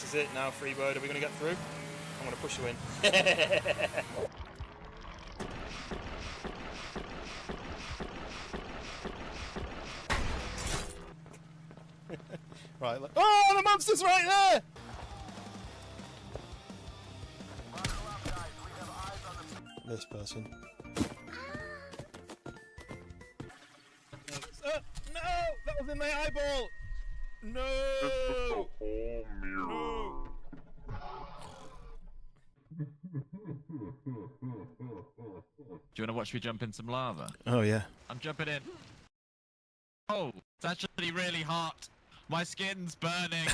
is it now, Freebird. Are we going to get through? I'm going to push you in. Right, look. Oh, the monster's right there! This person. No! That was in my eyeball! No! No! Do you want to watch me jump in some lava? Oh, yeah. I'm jumping in. Oh, it's actually really hot. My skin's burning.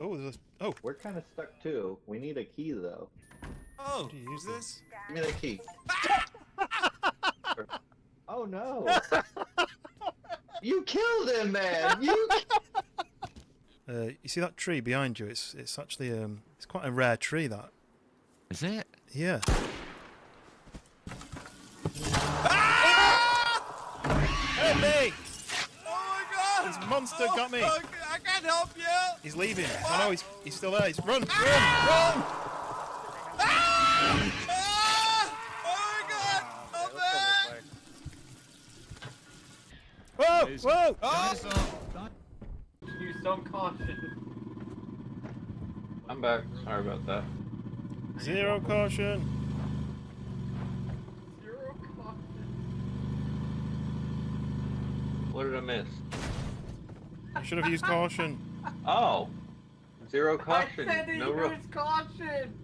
Oh, there's a... Oh! We're kind of stuck too. We need a key though. Oh, Do you use this? Give me the key. Oh no! You killed him, man! You see that tree behind you? It's actually it's quite a rare tree. That Is it? yeah. Help me! oh my God! This monster got me. Oh, I can't help you. He's leaving. I know he's still there. He's run! Ah! Oh my God! Help me! Whoa! Whoa! Oh! use some caution. I'm back. Sorry about that. Zero caution. Zero caution. What did I miss? You should have used caution. Oh! Zero caution. I said to No use caution.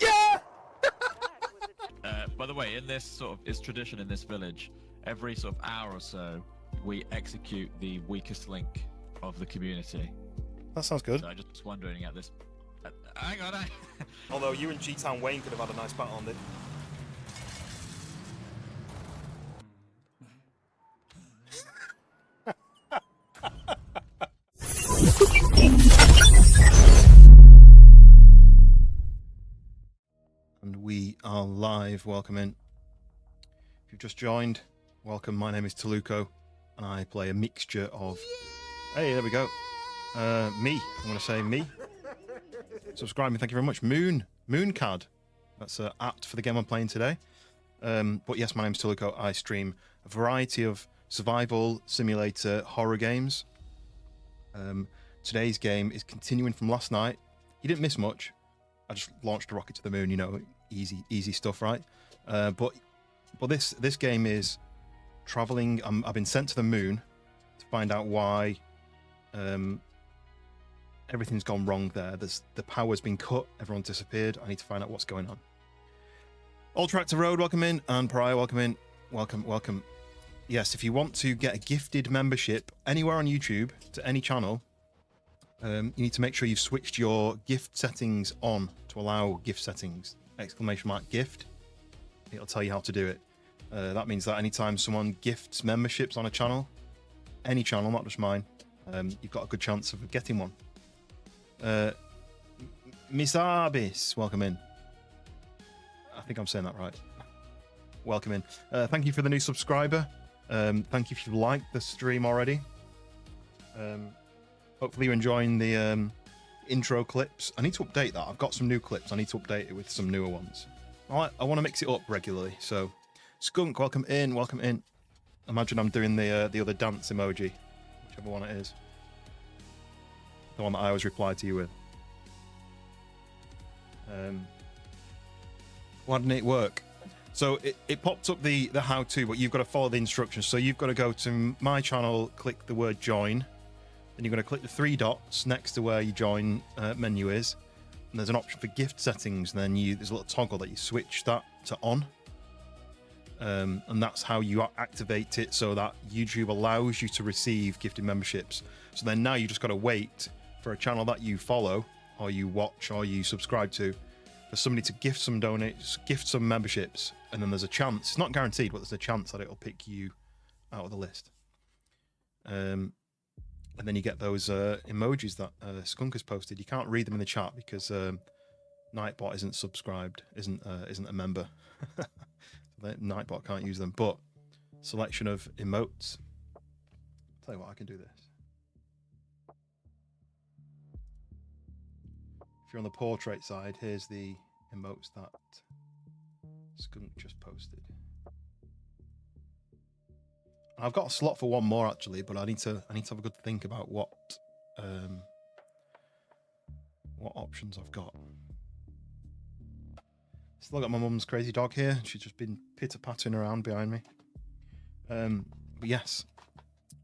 Yeah! By the way, in this sort of it's tradition in this village. Every sort of hour or so, we execute the weakest link of the community. That sounds good. So I'm just wondering at this. Hang on. Although you and G-Town Wayne could have had a nice battle on this. And we are live. Welcome in. If you've just joined, welcome. My name is Taluko, and I play a mixture of. Hey, there we go. Me. I'm going to say me. Subscribe me. Thank you very much. Mooncad. That's apt for the game I'm playing today. But yes, my name's Taluko. I stream a variety of survival, simulator, horror games. Today's game is continuing from last night. You didn't miss much. I just launched a rocket to the moon, you know, easy stuff, right? But this game is traveling. I've been sent to the moon to find out why everything's gone wrong there. The power's been cut. Everyone disappeared. I need to find out what's going on. All Tractor Road, welcome in, and Pariah, welcome in, welcome. Yes, if you want to get a gifted membership anywhere on YouTube to any channel, you need to make sure you've switched your gift settings on to allow gift settings. ! Gift. It'll tell you how to do it. That means that anytime someone gifts memberships on a channel, any channel, not just mine, you've got a good chance of getting one. Misabis, welcome in. I think I'm saying that right. Welcome in. Thank you for the new subscriber. Thank you if you liked the stream already. Hopefully you're enjoying the intro clips. I need to update that. I've got some new clips. I need to update it with some newer ones. I want to mix it up regularly. So, Skunk, welcome in. Imagine I'm doing the other dance emoji, whichever one it is. The one that I always reply to you with. Why didn't it work? So it popped up the how-to, but you've got to follow the instructions. So you've got to go to my channel, click the word join. Then you're going to click the 3 dots next to where your join menu is. And there's an option for gift settings. Then there's a little toggle that you switch that to on. And that's how you activate it so that YouTube allows you to receive gifted memberships. So then now you just got to wait for a channel that you follow or you watch or you subscribe to for somebody to gift some memberships. And then there's a chance, it's not guaranteed, but there's a chance that it'll pick you out of the list. And then you get those emojis that Skunk has posted. You can't read them in the chat because Nightbot isn't subscribed, isn't a member. Nightbot can't use them. But selection of emotes. tell you what, I can do this. If you're on the portrait side, here's the emotes that Skunk just posted. I've got a slot for one more actually, but I need to have a good think about what options I've got. Still got my mum's crazy dog here. She's just been pitter-pattering around behind me. But yes,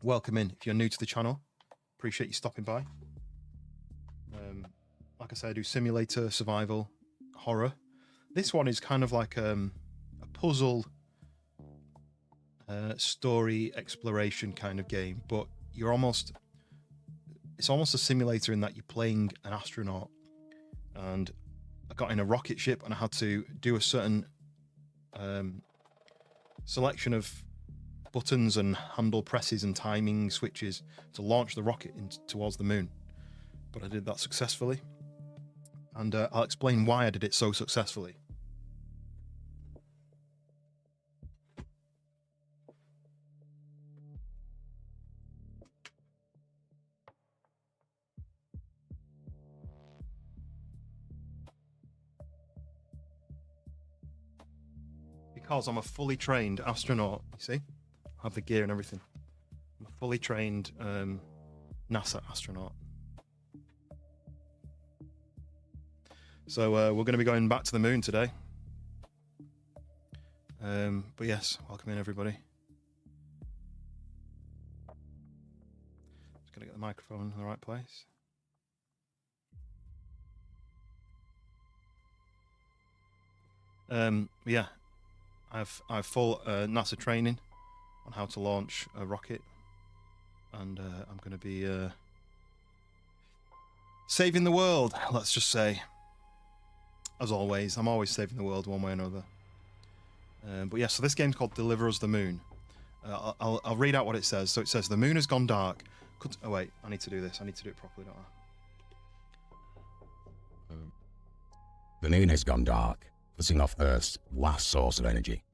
welcome in. If you're new to the channel, appreciate you stopping by. Like I said, I do simulator, survival, horror. This one is kind of like a puzzle story exploration kind of game, but it's almost a simulator in that you're playing an astronaut. And I got in a rocket ship and I had to do a certain selection of buttons and handle presses and timing switches to launch the rocket towards the moon. But I did that successfully, and I'll explain why I did it so successfully. Because I'm a fully trained astronaut, you see? I have the gear and everything. I'm a fully trained NASA astronaut. So we're going to be going back to the moon today. But yes, welcome in everybody. Just going to get the microphone in the right place. Yeah. I've full NASA training on how to launch a rocket, and I'm going to be saving the world, let's just say. As always, I'm always saving the world one way or another. But yeah, so this game's called Deliver Us the Moon. I'll read out what it says. So it says, the moon has gone dark. Oh wait, I need to do this. I need to do it properly, don't I? The moon has gone dark, cutting off Earth's last source of energy.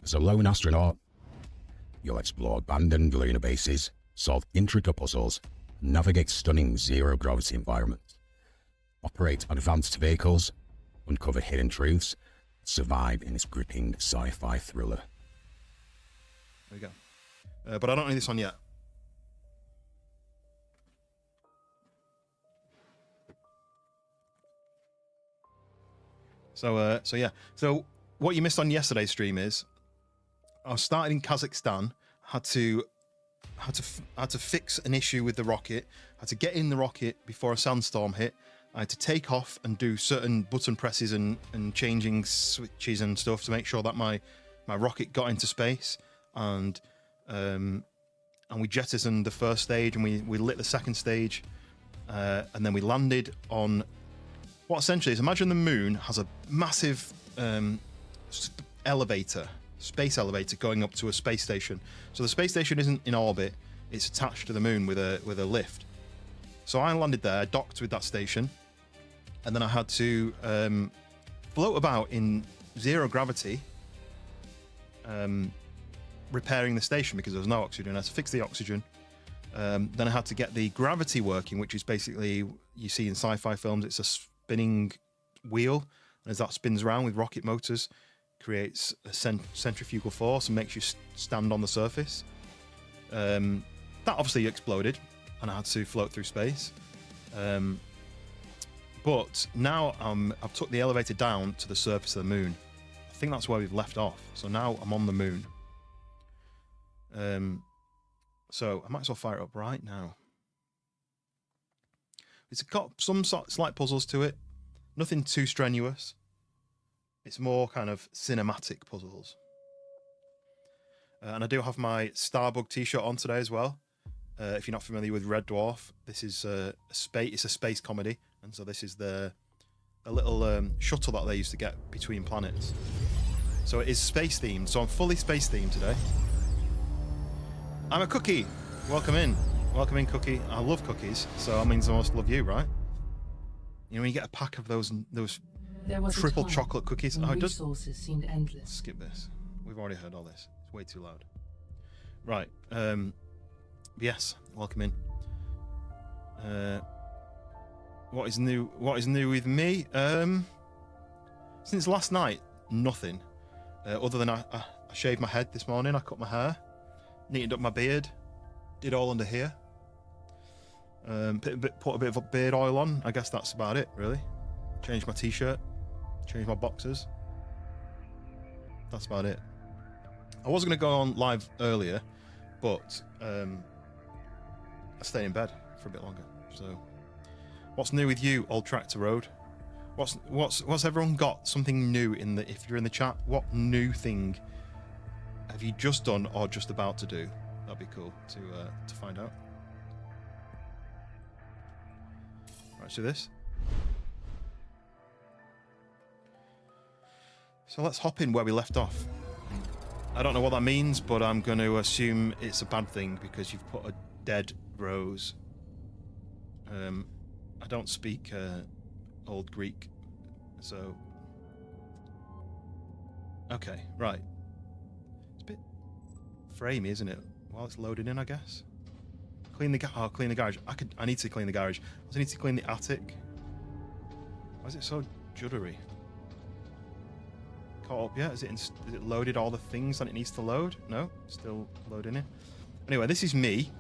As a lone astronaut, you'll explore abandoned lunar bases, solve intricate puzzles, navigate stunning zero-gravity environments, operate advanced vehicles, uncover hidden truths, survive in this gripping sci-fi thriller. There we go. But I don't need this on yet. So yeah. So what you missed on yesterday's stream is I was started in Kazakhstan. Had to fix an issue with the rocket. Had to get in the rocket before a sandstorm hit. I had to take off and do certain button presses and changing switches and stuff to make sure that my rocket got into space. And we jettisoned the first stage, and we lit the second stage, and then we landed on what essentially is, imagine the moon has a massive elevator, space elevator going up to a space station. So the space station isn't in orbit; it's attached to the moon with a lift. So I landed there, docked with that station, and then I had to float about in zero gravity, repairing the station because there was no oxygen. I had to fix the oxygen. Then I had to get the gravity working, which is basically, you see in sci-fi films, it's a spinning wheel, and as that spins around with rocket motors, creates a centrifugal force and makes you stand on the surface. That obviously exploded, and I had to float through space. But now I've took the elevator down to the surface of the moon. I think that's where we've left off. So now I'm on the moon. So I might as well fire it up right now. It's got some slight puzzles to it. Nothing too strenuous. It's more kind of cinematic puzzles. And I do have my Starbug t-shirt on today as well. If you're not familiar with Red Dwarf, this is it's a space comedy, and so this is a little shuttle that they used to get between planets. So it is space themed. So I'm fully space themed today. I'm a cookie. Welcome in, cookie. I love cookies, so that means I must love you, right? You know, when you get a pack of those triple chocolate cookies. Oh, it does. Resources seemed endless. Skip this. We've already heard all this. It's way too loud. Right. Yes, welcome in. What is new? What is new with me? Since last night, nothing. Other than I shaved my head this morning. I cut my hair, neatened up my beard, did all under here. Put a bit of beard oil on. I guess that's about it, really. Changed my t-shirt, changed my boxers. That's about it. I was going to go on live earlier, but I stayed in bed for a bit longer. So, what's new with you, Old Tractor Road? What's everyone got? Something new in the? If you're in the chat, what new thing have you just done or just about to do? That'd be cool to find out. Right, so this. So let's hop in where we left off. I don't know what that means, but I'm going to assume it's a bad thing because you've put a dead rose. I don't speak Old Greek, so... Okay, right. It's a bit framey, isn't it? While it's loading in, I guess. Clean the garage. I need to clean the garage. I also need to clean the attic. Why is it so juddery? Caught up yet? Is it loaded all the things that it needs to load? No, still loading it. Anyway, this is me.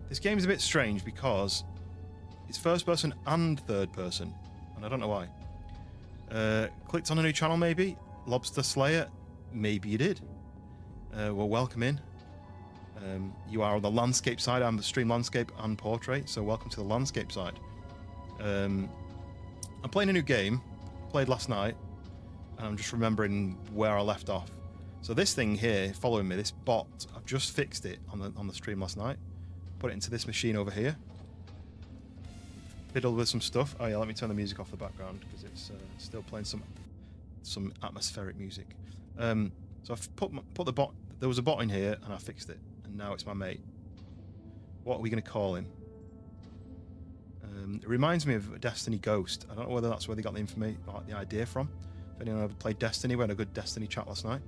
This game is a bit strange because it's first person and third person, and I don't know why. Clicked on a new channel maybe? Lobster Slayer? Maybe you did. Well, welcome in. You are on the landscape side. I'm the stream landscape and portrait, so welcome to the landscape side. I'm playing a new game. Played last night. And I'm just remembering where I left off. So this thing here, following me, this bot, I've just fixed it on the stream last night. Put it into this machine over here. Fiddled with some stuff. Oh yeah, let me turn the music off the background because it's still playing some atmospheric music. So I've put the bot. There was a bot in here, and I fixed it, and now it's my mate. What are we going to call him? It reminds me of a Destiny Ghost. I don't know whether that's where they got the information, like the idea from. If anyone ever played Destiny, we had a good Destiny chat last night.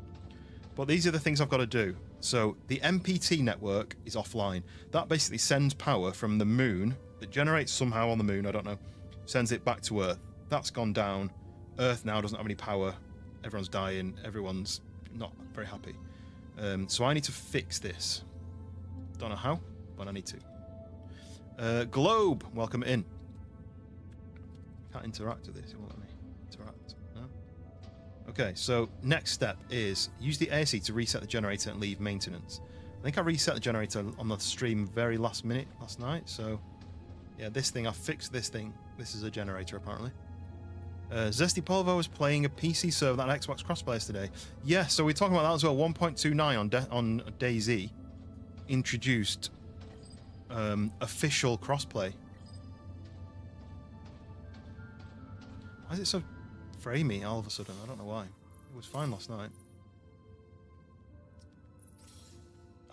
But these are the things I've got to do. So the MPT network is offline. That basically sends power from the moon that generates somehow on the moon, I don't know, sends it back to Earth. That's gone down. Earth now doesn't have any power. Everyone's dying. Everyone's not very happy. So I need to fix this. Don't know how, but I need to. Globe, welcome in. Can't interact with this. It won't let me interact. No? Okay, so next step is use the AC to reset the generator and leave maintenance. I think I reset the generator on the stream very last minute last night, so yeah, this thing, I fixed this thing. This is a generator, apparently. Zesty Polvo was playing a PC server that Xbox crossplay yesterday. Yeah, so we're talking about that as well. 1.29 on DayZ introduced official crossplay. Why is it so framey all of a sudden? I don't know why. It was fine last night.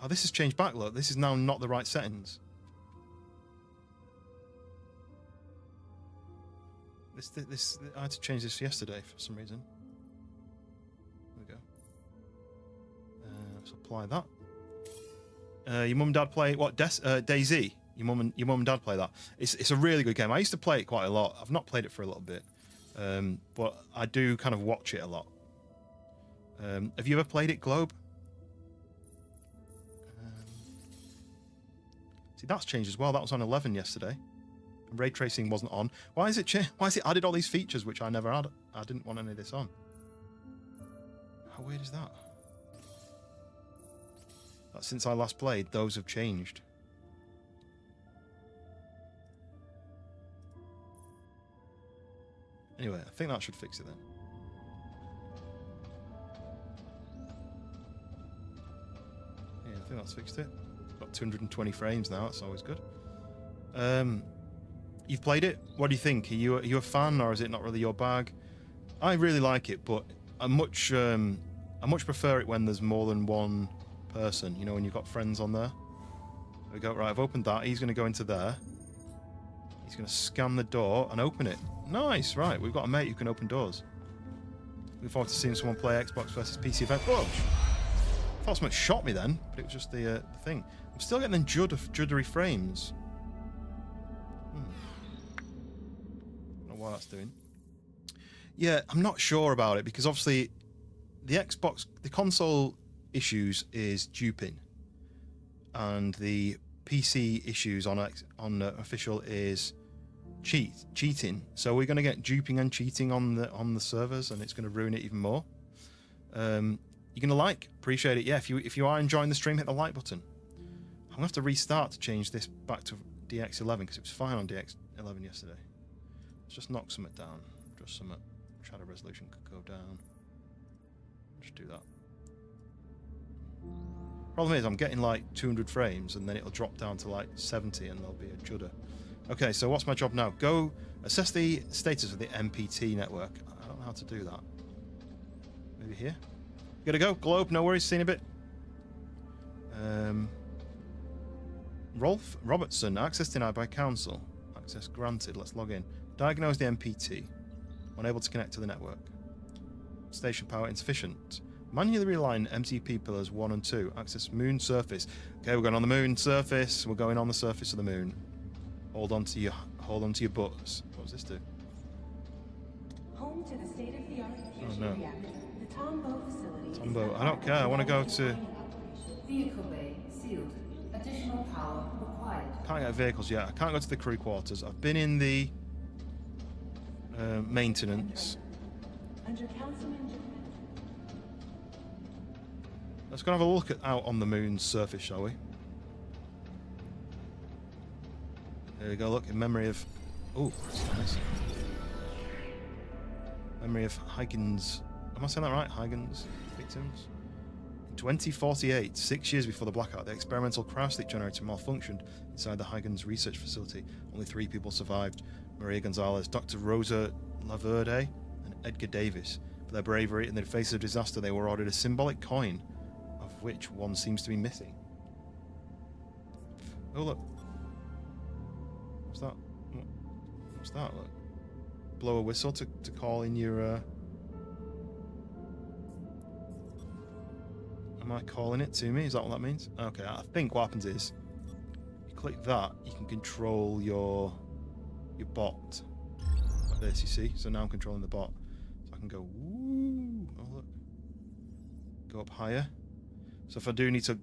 Oh, this has changed back, look. This is now not the right settings. This I had to change this yesterday for some reason. There we go. Let's apply that. Your mum and dad play what? DayZ. Your mum and dad play that. It's a really good game. I used to play it quite a lot. I've not played it for a little bit, but I do kind of watch it a lot. Have you ever played it, Globe? See, that's changed as well. That was on 11 yesterday. Ray tracing wasn't on. Why is it added all these features which I never had? I didn't want any of this on. How weird is that? Since I last played, those have changed. Anyway, I think that should fix it then. Yeah, I think that's fixed it. Got 220 frames now. That's always good. You've played it? What do you think? Are you a fan, or is it not really your bag? I really like it, but I much prefer it when there's more than one person. You know, when you've got friends on there. There we go. Right, I've opened that. He's going to go into there. He's going to scan the door and open it. Nice. Right, we've got a mate who can open doors. Looking forward to seeing someone play Xbox versus PC event. Whoa! thought someone shot me then, but it was just the thing. I'm still getting them juddery frames. I don't know what that's doing. Yeah, I'm not sure about it because obviously the console issues is duping, and the PC issues on official is cheating. So we're going to get duping and cheating on the servers, and it's going to ruin it even more. You're going to appreciate it. Yeah, if you are enjoying the stream, hit the like button. I'm going to have to restart to change this back to DX11 because it was fine on DX11 yesterday. Let's just knock something down. Just some shadow resolution could go down. Just do that. Problem is, I'm getting like 200 frames and then it'll drop down to like 70 and there'll be a judder. Okay, so what's my job now? Go assess the status of the MPT network. I don't know how to do that. Maybe here? Gotta go. Globe, no worries, seen a bit. Rolf Robertson, access denied by council. Access granted, let's log in. Diagnose the MPT. Unable to connect to the network. Station power insufficient. Manually realign MTP pillars 1 and 2. Access moon surface. Okay, we're going on the moon surface. We're going on the surface of the moon. Hold on to your butts. What does this do? Home to the state-of-the-art fusion no. reactor, the Tombow facility. Tombow, I don't care. I want to go to. Vehicle bay sealed. Additional power required. Can't get vehicles yet. I can't go to the crew quarters. I've been in the maintenance. Under Councilman. Let's go and have a look out on the moon's surface, shall we? There we go. Look, in memory of. Oh, that's nice. Memory of Huygens. Am I saying that right? Huygens victims. In 2048, 6 years before the blackout, the experimental cryosleep generator malfunctioned inside the Huygens research facility. Only 3 people survived: Maria Gonzalez, Dr. Rosa Laverde, and Edgar Davis. For their bravery in the face of disaster, they were ordered a symbolic coin, of which one seems to be missing. Oh look. What's that? What's that? Look. Blow a whistle to call in your. Am I calling it to me? Is that what that means? Okay, I think what happens is you click that, you can control your bot like this. You see? So now I'm controlling the bot. So I can go. Woo! Oh look. Go up higher. So if I do need to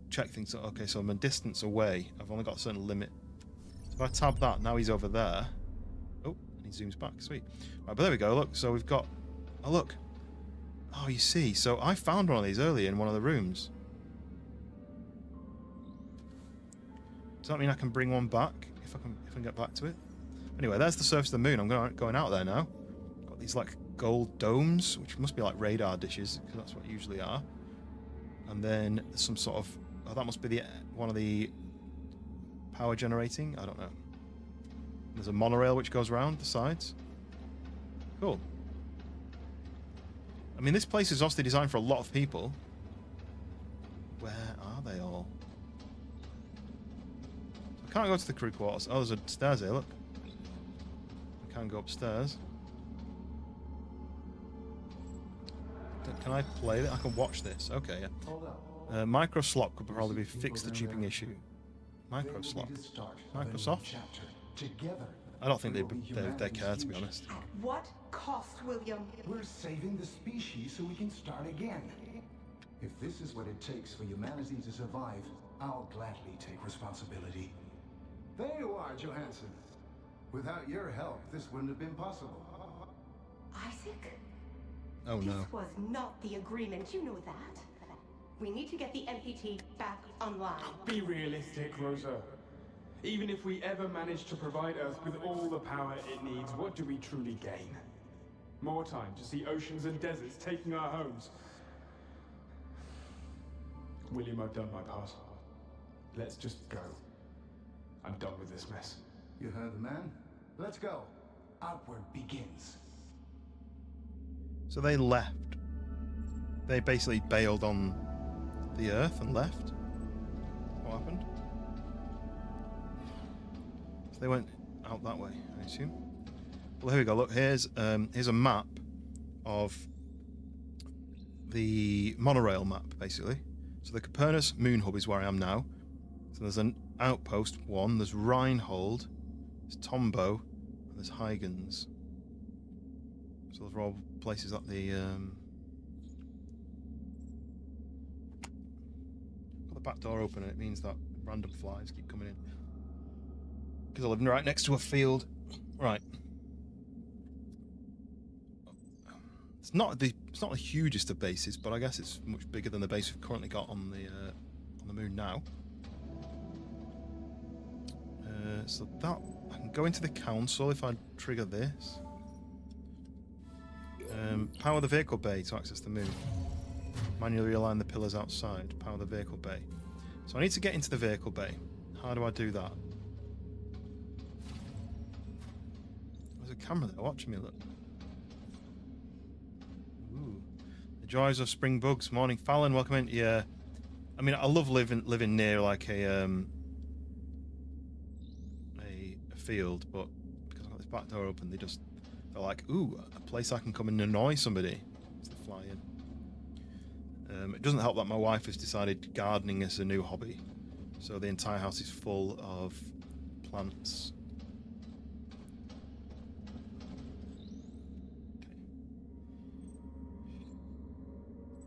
check things, okay, so I'm a distance away. I've only got a certain limit. So if I tab that, now he's over there. Oh, and he zooms back. Sweet. Right, but there we go. Look, so we've got. Oh look. Oh, you see. So I found one of these earlier in one of the rooms. Does that mean I can bring one back if I can get back to it? Anyway, there's the surface of the moon. I'm going out there now. Got these like gold domes, which must be like radar dishes because that's what they usually are. And then there's some sort of. Oh, that must be one of the power generating. I don't know. There's a monorail which goes around the sides. Cool. I mean, this place is obviously designed for a lot of people. Where are they all? I can't go to the crew quarters. Oh, there's a stairs here, look. I can't go upstairs. Can I play it? I can watch this. Okay, yeah. Micro slop could probably be fixed the duping issue. Micro slop. Microsoft? I don't think they care, to be honest. At what cost, William? We're saving the species so we can start again. If this is what it takes for humanity to survive, I'll gladly take responsibility. There you are, Johansson. Without your help, this wouldn't have been possible. Isaac? Oh no. This was not the agreement, you know that. We need to get the MPT back online. Be realistic, Rosa. Even if we ever manage to provide Earth with all the power it needs, what do we truly gain? More time to see oceans and deserts taking our homes. William, I've done my part. Let's just go. I'm done with this mess. You heard the man? Let's go. Outward begins. So they left. They basically bailed on the Earth and left. What happened? So they went out that way, I assume. Well, here we go. Look, here's a map of the monorail map, basically. So the Copernicus Moon Hub is where I am now. So there's an outpost 1, there's Reinhold, there's Tombo, and there's Huygens. So those are all places that the got the back door open, and it means that random flies keep coming in. Because I live right next to a field. Right. It's not the hugest of bases, but I guess it's much bigger than the base we've currently got on the moon now. So that I can go into the council if I trigger this. Power the vehicle bay to access the moon. Manually realign the pillars outside. Power the vehicle bay. So I need to get into the vehicle bay. How do I do that? There's a camera there watching me, look. Ooh. The joys of spring bugs. Morning, Fallon, welcome in. Yeah. I mean, I love living near like a field, but because I've got this back door open, they're like, ooh, a place I can come and annoy somebody. So they fly in. It doesn't help that my wife has decided gardening is a new hobby, so the entire house is full of plants.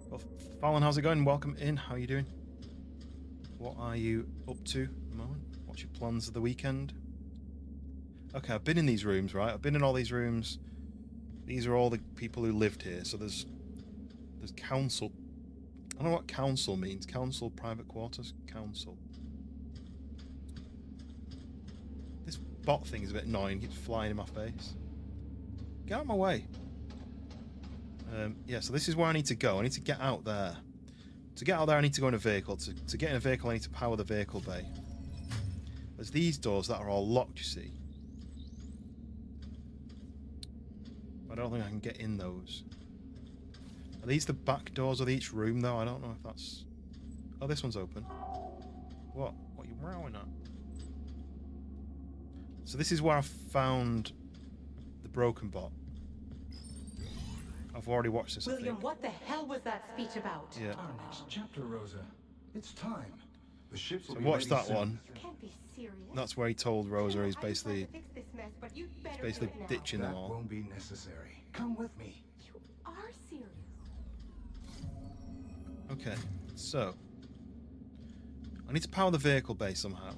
Well, Fallon, how's it going? Welcome in. How are you doing? What are you up to at the moment? What's your plans of the weekend? Okay, I've been in these rooms, right? I've been in all these rooms. These are all the people who lived here. So there's council. I don't know what council means. Council, private quarters, council. This bot thing is a bit annoying. It keeps flying in my face. Get out of my way. Yeah, so this is where I need to go. I need to get out there. To get out there, I need to go in a vehicle. To get in a vehicle, I need to power the vehicle bay. There's these doors that are all locked, you see. I don't think I can get in those. Are these the back doors of each room, though? I don't know if that's... Oh, this one's open. What? What are you rowing at? So this is where I found the broken bot. I've already watched this, William, I think. what the hell was that speech about? Yeah. Our next chapter, Rosa. It's time. The ships will So be watch ready that soon. one. You can't be serious. That's where he told Rosa he's basically Fix this mess, but you better basically do it now. ditching them That all. won't be necessary. Come with me. You are serious. Okay, so I need to power the vehicle bay somehow.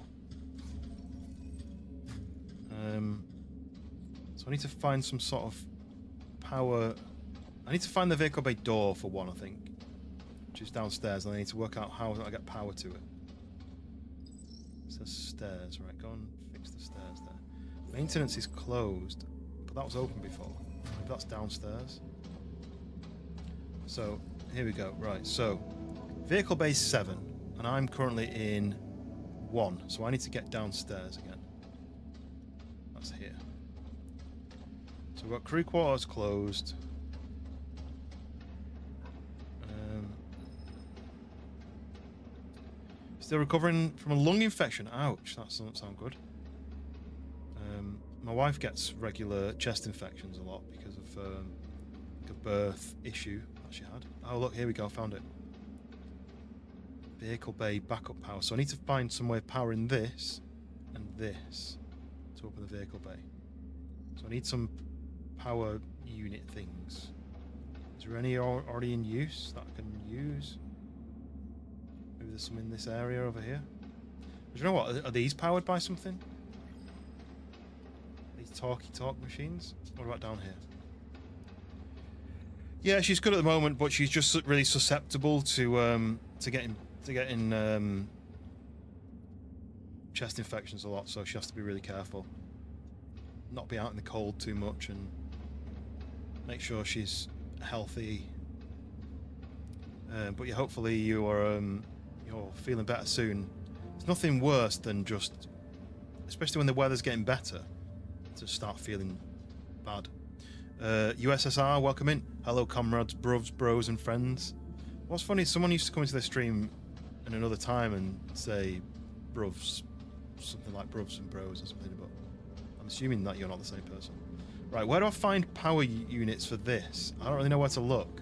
So I need to find some sort of power. I need to find the vehicle bay door for one, I think, which is downstairs, and I need to work out how I get power to it. It says stairs, right? Go and fix the stairs there. Maintenance is closed, but that was open before. Maybe that's downstairs. So here we go. Right, so vehicle base 7, and I'm currently in 1, so I need to get downstairs again. That's here. So we've got crew quarters closed. Still recovering from a lung infection. Ouch, that doesn't sound good. My wife gets regular chest infections a lot because of a birth issue that she had. Oh look, here we go, found it. Vehicle bay backup power. So I need to find some way of powering this and this to open the vehicle bay. So I need some power unit things. Is there any already in use that I can use? Maybe there's some in this area over here. Do you know what? Are these powered by something? These talk machines? What about down here? Yeah, she's good at the moment, but she's just really susceptible to getting chest infections a lot, so she has to be really careful. Not be out in the cold too much and make sure she's healthy. But yeah, hopefully you're feeling better soon. There's nothing worse than just, especially when the weather's getting better, to start feeling bad. USSR, welcome in. Hello, comrades, bruvs, bros, and friends. What's funny is someone used to come into the stream in another time and say bruvs, something like bruvs and bros or something, but I'm assuming that you're not the same person. Right, where do I find power units for this? I don't really know where to look.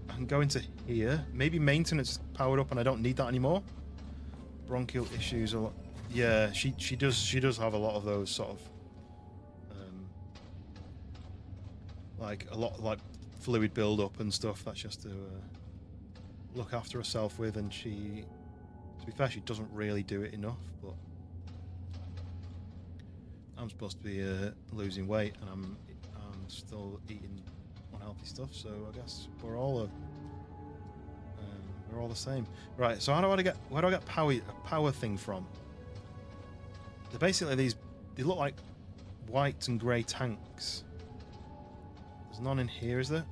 I can go into here. Maybe maintenance is powered up and I don't need that anymore. Bronchial issues a lot. Yeah, she does have a lot of those sort of like a lot like fluid build up and stuff that she has to look after herself with, and she, to be fair, she doesn't really do it enough. But I'm supposed to be losing weight, and I'm still eating unhealthy stuff. So I guess we're all the same, right? So where do I get power thing from? They're basically these. They look like white and grey tanks. There's none in here, is there?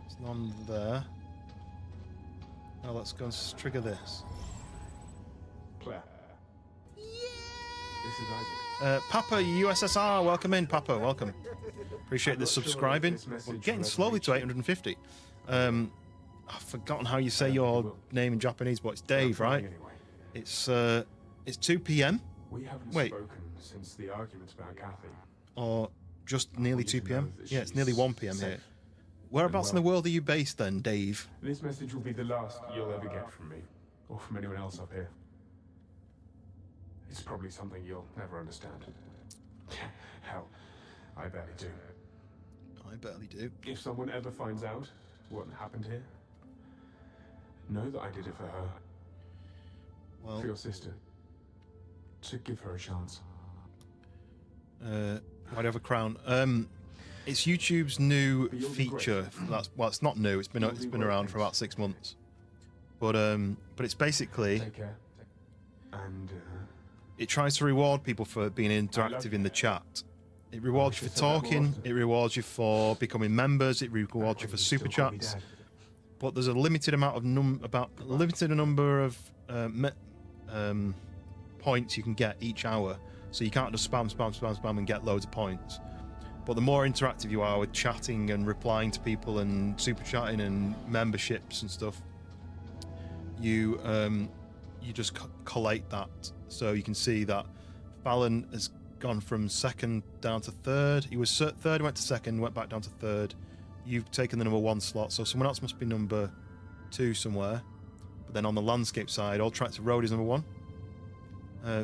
There's none there. Now let's go and trigger this. Claire. Yeah. This is Isaac. Papa USSR, welcome in, Papa, welcome. Appreciate the subscribing. We're getting slowly to 850. I've forgotten how you say your name in Japanese, but it's Dave, right? It's 2 p.m. We haven't Wait. spoken since the argument about Kathy. Or just nearly 2 p.m. Yeah, it's nearly 1 p.m. here. Whereabouts in the world are you based then, Dave? This message will be the last you'll ever get from me, or from anyone else up here. It's probably something you'll never understand. Hell, I barely do. I barely do. If someone ever finds out what happened here, know that I did it for her. Well, for your sister. To give her a chance. Why do I have a crown? It's YouTube's new feature. Well, it's not new. It's been around for about 6 months. But it's basically Take care. And it tries to reward people for being interactive in the chat. It rewards you for talking. It rewards you for becoming members. It rewards you for super chats. But there's a limited amount of number of points you can get each hour. So you can't just spam and get loads of points. But the more interactive you are with chatting and replying to people and super chatting and memberships and stuff, you just collate that. So you can see that Fallon has gone from second down to third. He was third, went to second, went back down to third. You've taken the number 1 slot, so someone else must be number 2 somewhere. But then on the landscape side, All Tracks of Road is number 1.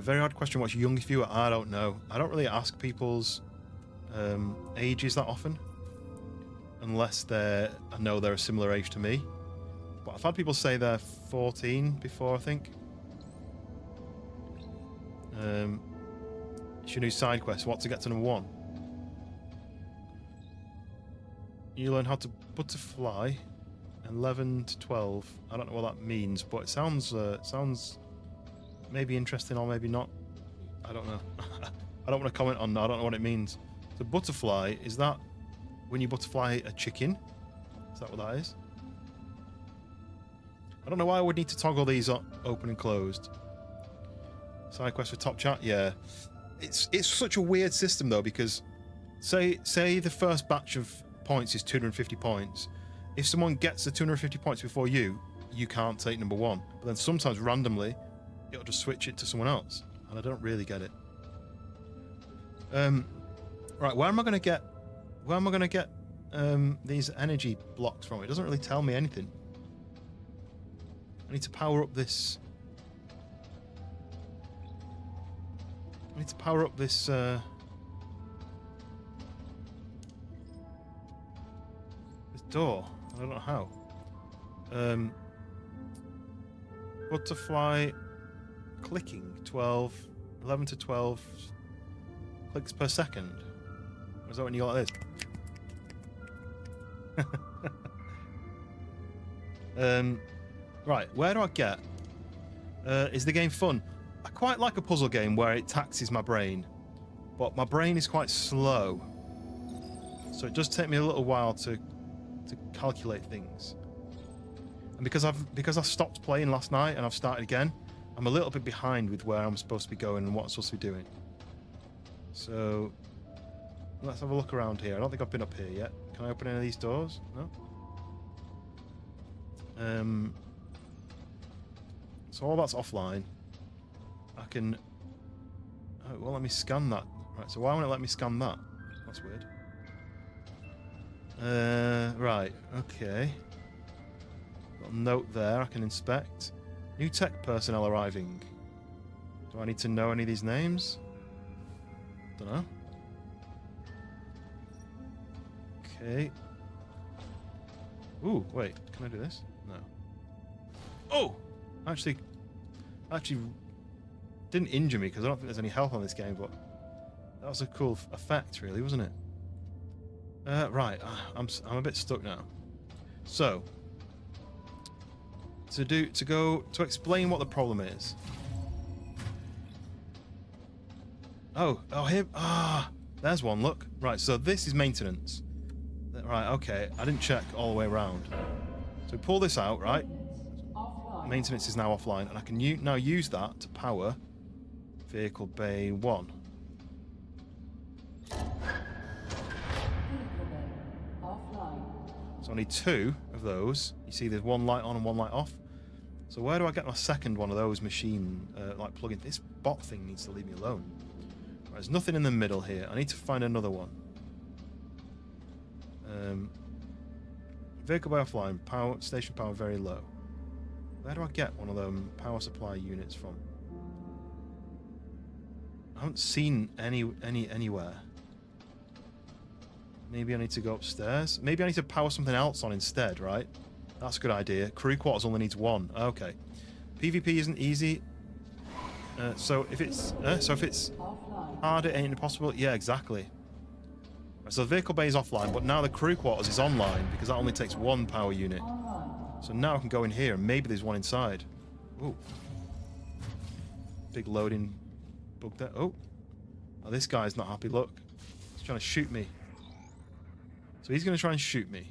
Very hard question. What's your youngest viewer? I don't know. I don't really ask people's ages that often, unless I know they're a similar age to me. But I've had people say they're 14 before, I think. It's your new side quest. What to get to number 1? You learn how to butterfly 11 to 12. I don't know what that means, but it sounds maybe interesting or maybe not. I don't know. I don't want to comment on that. I don't know what it means. So butterfly, is that when you butterfly a chicken? Is that what that is? I don't know why I would need to toggle these open and closed. Side quest for top chat, yeah. It's such a weird system though, because say the first batch of points is 250 points. If someone gets the 250 points before you can't take number 1. But then sometimes randomly it'll just switch it to someone else, and I don't really get it. Right, where am I going to get these energy blocks from? It doesn't really tell me anything. I need to power up this. This door. I don't know how. Butterfly clicking 11 to 12 clicks per second. Or is that when you got like this? Right, where do I get? Is the game fun? I quite like a puzzle game where it taxes my brain, but my brain is quite slow, so it does take me a little while to calculate things. And because I stopped playing last night and I've started again, I'm a little bit behind with where I'm supposed to be going and what I'm supposed to be doing. So let's have a look around here. I don't think I've been up here yet. Can I open any of these doors? No. So all that's offline. I can. Oh, it won't let me scan that. Right. So why won't it let me scan that? That's weird. Right, okay. Got a note there I can inspect. New tech personnel arriving. Do I need to know any of these names? Don't know. Okay. Ooh, wait. Can I do this? No. Oh! Actually didn't injure me because I don't think there's any health on this game, but that was a cool effect, really, wasn't it? Right. I'm a bit stuck now. So, to explain what the problem is. Oh, here. There's one. Look. Right. So this is maintenance. Right. Okay. I didn't check all the way around. So we pull this out. Right. Maintenance is now offline, and I can now use that to power vehicle bay 1. So I need 2 of those. You see, there's one light on and one light off. So where do I get my second one of those machine like plug-in? This bot thing needs to leave me alone. Right, there's nothing in the middle here. I need to find another one. Vehicle bay offline. Power station power very low. Where do I get one of them power supply units from? I haven't seen anywhere. Maybe I need to go upstairs. Maybe I need to power something else on instead, right? That's a good idea. Crew quarters only needs 1. Okay. PvP isn't easy. So if it's hard, it ain't impossible. Yeah, exactly. Right, so the vehicle bay is offline, but now the crew quarters is online because that only takes 1 power unit. So now I can go in here and maybe there's one inside. Ooh. Big loading bug there. Oh, this guy's not happy. Look, he's trying to shoot me. So he's going to try and shoot me.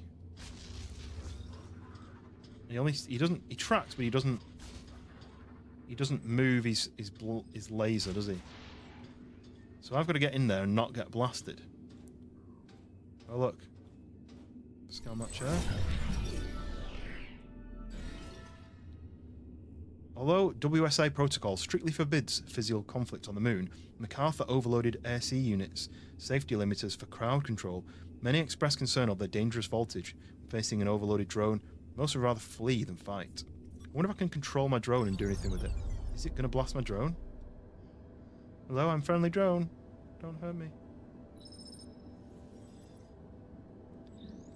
He tracks, but he doesn't move his laser, does he? So I've got to get in there and not get blasted. Oh look, scale map chair. Although WSA protocol strictly forbids physical conflict on the moon, MacArthur overloaded air sea units, safety limiters for crowd control. Many express concern of their dangerous voltage. Facing an overloaded drone, most would rather flee than fight. I wonder if I can control my drone and do anything with it. Is it going to blast my drone? Hello, I'm friendly drone. Don't hurt me.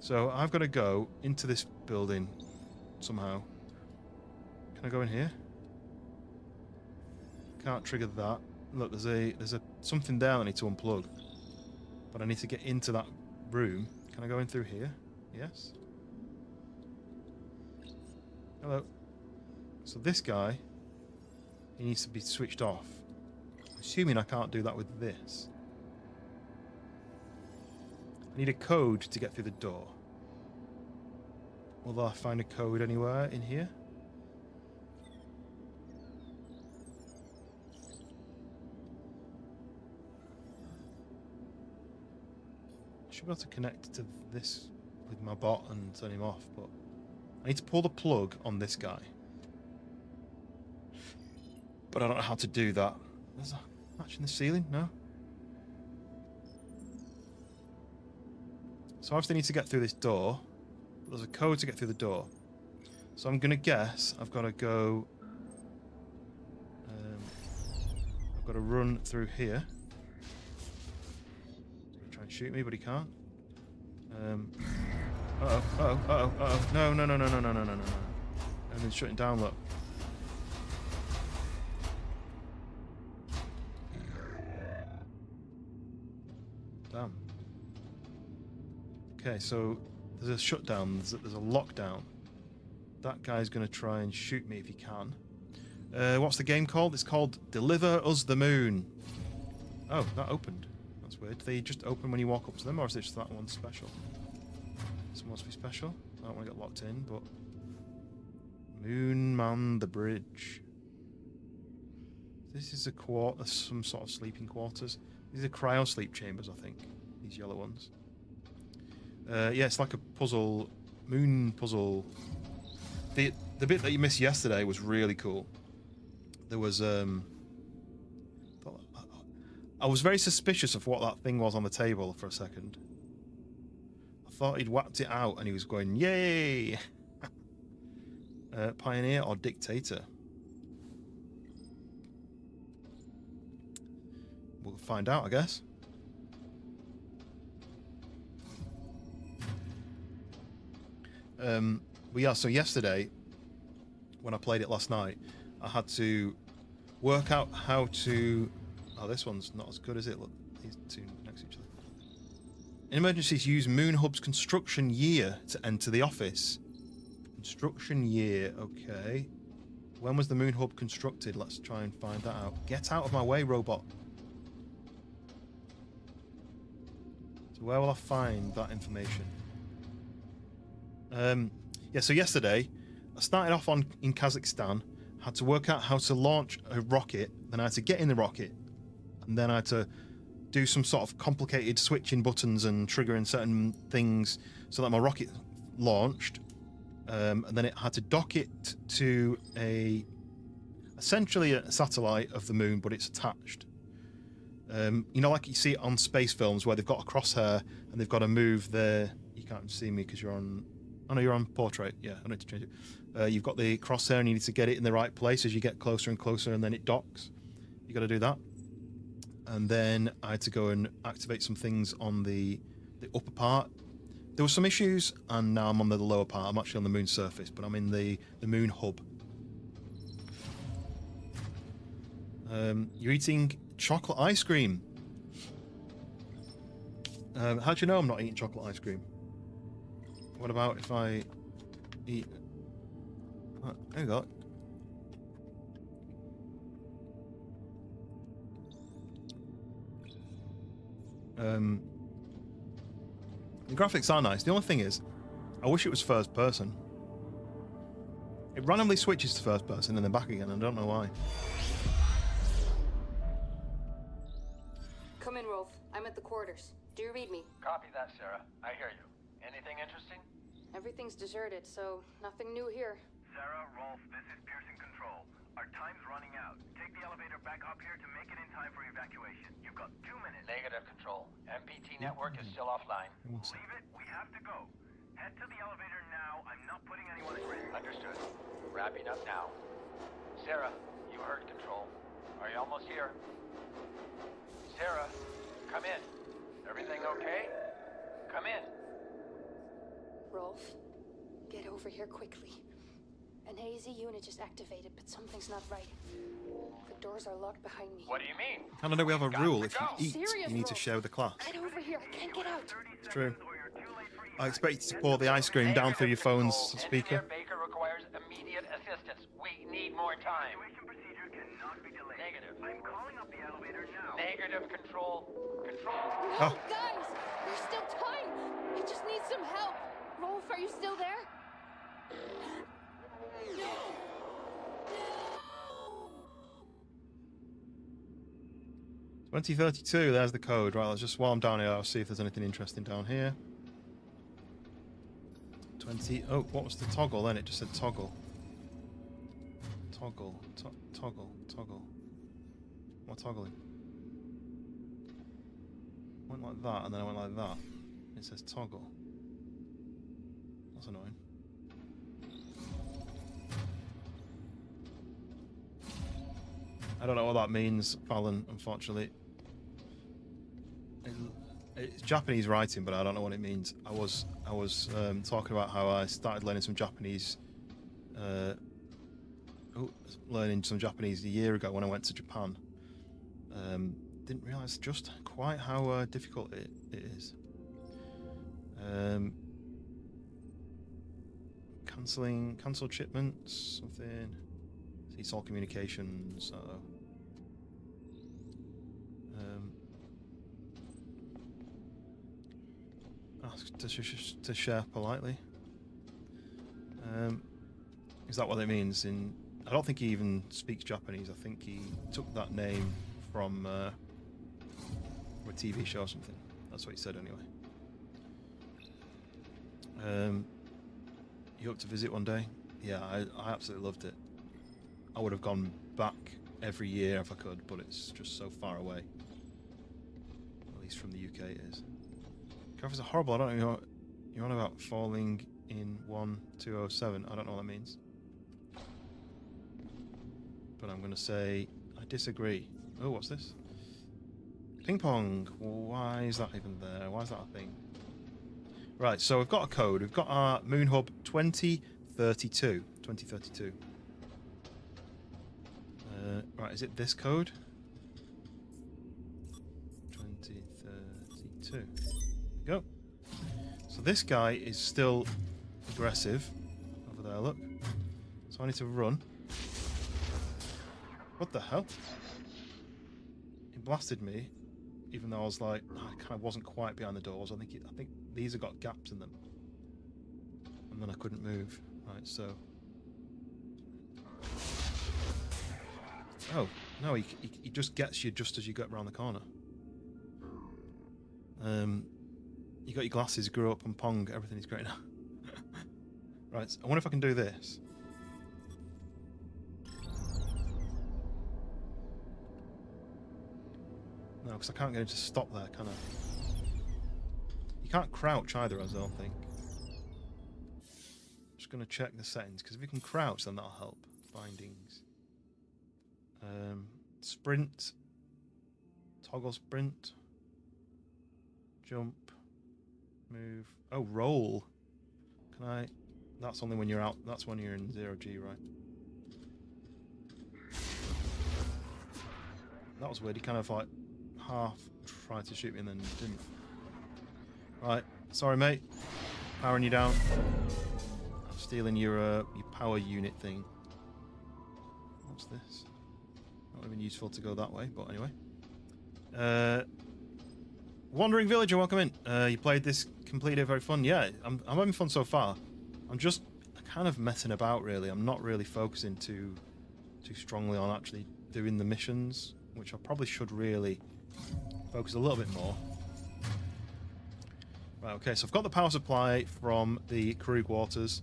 So I've got to go into this building somehow. Can I go in here? Can't trigger that. Look, there's something there I need to unplug. But I need to get into that room. Can I go in through here? Yes. Hello. So this guy, he needs to be switched off. Assuming I can't do that with this. I need a code to get through the door. Will I find a code anywhere in here? I should be able to connect to this with my bot and turn him off, but I need to pull the plug on this guy. But I don't know how to do that. There's a match in the ceiling? No? So I obviously need to get through this door. There's a code to get through the door. So I'm going to guess I've got to go... I've got to run through here. He's going to try and shoot me, but he can't. Uh-oh. No. Everything's shutting down, look. Damn. Okay, so there's a shutdown, there's a lockdown. That guy's going to try and shoot me if he can. What's the game called? It's called Deliver Us the Moon. Oh, that opened. That's weird. Do they just open when you walk up to them, or is it just that one special? This one must be special. I don't want to get locked in, but... Moon Man the Bridge. This is some sort of sleeping quarters. These are cryo sleep chambers, I think. These yellow ones. Yeah, it's like a puzzle, moon puzzle. The bit that you missed yesterday was really cool. There was I was very suspicious of what that thing was on the table for a second. I thought he'd whacked it out and he was going, yay! Pioneer or dictator? We'll find out, I guess. But yeah, so yesterday, when I played it last night, I had to work out how to... Oh, this one's not as good as it. Look, these two next to each other. In emergencies, use Moon Hub's construction year to enter the office. Construction year, okay. When was the Moon Hub constructed? Let's try and find that out. Get out of my way, robot. So where will I find that information? Yeah, so yesterday, I started off in Kazakhstan, had to work out how to launch a rocket, then I had to get in the rocket, and then I had to do some sort of complicated switching buttons and triggering certain things so that my rocket launched, and then it had to dock it to essentially a satellite of the moon, but it's attached. You know, like you see it on space films where they've got a crosshair and they've got to move their... You can't see me because you're on... Oh no, you're on portrait. Yeah, I need to change it. You've got the crosshair and you need to get it in the right place as you get closer and closer, and then it docks. You got to do that. And then I had to go and activate some things on the upper part. There were some issues, and now I'm on the lower part. I'm actually on the moon surface, but I'm in the moon hub. You're eating chocolate ice cream. How do you know I'm not eating chocolate ice cream? What about if I eat... Oh, there you go. The graphics are nice. The only thing is, I wish it was first person. It randomly switches to first person and then back again. I don't know why. Come in, Rolf. I'm at the quarters. Do you read me? Copy that, Sarah. I hear you. Anything interesting? Everything's deserted, so nothing new here. Sarah, Rolf, this is Pearson Control. Our time's running out. Take the elevator back up here to make it in time for evacuation. You've got 2 minutes. Negative, Control. MPT network is still offline. Leave it. We have to go. Head to the elevator now. I'm not putting anyone at risk. Understood. Wrapping up now. Sarah, you heard Control. Are you almost here? Sarah, come in. Everything okay? Come in. Rolf, get over here quickly. An AZ unit just activated, but something's not right. The doors are locked behind me. What do you mean? I don't know, we have a rule. If you eat, Serious, you need to Rolf. share with the class. Get over here. I can't get out. It's true. I expect you to pour the ice cream down through your phone's speaker. Engineer Baker requires immediate assistance. We need more time. Evacuation procedure cannot be delayed. Negative. I'm calling up the elevator now. Negative, Control. Control. No, guys! There's still time! I just need some help! Rolf, are you still there? 2032, there's the code. Right, let's just, while I'm down here, I'll see if there's anything interesting down here. 20, oh, what was the toggle then? It just said toggle. Toggle, toggle, toggle. What am I toggling? I went like that, and then I went like that. It says toggle. That's annoying. I don't know what that means, Fallon, unfortunately. It's Japanese writing, but I don't know what it means. I was talking about how I started learning some Japanese, learning some Japanese a year ago when I went to Japan. Didn't realise just quite how difficult it is. Cancelled shipments, something. It's all communications. Ask to share politely. Is that what it means? I don't think he even speaks Japanese. I think he took that name from a TV show or something. That's what he said anyway. You hope to visit one day? Yeah, I absolutely loved it. I would have gone back every year if I could, but it's just so far away. At least from the UK it is. Graphics are horrible. I don't know You're on about falling in 1207. I don't know what that means. But I'm going to say I disagree. Oh, what's this? Ping pong. Why is that even there? Why is that a thing? Right, so we've got a code. We've got our Moon Hub 2032. 2032. Right, is it this code? 2032. There we go. So this guy is still aggressive. Over there, look. So I need to run. What the hell? He blasted me, even though I was like, I kind of wasn't quite behind the doors. I think these have got gaps in them. And then I couldn't move. Right, so... Oh, no, he just gets you just as you get around the corner. You got your glasses, grew up on Pong, everything is great now. Right, so I wonder if I can do this. No, because I can't get him to stop there, can I? You can't crouch either, I don't think. Just going to check the settings, because if you can crouch, then that'll help. Bindings. Sprint. Toggle sprint. Jump. Move. Oh, roll. Can I... That's only when you're out. That's when you're in 0G, right? That was weird. He kind of like half tried to shoot me and then didn't. Right. Sorry, mate. Powering you down. I'm stealing your power unit thing. What's this? Not even useful to go that way, but anyway. Wandering Villager, welcome in. You played this, completed, very fun. Yeah, I'm having fun so far. I'm just kind of messing about, really. I'm not really focusing too strongly on actually doing the missions, which I probably should really focus a little bit more. Right, okay, so I've got the power supply from the Karuk waters.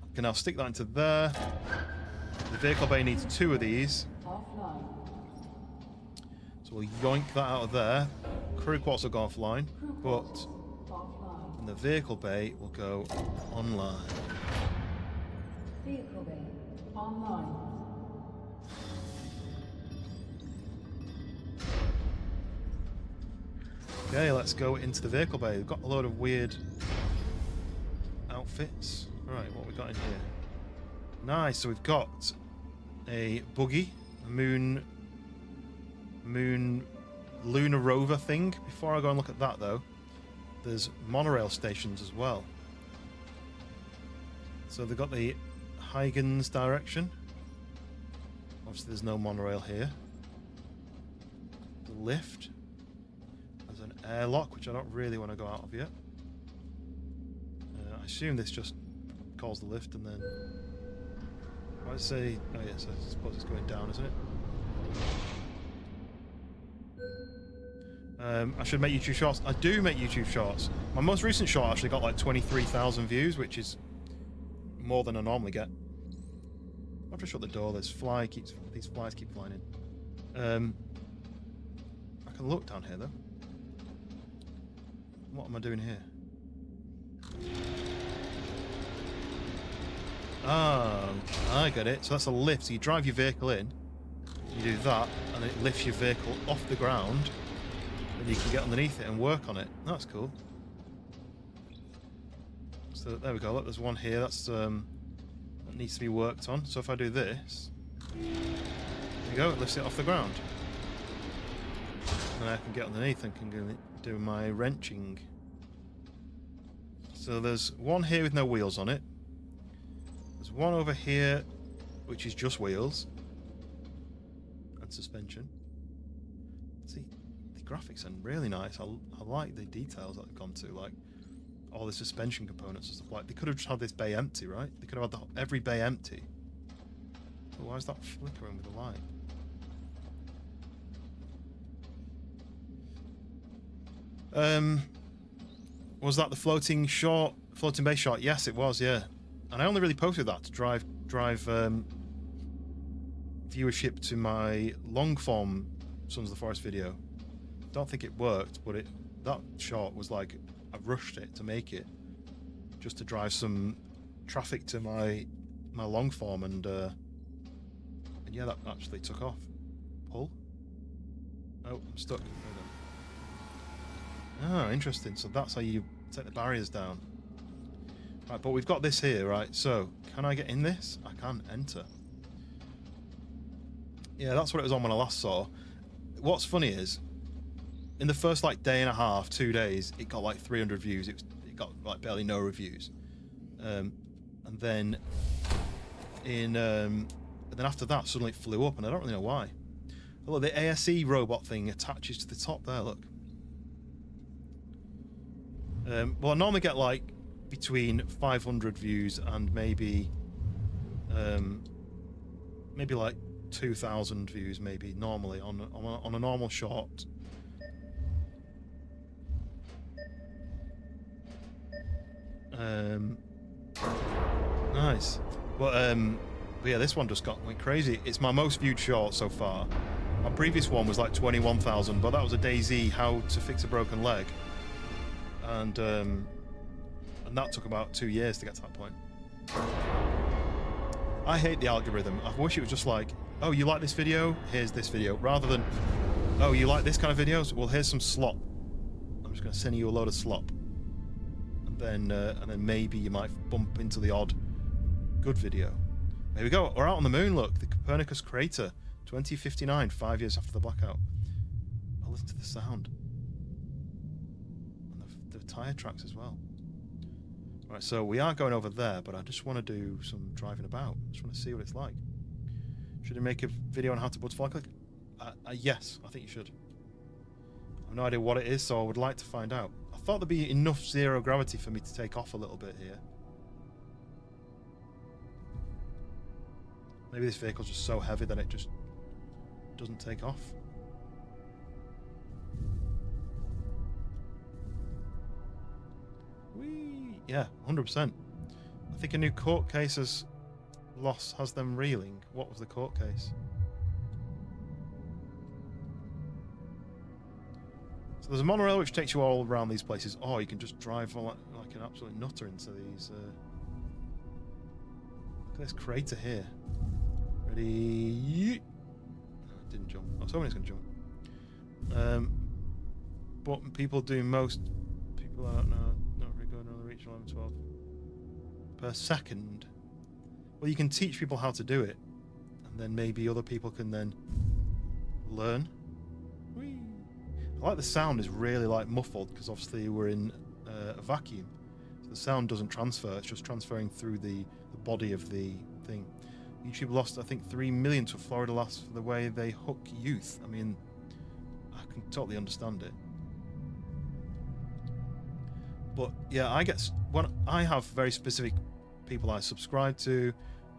I can now stick that into there. The vehicle bay needs 2 of these. So we'll yoink that out of there. Crew quarters will go offline, but and the vehicle bay will go online. Vehicle bay online. Okay, let's go into the vehicle bay. We've got a load of weird outfits. Right, what we got in here? Nice, so we've got a buggy, a moon lunar rover thing. Before I go and look at that though, there's monorail stations as well. So they've got the Huygens direction. Obviously there's no monorail here. The lift. There's an airlock, which I don't really want to go out of yet. I assume this just calls the lift and then... I'd say... Oh yes, I suppose it's going down, isn't it? I should make YouTube shorts. I do make YouTube shorts. My most recent short actually got like 23,000 views, which is more than I normally get. I'll have to shut the door. These flies keep flying in. I can look down here though. What am I doing here? Oh, I get it. So that's a lift. So you drive your vehicle in, you do that, and it lifts your vehicle off the ground, and you can get underneath it and work on it. That's cool. So there we go. Look, there's one here. That's that needs to be worked on. So if I do this, there you go. It lifts it off the ground, and I can get underneath and can do my wrenching. So there's one here with no wheels on it. There's one over here, which is just wheels and suspension. See, the graphics are really nice. I like the details that they've gone to, like all the suspension components and stuff. Like they could have just had this bay empty, right? They could have had every bay empty. But why is that flickering with the light? Was that the floating bay shot? Yes, it was. Yeah. And I only really posted that to drive viewership to my long form Sons of the Forest video. Don't think it worked, but that shot was like a rushed it to make it, just to drive some traffic to my long form, and yeah, that actually took off. Pull. Oh, I'm stuck. Ah, interesting. So that's how you take the barriers down. Right, but we've got this here, right? So, can I get in this? I can enter. Yeah, that's what it was on when I last saw. What's funny is, in the first like day and a half, 2 days, it got like 300 views. It got like barely no reviews, and then after that, suddenly it flew up, and I don't really know why. Oh, look, the ASE robot thing attaches to the top there. Look. Well, I normally get like between 500 views and maybe like 2,000 views, maybe normally on a normal short. Nice, but yeah, this one just went crazy. It's my most viewed short so far. My previous one was like 21,000, but that was a DayZ how to fix a broken leg, and that took about 2 years to get to that point. I hate the algorithm. I wish it was just like, oh, you like this video? Here's this video. Rather than, oh, you like this kind of videos? Well, here's some slop. I'm just going to send you a load of slop. And then maybe you might bump into the odd good video. There we go. We're out on the moon, look. The Copernicus crater. 2059, 5 years after the blackout. I'll listen to the sound. And the tyre tracks as well. Right, so we are going over there, but I just want to do some driving about. I just want to see what it's like. Should I make a video on how to butterfly click? Yes, I think you should. I have no idea what it is, so I would like to find out. I thought there'd be enough zero gravity for me to take off a little bit here. Maybe this vehicle's just so heavy that it just doesn't take off. Whee! Yeah, 100%. I think a new court case has them reeling. What was the court case? So there's a monorail which takes you all around these places. Oh, you can just drive like an absolute nutter into these. Look at this crater here. Ready? No, it didn't jump. I was hoping it's going to jump. But people I don't know, not very good on the reach 11, 12 per second. Well, you can teach people how to do it, and then maybe other people can then learn. Whee! I like the sound is really like muffled because obviously we're in a vacuum, so the sound doesn't transfer. It's just transferring through the body of the thing. YouTube lost, I think, 3 million to Florida last for the way they hook youth. I mean, I can totally understand it. But yeah, I guess when I have very specific people I subscribe to,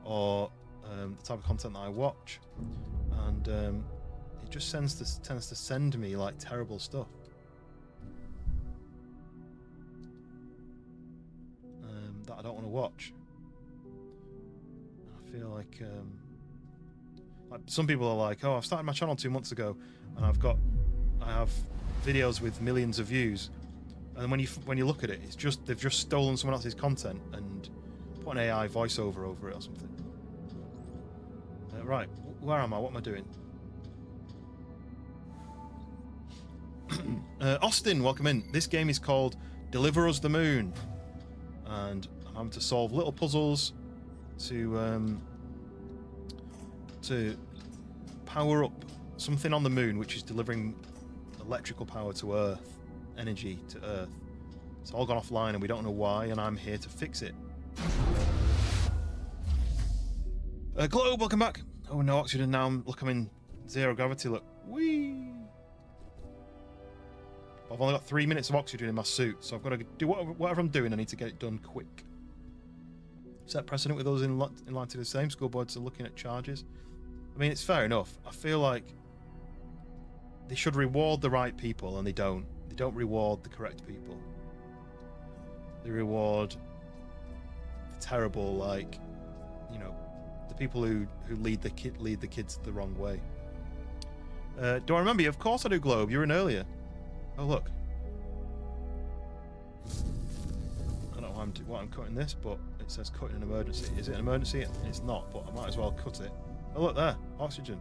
or the type of content that I watch, and it just tends to send me like terrible stuff. That I don't want to watch. I feel like some people are like, oh, I've started my channel 2 months ago, and I have videos with millions of views, and when you look at it, it's just they've just stolen someone else's content and put an AI voiceover over it or something. Right, where am I? What am I doing? Austin, welcome in. This game is called Deliver Us the Moon, and I'm having to solve little puzzles to power up something on the moon, which is delivering electrical power to Earth, energy to Earth. It's all gone offline and we don't know why, and I'm here to fix it. Globe, welcome back. Oh, no oxygen now. Look, I'm in zero gravity. Look, whee! I've only got 3 minutes of oxygen in my suit, so I've got to do whatever I'm doing. I need to get it done quick. Set precedent with those in line to the same. School boards are looking at charges. I mean, it's fair enough. I feel like they should reward the right people, and they don't. They don't reward the correct people. They reward the terrible, like, you know, the people who lead the kids the wrong way. Do I remember you? Of course I do, Globe. You were in earlier. Oh, look. understand why I'm cutting this, but it says cut in an emergency. Is it an emergency? It's not, but I might as well cut it. Oh, look there, oxygen.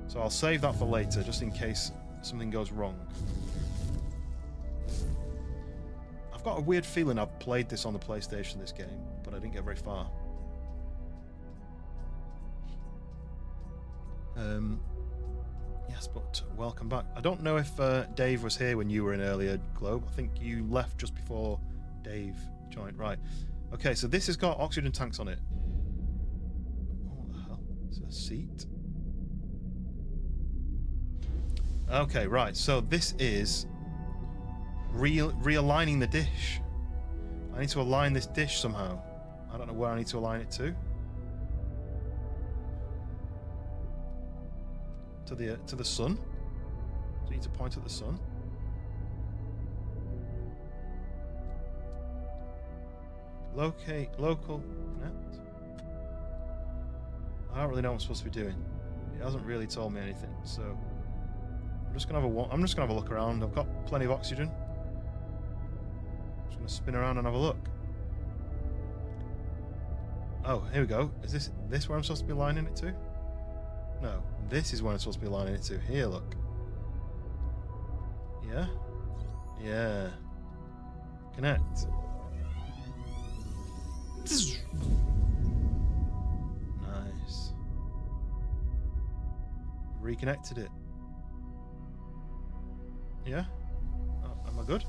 So I'll save that for later, just in case something goes wrong. I've got a weird feeling I've played this on the PlayStation, this game, but I didn't get very far. Yes, but welcome back. I don't know if Dave was here when you were in earlier, Globe. I think you left just before Dave joined. Right. Okay, so this has got oxygen tanks on it. Oh, what the hell? Is it a seat? Okay, right. So this is realigning the dish. I need to align this dish somehow. I don't know where I need to align it to. To the sun? Do you need to point at the sun? Locate local connect. I don't really know what I'm supposed to be doing. It hasn't really told me anything, so I'm just gonna have a look around. I've got plenty of oxygen. I'm just gonna spin around and have a look. Oh, here we go. Is this where I'm supposed to be lining it to? No, this is where I'm supposed to be lining it to. Here, look. Yeah? Yeah. Connect. Nice. Reconnected it. Yeah? Oh, am I good?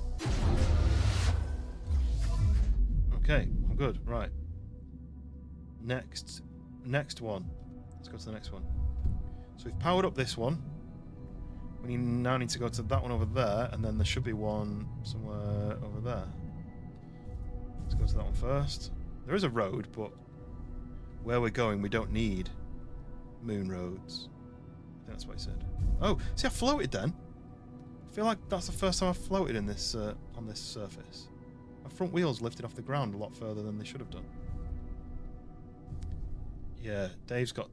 Okay, I'm good. Right. Next one. Let's go to the next one. So we've powered up this one. We now need to go to that one over there, and then there should be one somewhere over there. Let's go to that one first. There is a road, but where we're going, we don't need moon roads. I think that's what he said. Oh, see, I floated then. I feel like that's the first time I've floated in this on this surface. My front wheels lifted off the ground a lot further than they should have done. Yeah, Dave's got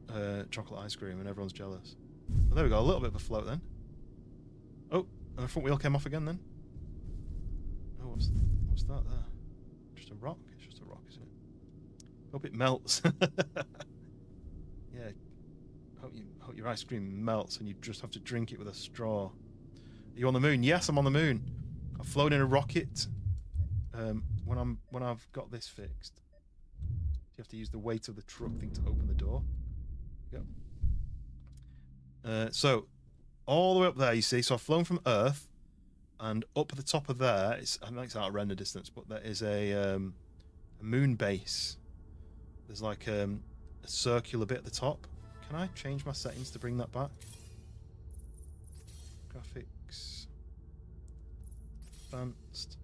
chocolate ice cream and everyone's jealous. Oh, there we go, a little bit of a float then. Oh, and the front wheel came off again then. Oh, what's that there? Just a rock? It's just a rock, isn't it? Hope it melts. Yeah, hope your ice cream melts and you just have to drink it with a straw. Are you on the moon? Yes, I'm on the moon. I've flown in a rocket. When I've got this fixed. You have to use the weight of the truck thing to open the door. Go. So, all the way up there, you see. So I've flown from Earth, and up at the top of there, I think it's out of render distance, but there is a moon base. There's like a circular bit at the top. Can I change my settings to bring that back? Graphics. Advanced.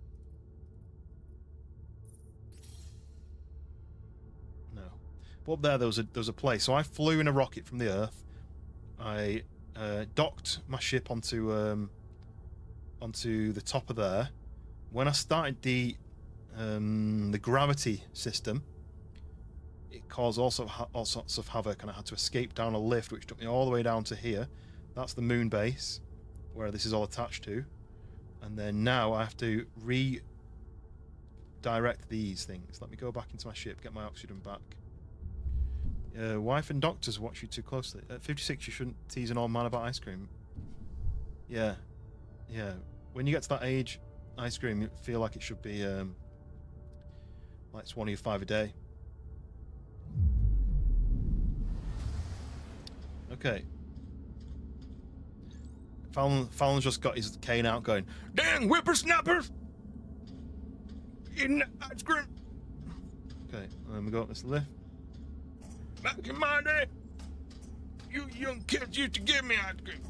No. But up there was a place. So I flew in a rocket from the Earth. I docked my ship onto the top of there. When I started the gravity system, it caused all sorts of havoc, and I had to escape down a lift, which took me all the way down to here. That's the moon base, where this is all attached to. And then now I have to redirect these things. Let me go back into my ship, get my oxygen back. Wife and doctors watch you too closely. At 56, you shouldn't tease an old man about ice cream. Yeah. Yeah. When you get to that age, ice cream, you feel like it should be like it's one of your 5 a day. Okay. Fallon's just got his cane out going, dang whippersnappers! Eating ice cream! Okay, and then we go up this lift. Back in my day, you young kids used to give me ice cream.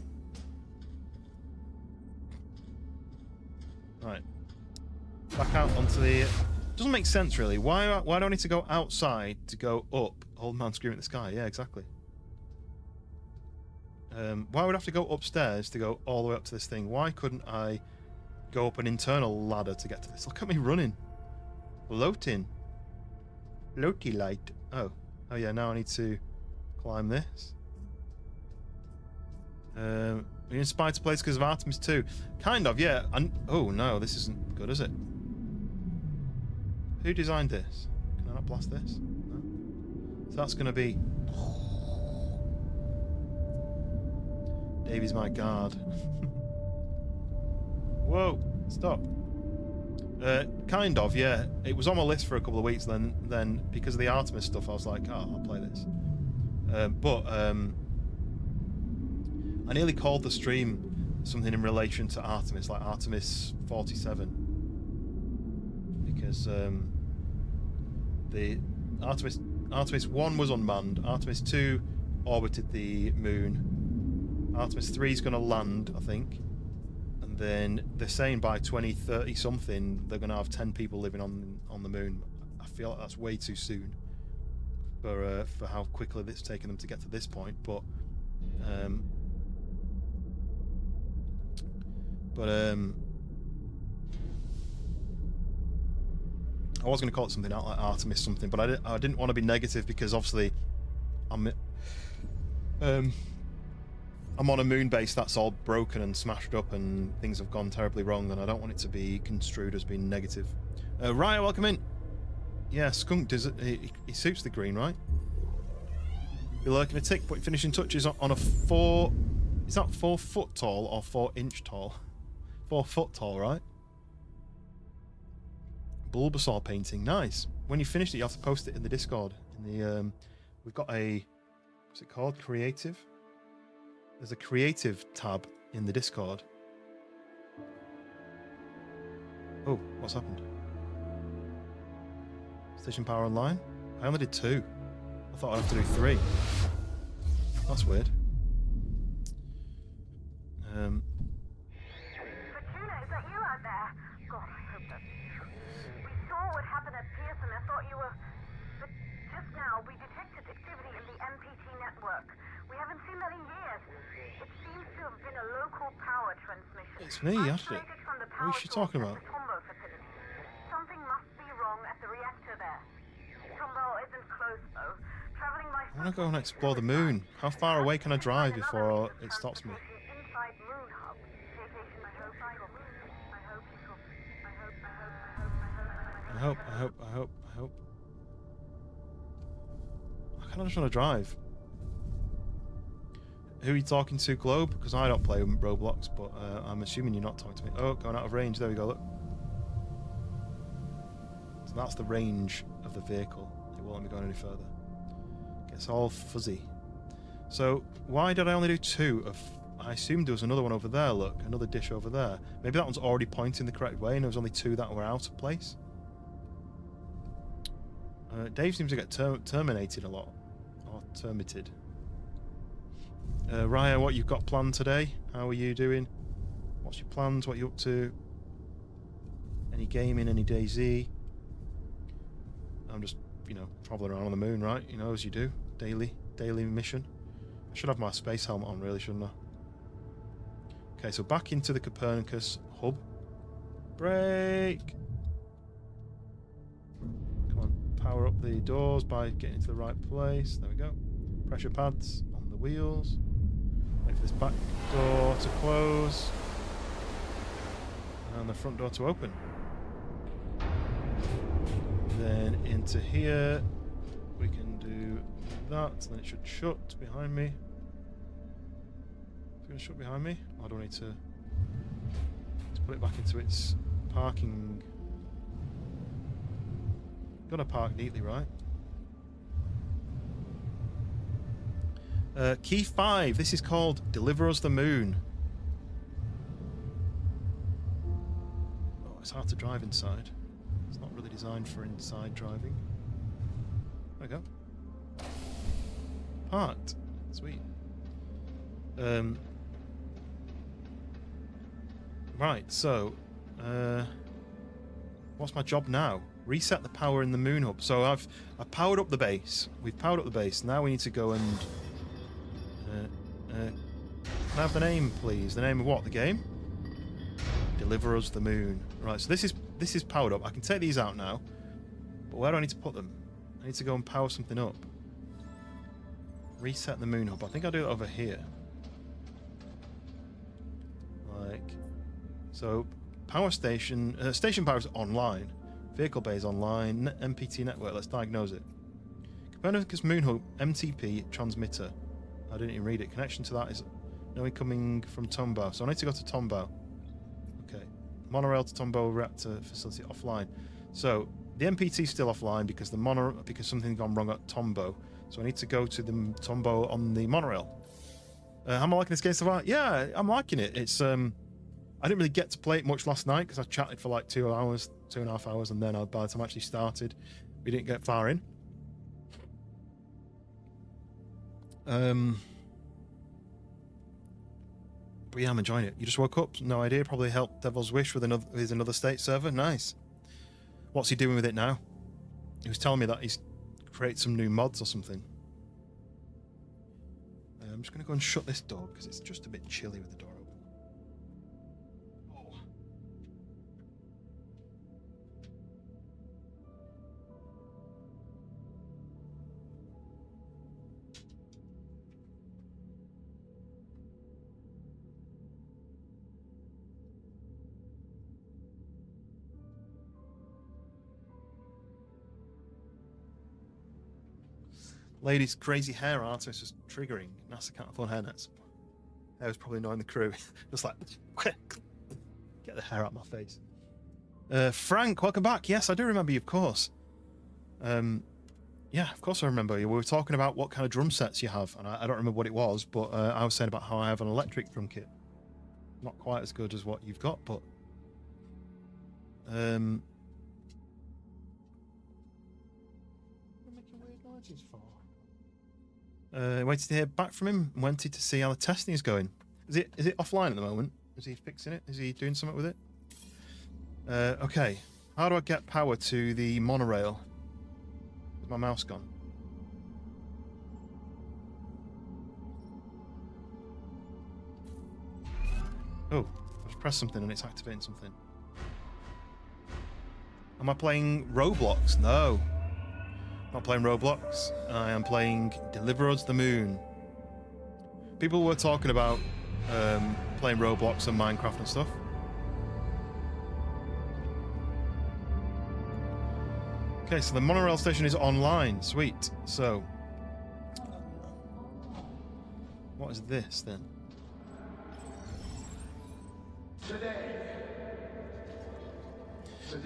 Right. Back out onto the... Doesn't make sense, really. Why do I need to go outside to go up? Old man screaming at the sky. Yeah, exactly. Why would I have to go upstairs to go all the way up to this thing? Why couldn't I go up an internal ladder to get to this? Look at me running. Floating. Floaty light. Oh yeah, now I need to climb this. Are you inspired to play this because of Artemis 2? Kind of, yeah. Oh no, this isn't good, is it? Who designed this? Can I not blast this? No. So that's going to be... Davey's my guard. Whoa, stop. Kind of, yeah. It was on my list for a couple of weeks. Then because of the Artemis stuff, I was like, oh, I'll play this. But I nearly called the stream something in relation to Artemis, like Artemis 47, because the Artemis 1 was unmanned. Artemis 2 orbited the moon. Artemis 3 is going to land, I think. And then they're saying by 2030 something, they're going to have 10 people living on the moon. I feel like that's way too soon for how quickly it's taken them to get to this point. But I was going to call it something out like Artemis something, but I didn't want to be negative because obviously I'm on a moon base that's all broken and smashed up and things have gone terribly wrong, and I don't want it to be construed as being negative. Raya, welcome in. Yeah, Skunk does it. He suits the green, right? You're lurking a tick, putting finishing touches on a 4. Is that 4 foot tall or 4 inch tall? 4 foot tall, right? Bulbasaur painting, nice. When you finish it, you have to post it in the Discord. In the we've got a, what's it called? Creative. There's a creative tab in the Discord. Oh, what's happened? Station power online? I only did 2. I thought I'd have to do 3. That's weird. Fortuna, is that you out there? God, I hope that's true. We saw what happened at Pearson. I thought you were... But just now, we detected activity in the MPT network. We haven't seen that in years. It seems to have been a local power transmission. It's me, actually. What is she talking about? Something must be wrong at the reactor there. Trumbo isn't close, though. Traveling by... I want to go and explore the moon. How far away can I drive before it stops me? Inside Moon Hub. Vacation, I hope. I kind of just want to drive. Who are you talking to, Globe? Because I don't play Roblox, but I'm assuming you're not talking to me. Oh, going out of range. There we go, look. So that's the range of the vehicle. It won't let me go any further. Gets all fuzzy. So why did I only do 2 of... I assumed there was another one over there, look. Another dish over there. Maybe that one's already pointing the correct way and there was only 2 that were out of place. Dave seems to get terminated a lot. Or termited. Raya, what you've got planned today? How are you doing? What's your plans? What are you up to? Any gaming? Any DayZ? I'm just, traveling around on the moon, right? As you do. Daily mission. I should have my space helmet on, really, shouldn't I? Okay, so back into the Copernicus hub. Brake! Come on, power up the doors by getting into the right place. There we go. Pressure pads on the wheels. Wait for this back door to close. And the front door to open. Then into here. We can do that. And then it should shut behind me. It's going to shut behind me. Or do I need to put it back into its parking? Gonna park neatly, right? Key 5. This is called Deliver Us the Moon. Oh, it's hard to drive inside. It's not really designed for inside driving. There we go. Parked. Sweet. Right, so what's my job now? Reset the power in the moon hub. So I've powered up the base. We've powered up the base. Now we need to go and can I have the name, please? The name of what? The game? Deliver Us the Moon. Right, so this is powered up. I can take these out now. But where do I need to put them? I need to go and power something up. Reset the moon hub. I think I'll do it over here. Like so. Power station. Station power is online. Vehicle bays online. MPT network. Let's diagnose it. Copernicus Moon Hub MTP transmitter. I didn't even read it. Connection to that is no incoming from Tombow. So I need to go to Tombow. Okay. Monorail to Tombow reactor facility offline. So the MPT is still offline because because something's gone wrong at Tombow. So I need to go to the Tombow on the monorail. How am I liking this game so far? Yeah, I'm liking it. It's I didn't really get to play it much last night because I chatted for like 2.5 hours, and then by the time I actually started, we didn't get far in. But yeah, I'm enjoying it. You just woke up? No idea. Probably helped Devil's Wish with another state server. Nice. What's he doing with it now? He was telling me that he's created some new mods or something. I'm just going to go and shut this door because it's just a bit chilly with the door open. Oh. Lady's crazy hair artist is triggering. NASA can't afford hairnets. That was probably annoying the crew. Just like, get the hair out of my face. Frank, welcome back. Yes, I do remember you, of course. Yeah, of course I remember you. We were talking about what kind of drum sets you have, and I don't remember what it was, but I was saying about how I have an electric drum kit. Not quite as good as what you've got, but... What am I making weird noises for? Waited to hear back from him. Wanted to see how the testing is going. Is it offline at the moment? Is he fixing it? Is he doing something with it? Okay. How do I get power to the monorail? Is my mouse gone? Oh, I just pressed something and it's activating something. Am I playing Roblox? No. Not playing Roblox. I am playing Deliver Us the Moon. People were talking about playing Roblox and Minecraft and stuff. Okay, so the monorail station is online. Sweet. So, what is this then?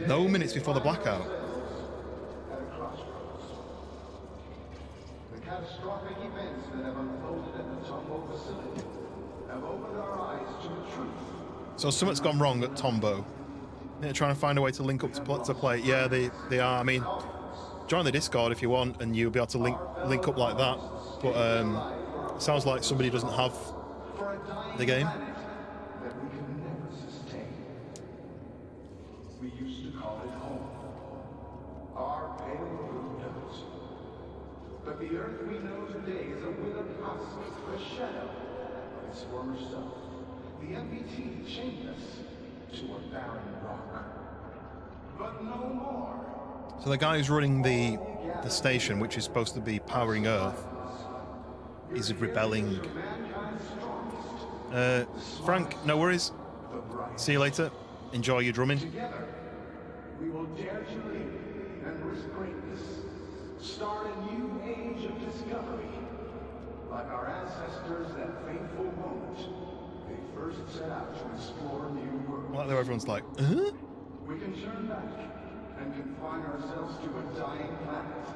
No minutes before the blackout. Catastrophic events that have unfolded at the Tombow facility have opened our eyes to the truth. So something's gone wrong at Tombow. They're trying to find a way to link up to play. Yeah, they are. I mean, join the Discord if you want, and you'll be able to link up like that. But it sounds like somebody doesn't have the game. That we can never sustain. We used to call it home. Our pale blue does. But the Earth we know today is a withered husk, a shadow of its former self. The MPT chained us to a barren rock. But no more. So the guy who's running the station, which is supposed to be powering Earth, is rebelling. Frank, no worries. See you later. Enjoy your drumming. Together, we will dare to live and risk greatness. Start a new age of discovery. Like our ancestors, that fateful moment, they first set out to explore new worlds. Like though everyone's like, We can turn back and confine ourselves to a dying planet.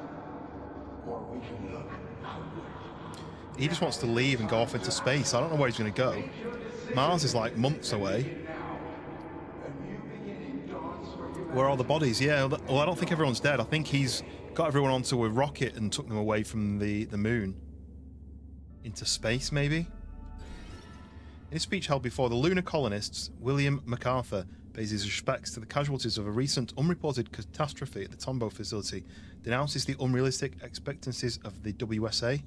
Or we can look outward. He just wants to leave and go off into space. I don't know where he's going to go. Mars is like months away. Where are all the bodies? Yeah, well, I don't think everyone's dead. I think he's got everyone onto a rocket and took them away from the moon. Into space, maybe? In a speech held before the lunar colonists, William MacArthur pays his respects to the casualties of a recent unreported catastrophe at the Tombow facility, denounces the unrealistic expectancies of the WSA,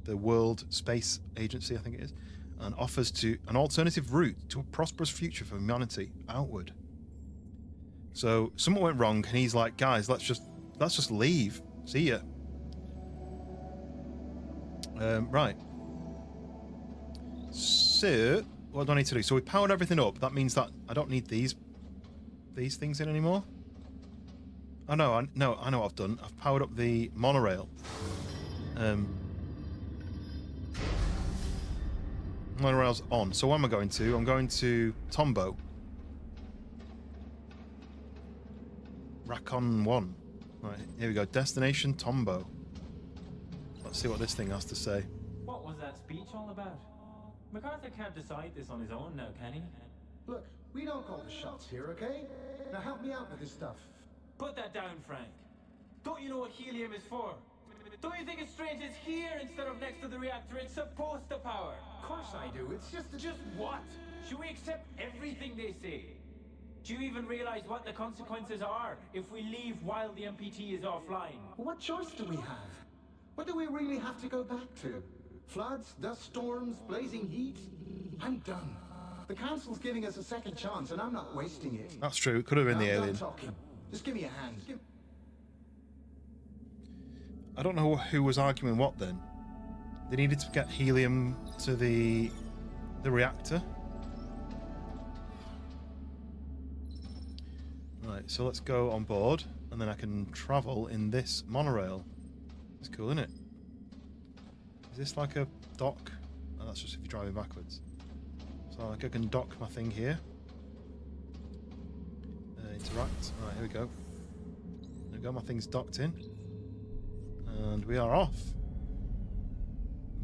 the World Space Agency, I think it is, and offers an alternative route to a prosperous future for humanity outward. So something went wrong, and he's like, guys, let's just leave. See ya. Right. So what do I need to do? So we powered everything up. That means that I don't need these things in anymore. Oh no, I know what I've done. I've powered up the monorail. Monorail's on. So where am I going to? I'm going to Tombo. Racon 1. Right, here we go. Destination Tombo. Let's see what this thing has to say. What was that speech all about? MacArthur can't decide this on his own now, can he? Look, we don't call the shots here, okay? Now help me out with this stuff. Put that down, Frank. Don't you know what helium is for? Don't you think it's strange it's here instead of next to the reactor it's supposed to power? Of course I do. It's just Just what? Should we accept everything they say? Do you even realize what the consequences are if we leave while the MPT is offline? What choice do we have? What do we really have to go back to? Floods, dust storms, blazing heat? I'm done. The Council's giving us a second chance, and I'm not wasting it. That's true. It could have been the I'm alien. done talking. Just give me a hand. I don't know who was arguing what then. They needed to get helium to the reactor. Right, so let's go on board, and then I can travel in this monorail. It's cool, isn't it? Is this like a dock? Oh, that's just if you're driving backwards. So like I can dock my thing here. Interact. Right, here we go. There we go, my thing's docked in. And we are off.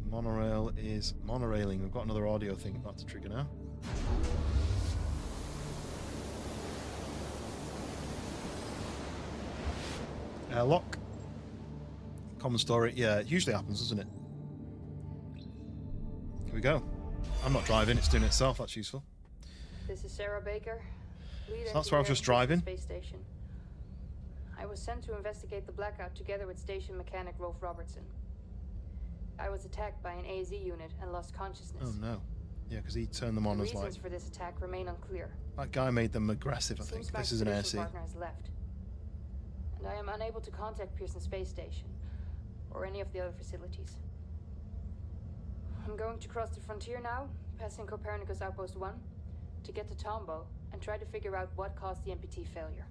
Monorail is monorailing. We've got another audio thing about to trigger now. Airlock. Common story. Yeah, it usually happens, doesn't it? Here we go. I'm not driving, it's doing it itself. That's useful. This is Sarah Baker. So that's where I was just driving. Space Station. I was sent to investigate the blackout together with station mechanic Rolf Robertson. I was attacked by an AZ unit and lost consciousness. Oh no. Yeah, because he turned them on The as like... reasons for this attack remain unclear. That guy made them aggressive, I think. This is an air sea. Partner has left. And I am unable to contact Pearson Space Station or any of the other facilities. I'm going to cross the frontier now, passing Copernicus Outpost 1, to get to Tombo and try to figure out what caused the MPT failure.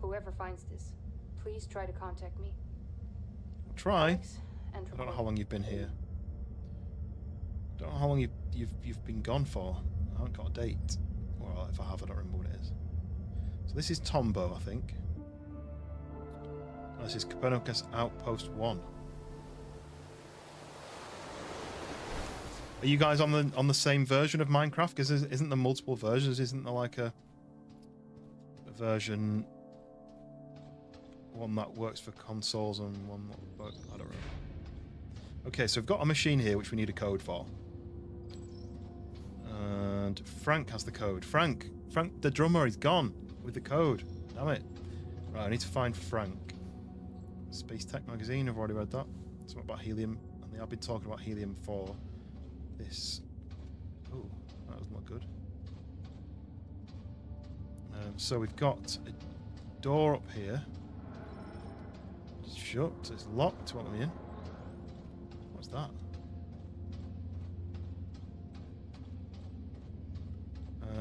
Whoever finds this, please try to contact me. I'll try. Alex, I don't know how long you've been here. I don't know how long you've been gone for. I haven't got a date. Well, if I have, I don't remember what it is. So this is Tombo, I think. This is Copernicus Outpost 1. Are you guys on the same version of Minecraft? Because isn't there multiple versions? Isn't there like a version, one that works for consoles and one that works? I don't know. Okay, so we've got a machine here which we need a code for. And Frank has the code. Frank, the drummer, is gone with the code. Damn it. Right, I need to find Frank. Space Tech magazine, I've already read that. Something about helium, and they have been talking about helium for this. Oh, that was not good. So we've got a door up here. It's shut, it's locked. What am I in? What's that?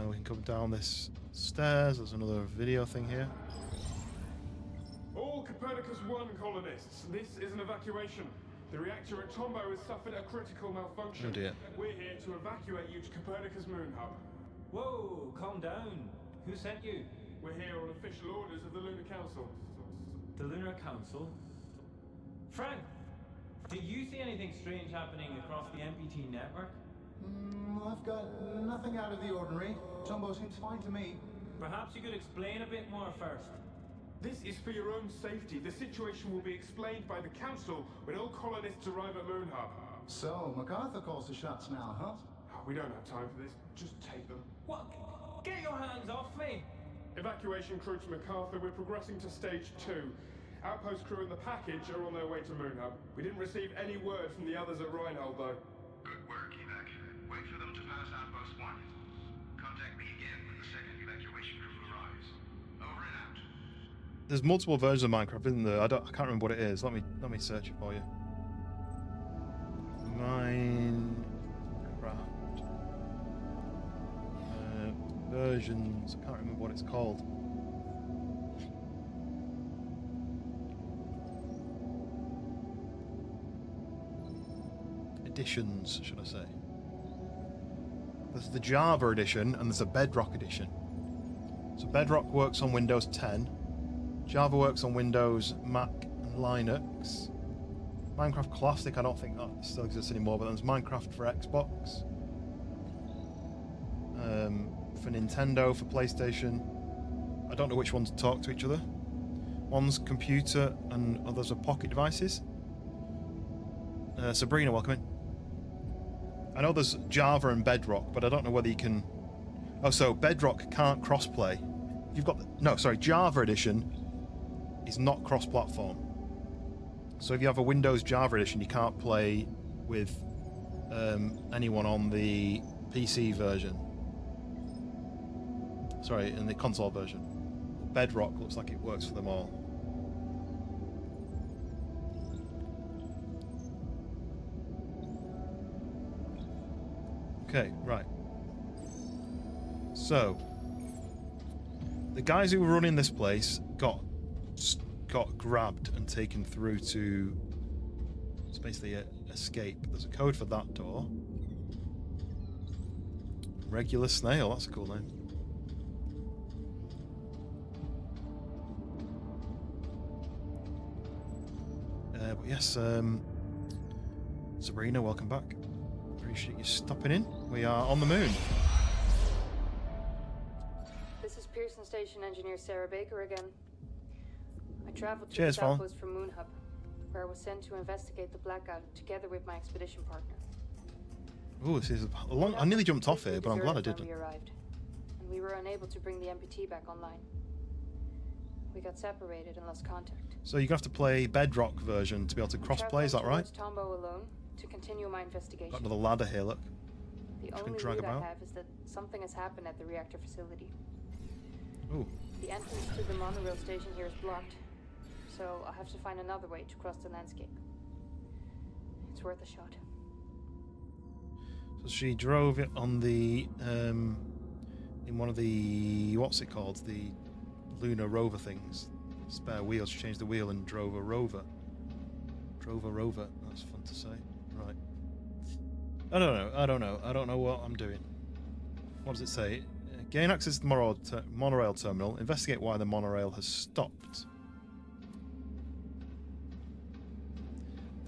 We can come down this stairs. There's another video thing here. All Copernicus 1 colonists, this is an evacuation. The reactor at Tombo has suffered a critical malfunction. Oh dear. We're here to evacuate you to Copernicus Moon Hub. Whoa, calm down. Who sent you? We're here on official orders of the Lunar Council. The Lunar Council? Frank, do you see anything strange happening across the MPT network? I've got nothing out of the ordinary. Tombo seems fine to me. Perhaps you could explain a bit more first. This is for your own safety. The situation will be explained by the Council when all colonists arrive at Moon Hub. So, MacArthur calls the shots now, huh? We don't have time for this. Just take them. What? Get your hands off me! Evacuation crew to MacArthur. We're progressing to stage 2. Outpost crew and the package are on their way to Moon Hub. We didn't receive any word from the others at Reinhold, though. Good work, Evac. Wait for them to pass Outpost 1. Contact me again when the second evacuation crew arrives. Over and out. There's multiple versions of Minecraft, isn't there? I can't remember what it is. Let me search it for you. Minecraft versions. I can't remember what it's called. editions, should I say. There's the Java edition and there's a Bedrock edition. So Bedrock works on Windows 10. Java works on Windows, Mac, and Linux. Minecraft Classic, I don't think that still exists anymore, but there's Minecraft for Xbox. For Nintendo, for PlayStation. I don't know which ones talk to each other. One's computer and others are pocket devices. Sabrina, welcome in. I know there's Java and Bedrock, but I don't know whether you can... Oh, so Bedrock can't cross-play. You've got... No, sorry, Java Edition is not cross-platform. So if you have a Windows Java Edition, you can't play with anyone on the PC version. Sorry, in the console version. Bedrock looks like it works for them all. Okay, right. So, the guys who were running this place got grabbed and taken through to... It's basically a escape. There's a code for that door. Regular Snail, that's a cool name. But yes, Sabrina, welcome back. Appreciate you stopping in. We are on the moon. This is Pearson Station Engineer Sarah Baker again. I traveled to Cheers, the Fallon. outpost from Moon Hub, where I was sent to investigate the blackout together with my expedition partner. Oh, this is a long... I nearly jumped off here, but I'm glad I didn't. We arrived, and we were unable to bring the MPT back online. We got separated and lost contact. So you're going to have to play Bedrock version to be able to cross-play, is that right? Tombow alone to continue my investigation. Got another ladder here, look. The Which only can drag lead I about. have is that something has happened at the reactor facility. Ooh. The entrance to the monorail station here is blocked, so I'll have to find another way to cross the landscape. It's worth a shot. So she drove it on the... in one of the... What's it called? The lunar rover things. Spare wheels. She changed the wheel and drove a rover. Drove a rover. That's fun to say. Right. I don't know what I'm doing. What does it say? Gain access to the monorail terminal. Investigate why the monorail has stopped.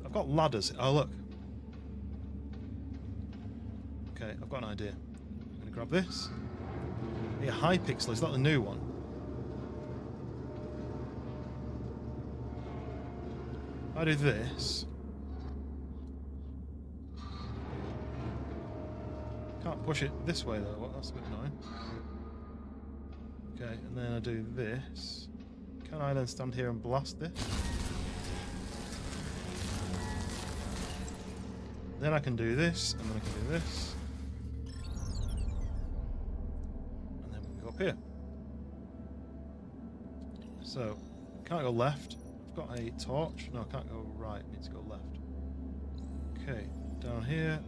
I've got ladders. Oh, look. Okay, I've got an idea. I'm going to grab this. Yeah, Hypixel. Is that the new one? I do this. Can't push it this way though. Well, that's a bit annoying. Okay, and then I do this. Can I then stand here and blast this? Then I can do this, and then I can do this. And then we can go up here. So, can't go left. Got a torch. No, I can't go right. I need to go left. Okay, down here.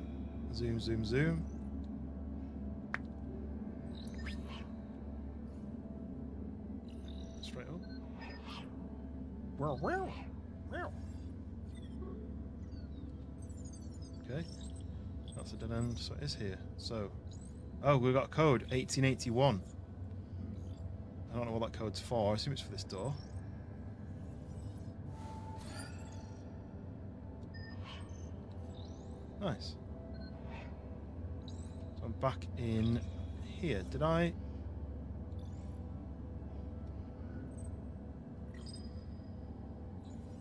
Zoom, zoom, zoom. Straight up. Okay, that's a dead end. So it is here. So, oh, we've got a code 1881. I don't know what that code's for. I assume it's for this door. Nice. So I'm back in here. Did I?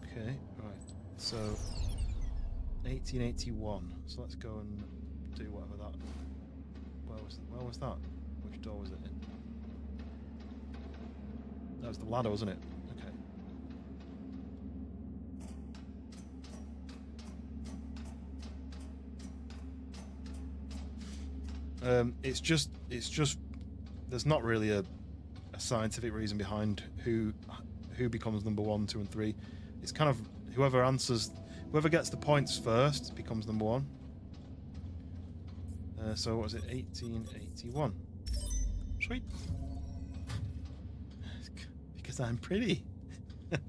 Okay, right. So 1881. So let's go and do whatever that. Where was that? Which door was it in? That was the ladder, wasn't it? Okay. It's just there's not really a scientific reason behind who becomes number 1, 2, and 3. It's kind of whoever gets the points first becomes number 1. So what was it? 1881. Sweet. Because I'm pretty. There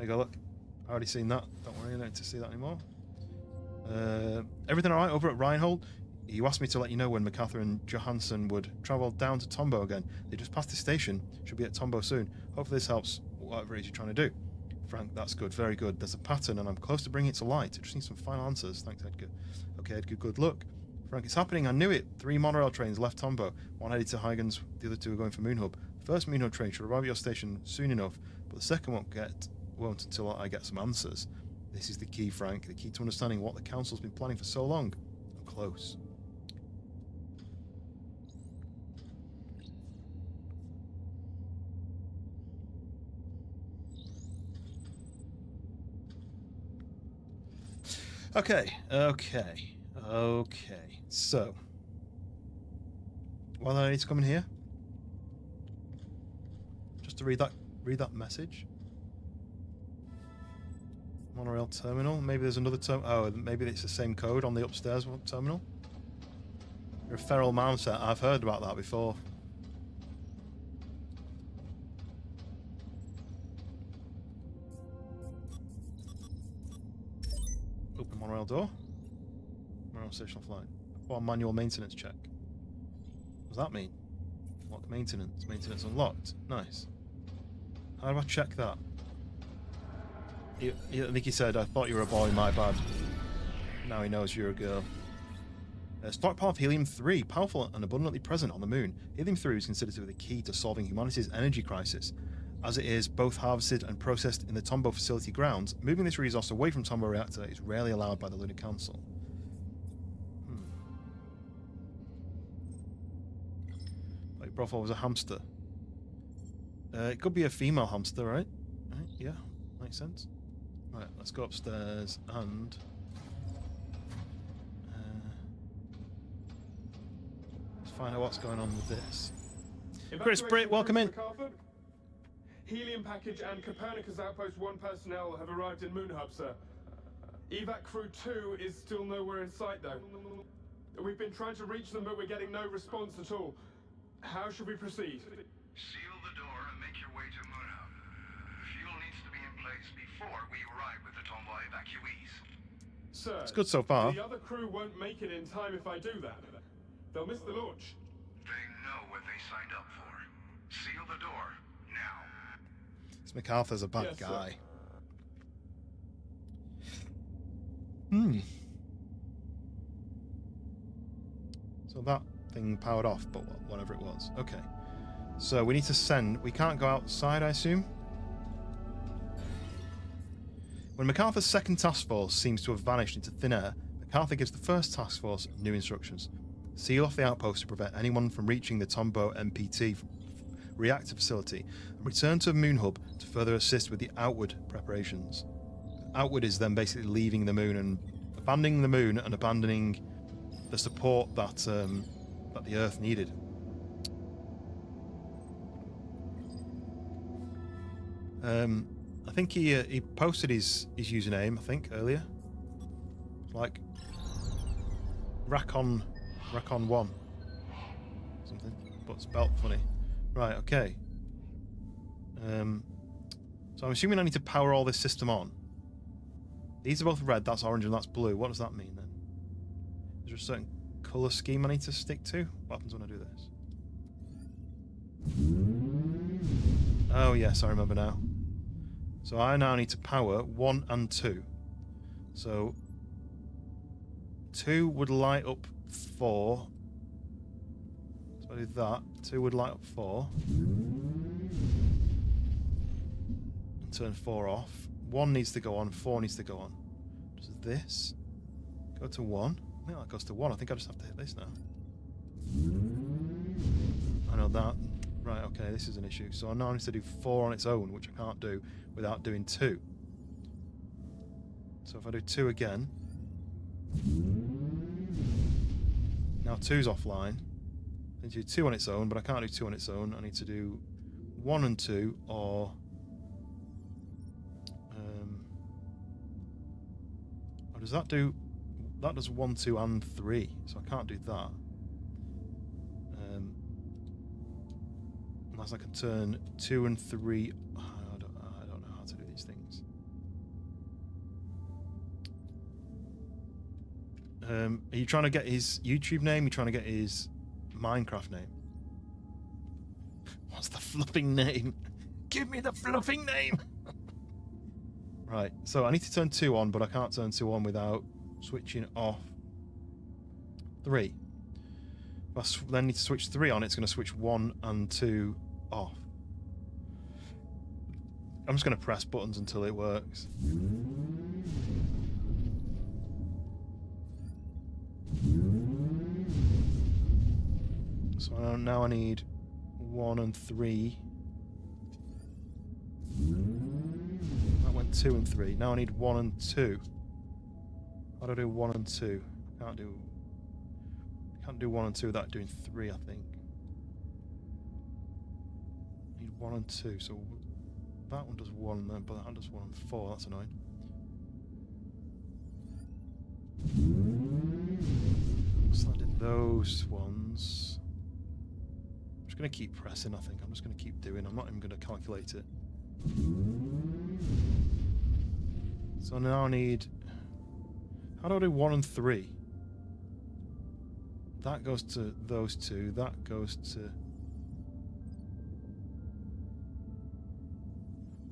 you go. Look, I already seen that. Don't worry, I don't need to see that anymore. Everything all right over at Reinhold? You asked me to let you know when MacArthur and Johansson would travel down to Tombo again. They just passed the station. Should be at Tombo soon. Hopefully this helps whatever it is you're trying to do. Frank, that's good. Very good. There's a pattern and I'm close to bringing it to light. I just need some final answers. Thanks, Edgar. Okay, Edgar, good luck. Frank, it's happening. I knew it. 3 monorail trains left Tombo. One headed to Huygens. The other 2 are going for Moon Hub. The first Moon Hub train should arrive at your station soon enough, but the second won't until I get some answers. This is the key, Frank. The key to understanding what the Council's been planning for so long. I'm close. Okay. So, why do I need to come in here? Just to read that message. Monorail terminal. Maybe there's another terminal. Oh, maybe it's the same code on the upstairs terminal. You're a feral mounter. I've heard about that before. Open monorail door. Monorail station offline. Or manual maintenance check. What does that mean? Lock maintenance. Maintenance unlocked. Nice. How do I check that? I think he said, I thought you were a boy, my bad. Now he knows you're a girl. Stockpile of helium-3, powerful and abundantly present on the moon. Helium-3 is considered to be the key to solving humanity's energy crisis. As it is both harvested and processed in the Tombo facility grounds, moving this resource away from Tombo reactor is rarely allowed by the Lunar Council. Like profile was a hamster. It could be a female hamster, right? Yeah, makes sense. Right, let's go upstairs and let's find out what's going on with this. Chris Britt, welcome in. Helium package and Copernicus Outpost 1 personnel have arrived in Moon Hub, sir. Evac Crew 2 is still nowhere in sight, though. We've been trying to reach them, but we're getting no response at all. How should we proceed? Seal the door and make your way to Moon Hub. Fuel needs to be in place before we arrive with the Tombo evacuees. Sir, it's good so far. The other crew won't make it in time if I do that. They'll miss the launch. They know what they signed up for. Seal the door now. This MacArthur's a bad guy. So that thing powered off, but whatever it was. Okay. So we need to send... We can't go outside, I assume? When MacArthur's second task force seems to have vanished into thin air, MacArthur gives the first task force new instructions. Seal off the outpost to prevent anyone from reaching the Tombo MPT reactor facility and return to Moon Hub to further assist with the outward preparations. Outward is then basically leaving the moon and abandoning the moon and abandoning the support that that the Earth needed. I think he posted his username, I think, earlier. Like Racon 1 something, but spelt funny. Right, okay. So I'm assuming I need to power all this system on. These are both red, that's orange, and that's blue. What does that mean then? Is there a certain colour scheme I need to stick to? What happens when I do this? Oh yes, I remember now. So I now need to power 1 and 2. So 2 would light up 4. So I do that. 2 would light up 4. And turn 4 off. 1 needs to go on, 4 needs to go on. Does this go to 1? I think that goes to 1. I think I just have to hit this now. I know that. Right, okay, this is an issue. So I now need to do 4 on its own, which I can't do without doing 2. So if I do 2 again... Now 2's offline. I need to do 2 on its own, but I can't do 2 on its own. I need to do 1 and 2, or... or does that do... That does 1, 2, and 3, so I can't do that. Unless I can turn 2 and 3... I don't know how to do these things. Are you trying to get his YouTube name? Are you trying to get his Minecraft name? What's the fluffing name? Give me the fluffing name! Right, so I need to turn 2 on, but I can't turn 2 on without switching off 3. If I then need to switch 3 on, it's going to switch 1 and 2 off. I'm just going to press buttons until it works. So now I need 1 and 3. That went 2 and 3. Now I need 1 and 2. How do I do 1 and 2? I can't do 1 and 2 without doing 3, I think. I need 1 and 2, so that one does 1 then, but that one does 1 and 4, that's annoying. So I did those ones. I'm just going to keep pressing, I think. I'm just going to keep doing. I'm not even going to calculate it. So now I need... How do I do 1 and 3? That goes to those 2. That goes to...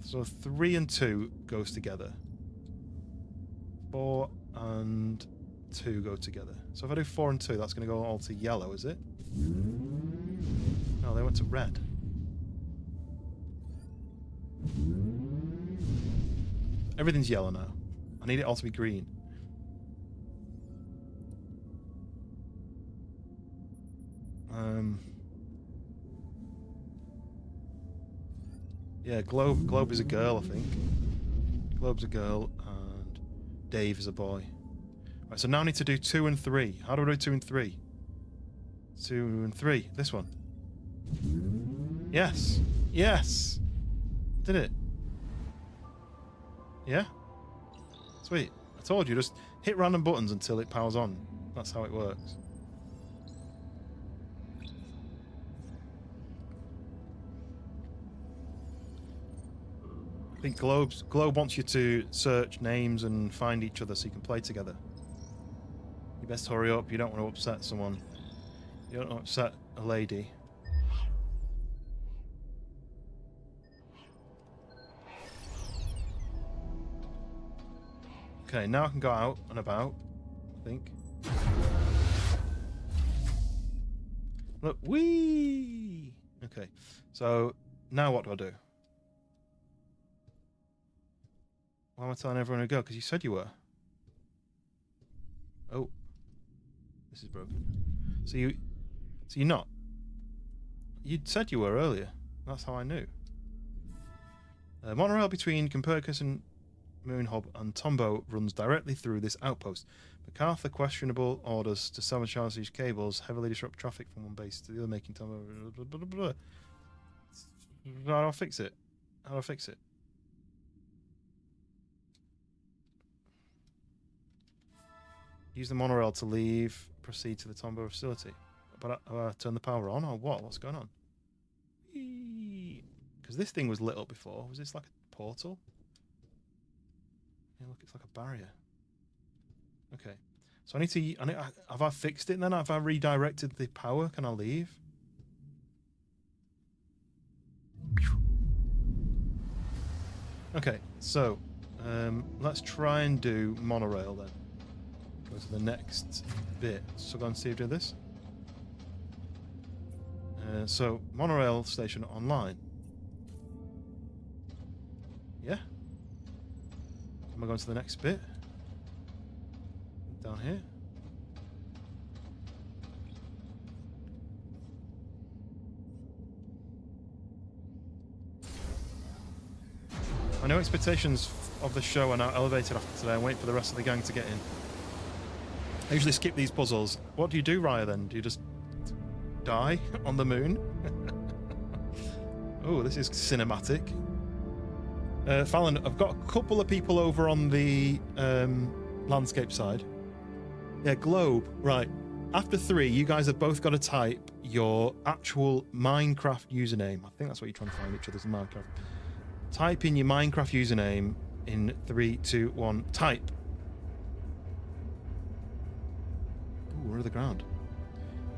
So 3 and 2 goes together. 4 and 2 go together. So if I do 4 and 2, that's going to go all to yellow, is it? No, they went to red. Everything's yellow now. I need it all to be green. Yeah, Globe is a girl, I think. Globe's a girl, and Dave is a boy. Right, so now I need to do 2 and 3. How do I do 2 and 3? 2 and 3. This one. Yes. Yes. Did it. Yeah? Sweet. I told you, just hit random buttons until it powers on. That's how it works. I think Globe wants you to search names and find each other so you can play together. You best hurry up. You don't want to upset someone. You don't want to upset a lady. Okay, now I can go out and about, I think. Look, whee! Okay, so now what do I do? Why am I telling everyone to go? Because you said you were. Oh. This is broken. So you're not? You said you were earlier. That's how I knew. Monorail between Copernicus and Moon Hub and Tombow runs directly through this outpost. MacArthur questionable orders to sabotage these cables heavily disrupt traffic from one base to the other, making Tombow... Blah, blah, blah. How do I fix it? How do I fix it? Use the monorail to leave. Proceed to the Tombow facility. But I turn the power on or what? What's going on? Because this thing was lit up before. Was this like a portal? Yeah, look, it's like a barrier. Okay. So I need to... have I fixed it then? Have I redirected the power? Can I leave? Okay, so let's try and do monorail then. Go to the next bit. So go and see if we do this. So monorail station online. Yeah. Am I going to the next bit? Down here. I know expectations of the show are now elevated after today. I'm waiting for the rest of the gang to get in. I usually skip these puzzles. What do you do, Raya, then? Do you just die on the moon? Oh, this is cinematic. Fallon, I've got a couple of people over on the landscape side. Yeah, Globe. Right. After 3, you guys have both got to type your actual Minecraft username. I think that's what you're trying to find each other's in Minecraft. Type in your Minecraft username in 3, 2, 1. Type. We're the ground.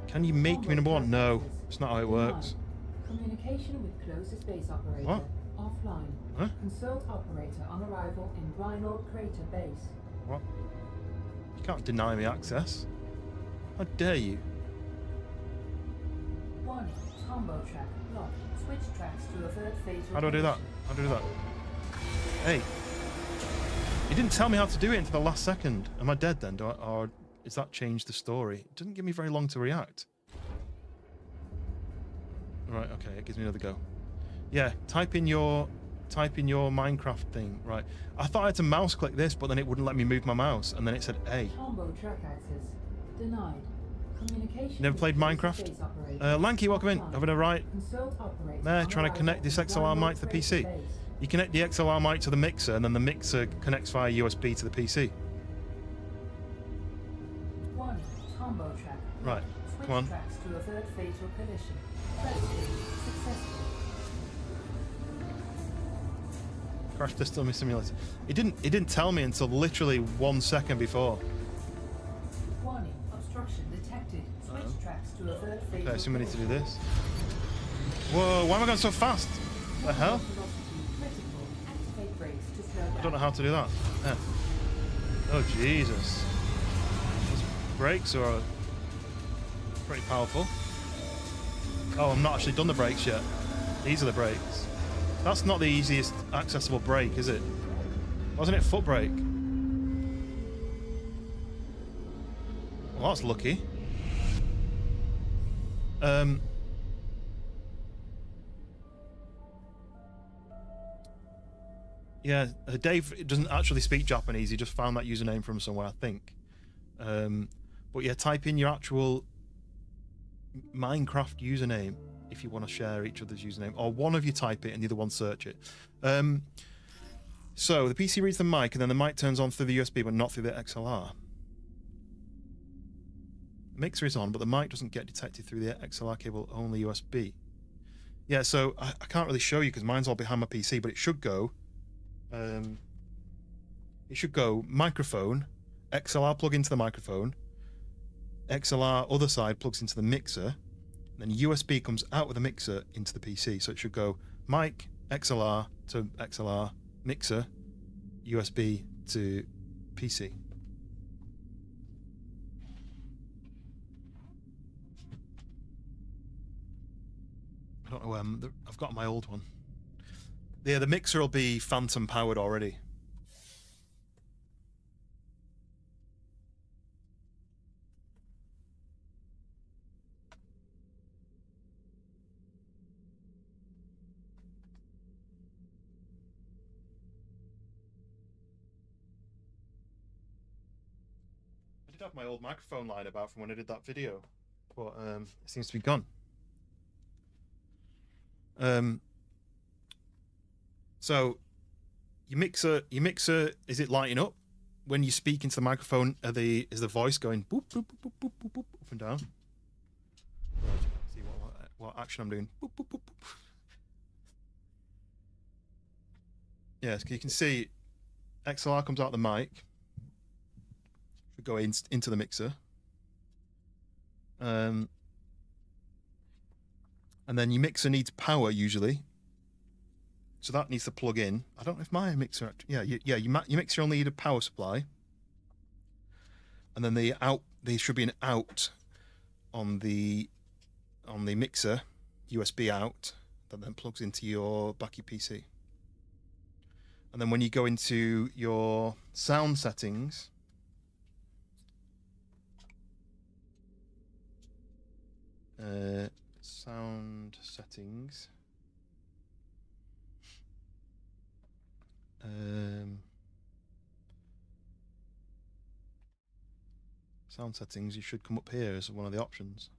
Can you make me number one? No, it's not how it works. Communication with closest base operator. What? Offline. Huh? Consult operator on arrival in Rhino Crater Base. What? You can't deny me access. How dare you? Warning. Combo track blocked. Switch tracks to avert fatal. How do I do that? How do I do that? Hey. You didn't tell me how to do it until the last second. Am I dead then? Or does that change the story? It doesn't give me very long to react. Right, okay, it gives me another go. Yeah, type in your Minecraft thing. Right. I thought I had to mouse click this, but then it wouldn't let me move my mouse, and then it said A. Combo track access denied. Communication. Never played Minecraft? Lanky, welcome in. Having a right there, trying to connect this XLR mic to the PC. You connect the XLR mic to the mixer, and then the mixer connects via USB to the PC. Warning. Combo track. Right, Switch come on. tracks to avert fatal collision. Successful. Crash Test Dummy Simulator. It didn't tell me until literally 1 second before. Warning. Obstruction detected. Switch tracks to avert fatal. Okay, I assume we need to do this. Whoa, why am I going so fast? The hell? I don't know how to do that. Yeah. Oh, Jesus. Those brakes are pretty powerful. Oh, I've not actually done the brakes yet. These are the brakes. That's not the easiest accessible brake, is it? Wasn't it foot brake? Well, that's lucky. Yeah, Dave doesn't actually speak Japanese. He just found that username from somewhere, I think. But yeah, type in your actual Minecraft username if you want to share each other's username, or one of you type it and the other one search it. So the PC reads the mic, and then the mic turns on through the USB, but not through the XLR. The mixer is on, but the mic doesn't get detected through the XLR cable, only USB. Yeah, so I can't really show you because mine's all behind my PC, but it should go. It should go microphone, XLR plug into the microphone, XLR other side plugs into the mixer, then USB comes out of the mixer into the PC. So it should go mic, XLR to XLR, mixer, USB to PC. I don't know, I've got my old one. Yeah, the mixer will be phantom powered already. I did have my old microphone line about from when I did that video, but it seems to be gone. So your mixer, is it lighting up when you speak into the microphone? Is the voice going boop boop boop boop boop boop up and down? See what action I'm doing. Boop boop boop boop. Yes, you can see XLR comes out the mic. Should go into the mixer. And then your mixer needs power usually. So that needs to plug in. I don't know if my mixer... your mixer only need a power supply. And then there should be an out on the mixer, USB out, that then plugs into your back of your PC. And then when you go into your sound settings... sound settings... sound settings, you should come up here as one of the options.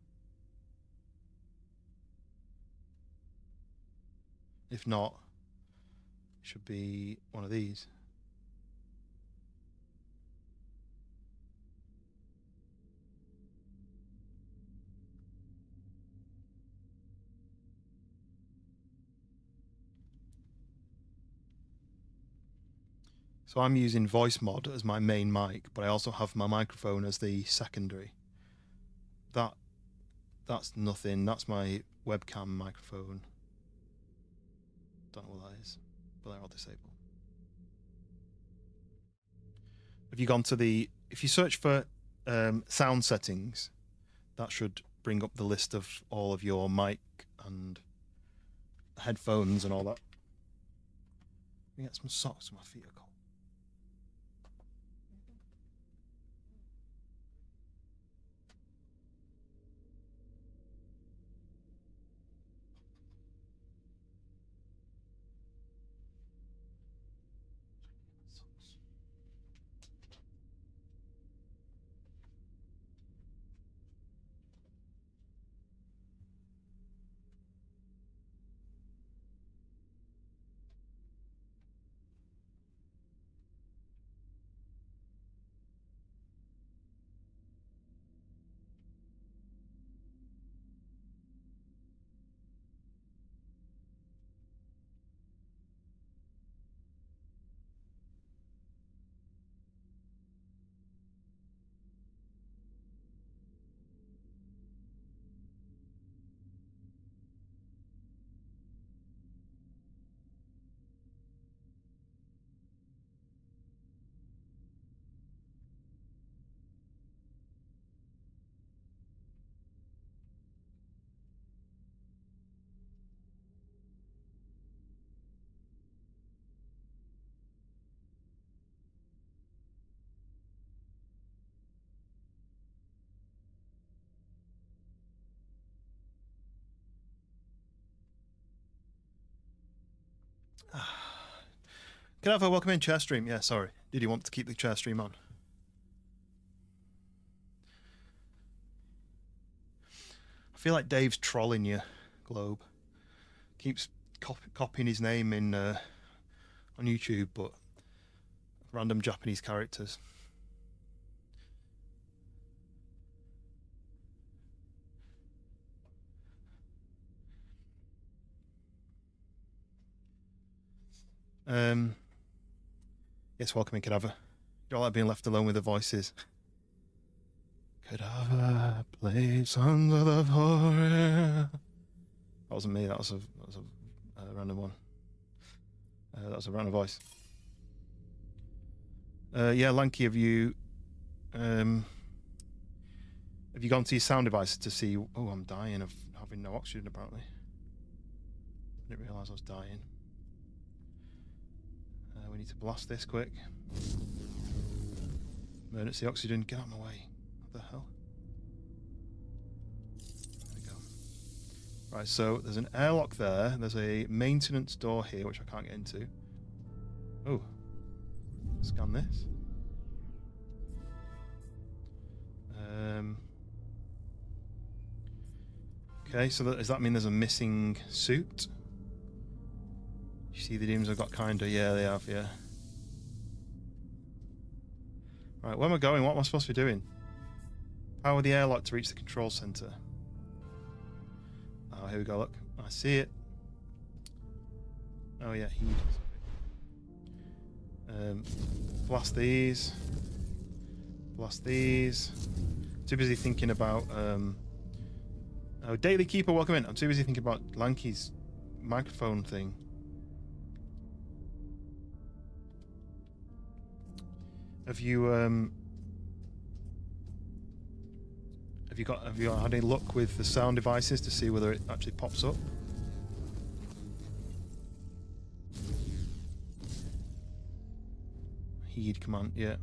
If not, it should be one of these. So I'm using voice mod as my main mic, but I also have my microphone as the secondary. That's nothing. That's my webcam microphone. Don't know what that is, but they're all disabled. Have you gone to the... If you search for sound settings, that should bring up the list of all of your mic and headphones and all that. Let me get some socks. My feet are cold. Can I have a welcome in chair stream? Yeah, sorry. Did you want to keep the chair stream on? I feel like Dave's trolling you, Globe. Keeps copying his name in on YouTube, but random Japanese characters. Yes, welcome in, Cadaver. You don't like being left alone with the voices. Cadaver, play Sons of the Forest. That wasn't me, that was a random one. That was a random voice. Yeah, Lanky, have you gone to your sound device to see... Oh, I'm dying of having no oxygen, apparently. I didn't realise I was dying. We need to blast this quick. Emergency oxygen, get out of my way. What the hell? There we go. Right, so there's an airlock there. There's a maintenance door here, which I can't get into. Oh. Scan this. Okay, so does that mean there's a missing suit? You see the demons have got kinda... Yeah, they have, yeah. Right, where am I going? What am I supposed to be doing? Power the airlock to reach the control center. Oh, here we go, look. I see it. Oh, yeah, heat. Blast these. Blast these. Too busy thinking about... Oh, Daily Keeper, welcome in. I'm too busy thinking about Lanky's microphone thing. Have you had any luck with the sound devices to see whether it actually pops up? Heed command, yeah.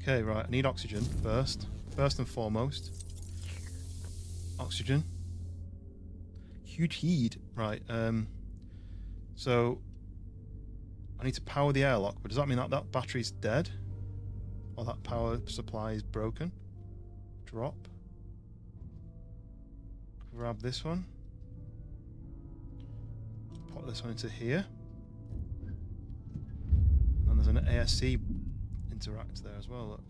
Okay, right. I need oxygen first. First and foremost. Oxygen. Huge heed. Right. So I need to power the airlock, but does that mean that that battery's dead? Or that power supply is broken? Drop. Grab this one. Put this one into here. And there's an ASC interact there as well, look.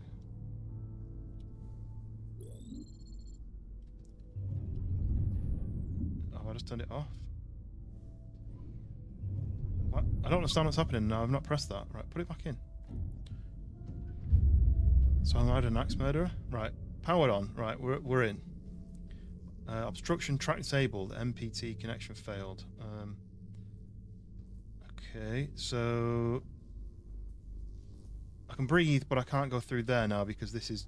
Oh, I just turned it off. What? I don't understand what's happening now. I've not pressed that. Right, put it back in. So I'm an axe murderer. Right, powered on. Right, we're in. Obstruction track disabled. MPT connection failed. Okay, so I can breathe, but I can't go through there now because this is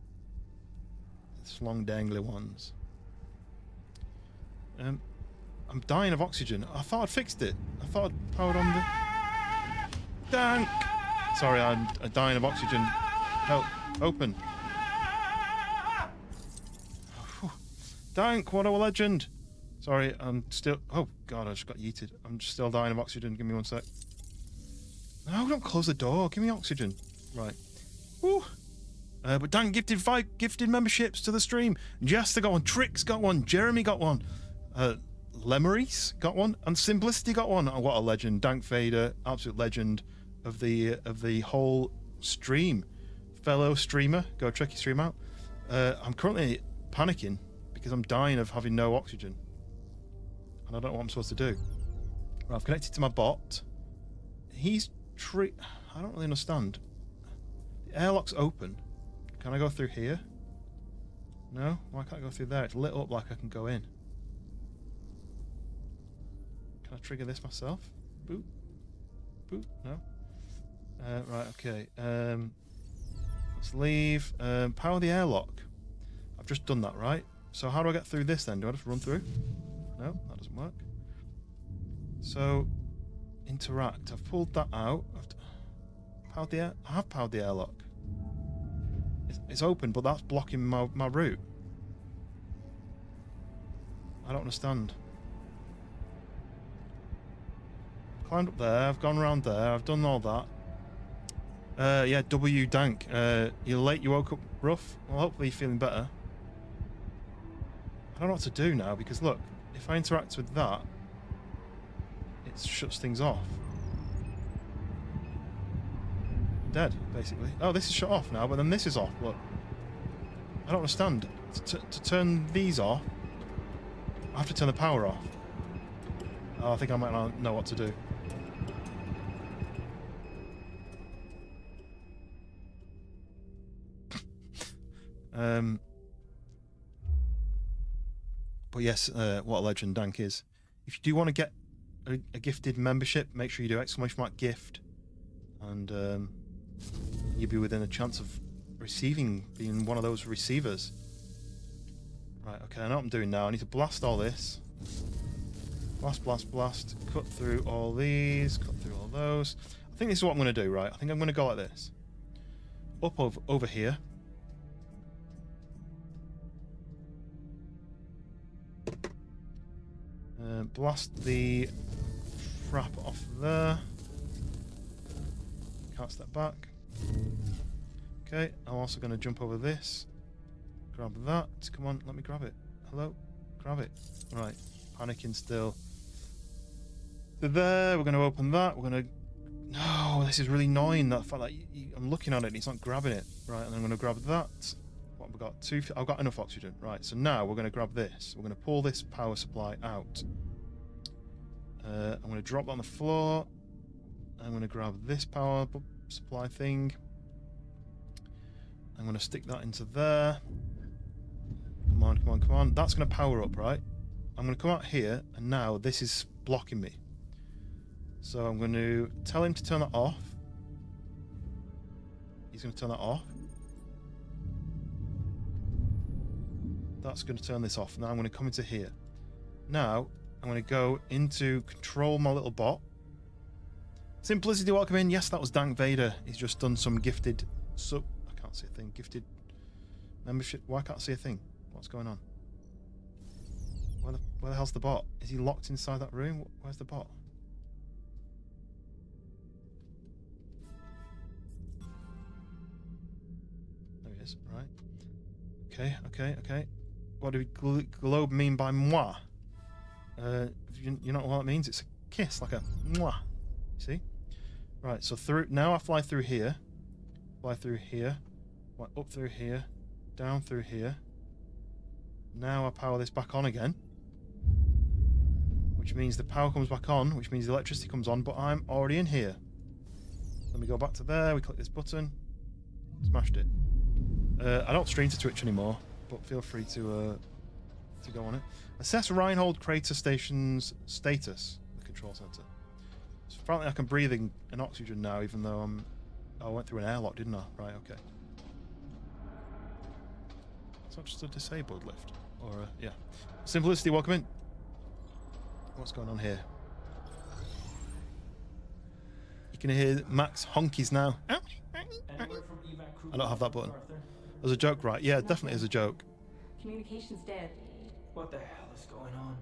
long dangly ones. I'm dying of oxygen. I thought I'd fixed it. I thought I'd powered on the... Dank! Sorry, I'm dying of oxygen. Help. Open. Dank, what a legend! Sorry, I'm still... Oh, God, I just got yeeted. I'm just still dying of oxygen. Give me 1 sec. No, don't close the door. Give me oxygen. Right. Woo! But Dan gifted memberships to the stream. Jester got one. Trix got one. Jeremy got one. Lemerise got one. And Simplicity got one. Oh, what a legend. Dank Vader, absolute legend of the whole stream. Fellow streamer. Go check your stream out. I'm currently panicking because I'm dying of having no oxygen. And I don't know what I'm supposed to do. Right, I've connected to my bot. He's I don't really understand. The airlock's open. Can I go through here? No? Why can't I go through there? It's lit up like I can go in. Can I trigger this myself? Boop. Boop. No? Right, okay. Let's leave. Power the airlock. I've just done that, right? So how do I get through this then? Do I just run through? No, that doesn't work. So, interact. I've pulled that out. I have powered the airlock. It's open, but that's blocking my route. I don't understand. Climbed up there, I've gone around there, I've done all that. Yeah, W Dank. You're late, you woke up rough? Well, hopefully you're feeling better. I don't know what to do now, because look, if I interact with that, it shuts things off. Dead, basically. Oh, this is shut off now, but then this is off. Look, I don't understand. To turn these off, I have to turn the power off. Oh, I think I might not know what to do. But yes, what a legend Dank is. If you do want to get a gifted membership, make sure you do !gift, and you'll be within a chance of being one of those receivers. Right, okay, I know what I'm doing now. I need to blast all this. Blast, blast, blast. Cut through all these, cut through all those. I think this is what I'm going to do, right? I think I'm going to go like this. Up over here. Blast the frap off there. Can't step back. Okay, I'm also going to jump over this. Grab that. Come on, let me grab it. Hello? Grab it. Right, panicking still. So there, we're going to open that. We're going to... No, this is really annoying, that fact that I'm looking at it and it's not grabbing it. Right, and I'm going to grab that. What have we got? I've got enough oxygen. Right, so now we're going to grab this. We're going to pull this power supply out. I'm going to drop that on the floor. I'm going to grab this power supply thing. I'm going to stick that into there. Come on, come on, come on. That's going to power up, right? I'm going to come out here, and now this is blocking me. So I'm going to tell him to turn that off. He's going to turn that off. That's going to turn this off. Now I'm going to come into here. Now I'm going to go into control my little bot. Simplicity, welcome in. Yes, that was Dank Vader. He's just done some gifted I can't see a thing. Gifted membership. Why can't I see a thing? What's going on? Where the hell's the bot? Is he locked inside that room? Where's the bot? There he is. Right. Okay, okay, okay. What do globe mean by moi? You know what that means? It's a kiss, like a mwah. See? Right, so now I fly through here. Fly through here. Up through here. Down through here. Now I power this back on again. Which means the power comes back on, which means the electricity comes on, but I'm already in here. Let me go back to there, we click this button. Smashed it. I don't stream to Twitch anymore. but feel free to go on it. Assess Reinhold Crater Station's status. The control center. So apparently I can breathe in oxygen now, even though I went through an airlock, didn't I? Right. Okay. It's not just a disabled lift, or yeah. Simplicity, welcome in. What's going on here? You can hear Max honkies now. I don't have that button. There's a joke, right? Yeah, definitely is a joke. Communication's dead. What the hell is going on?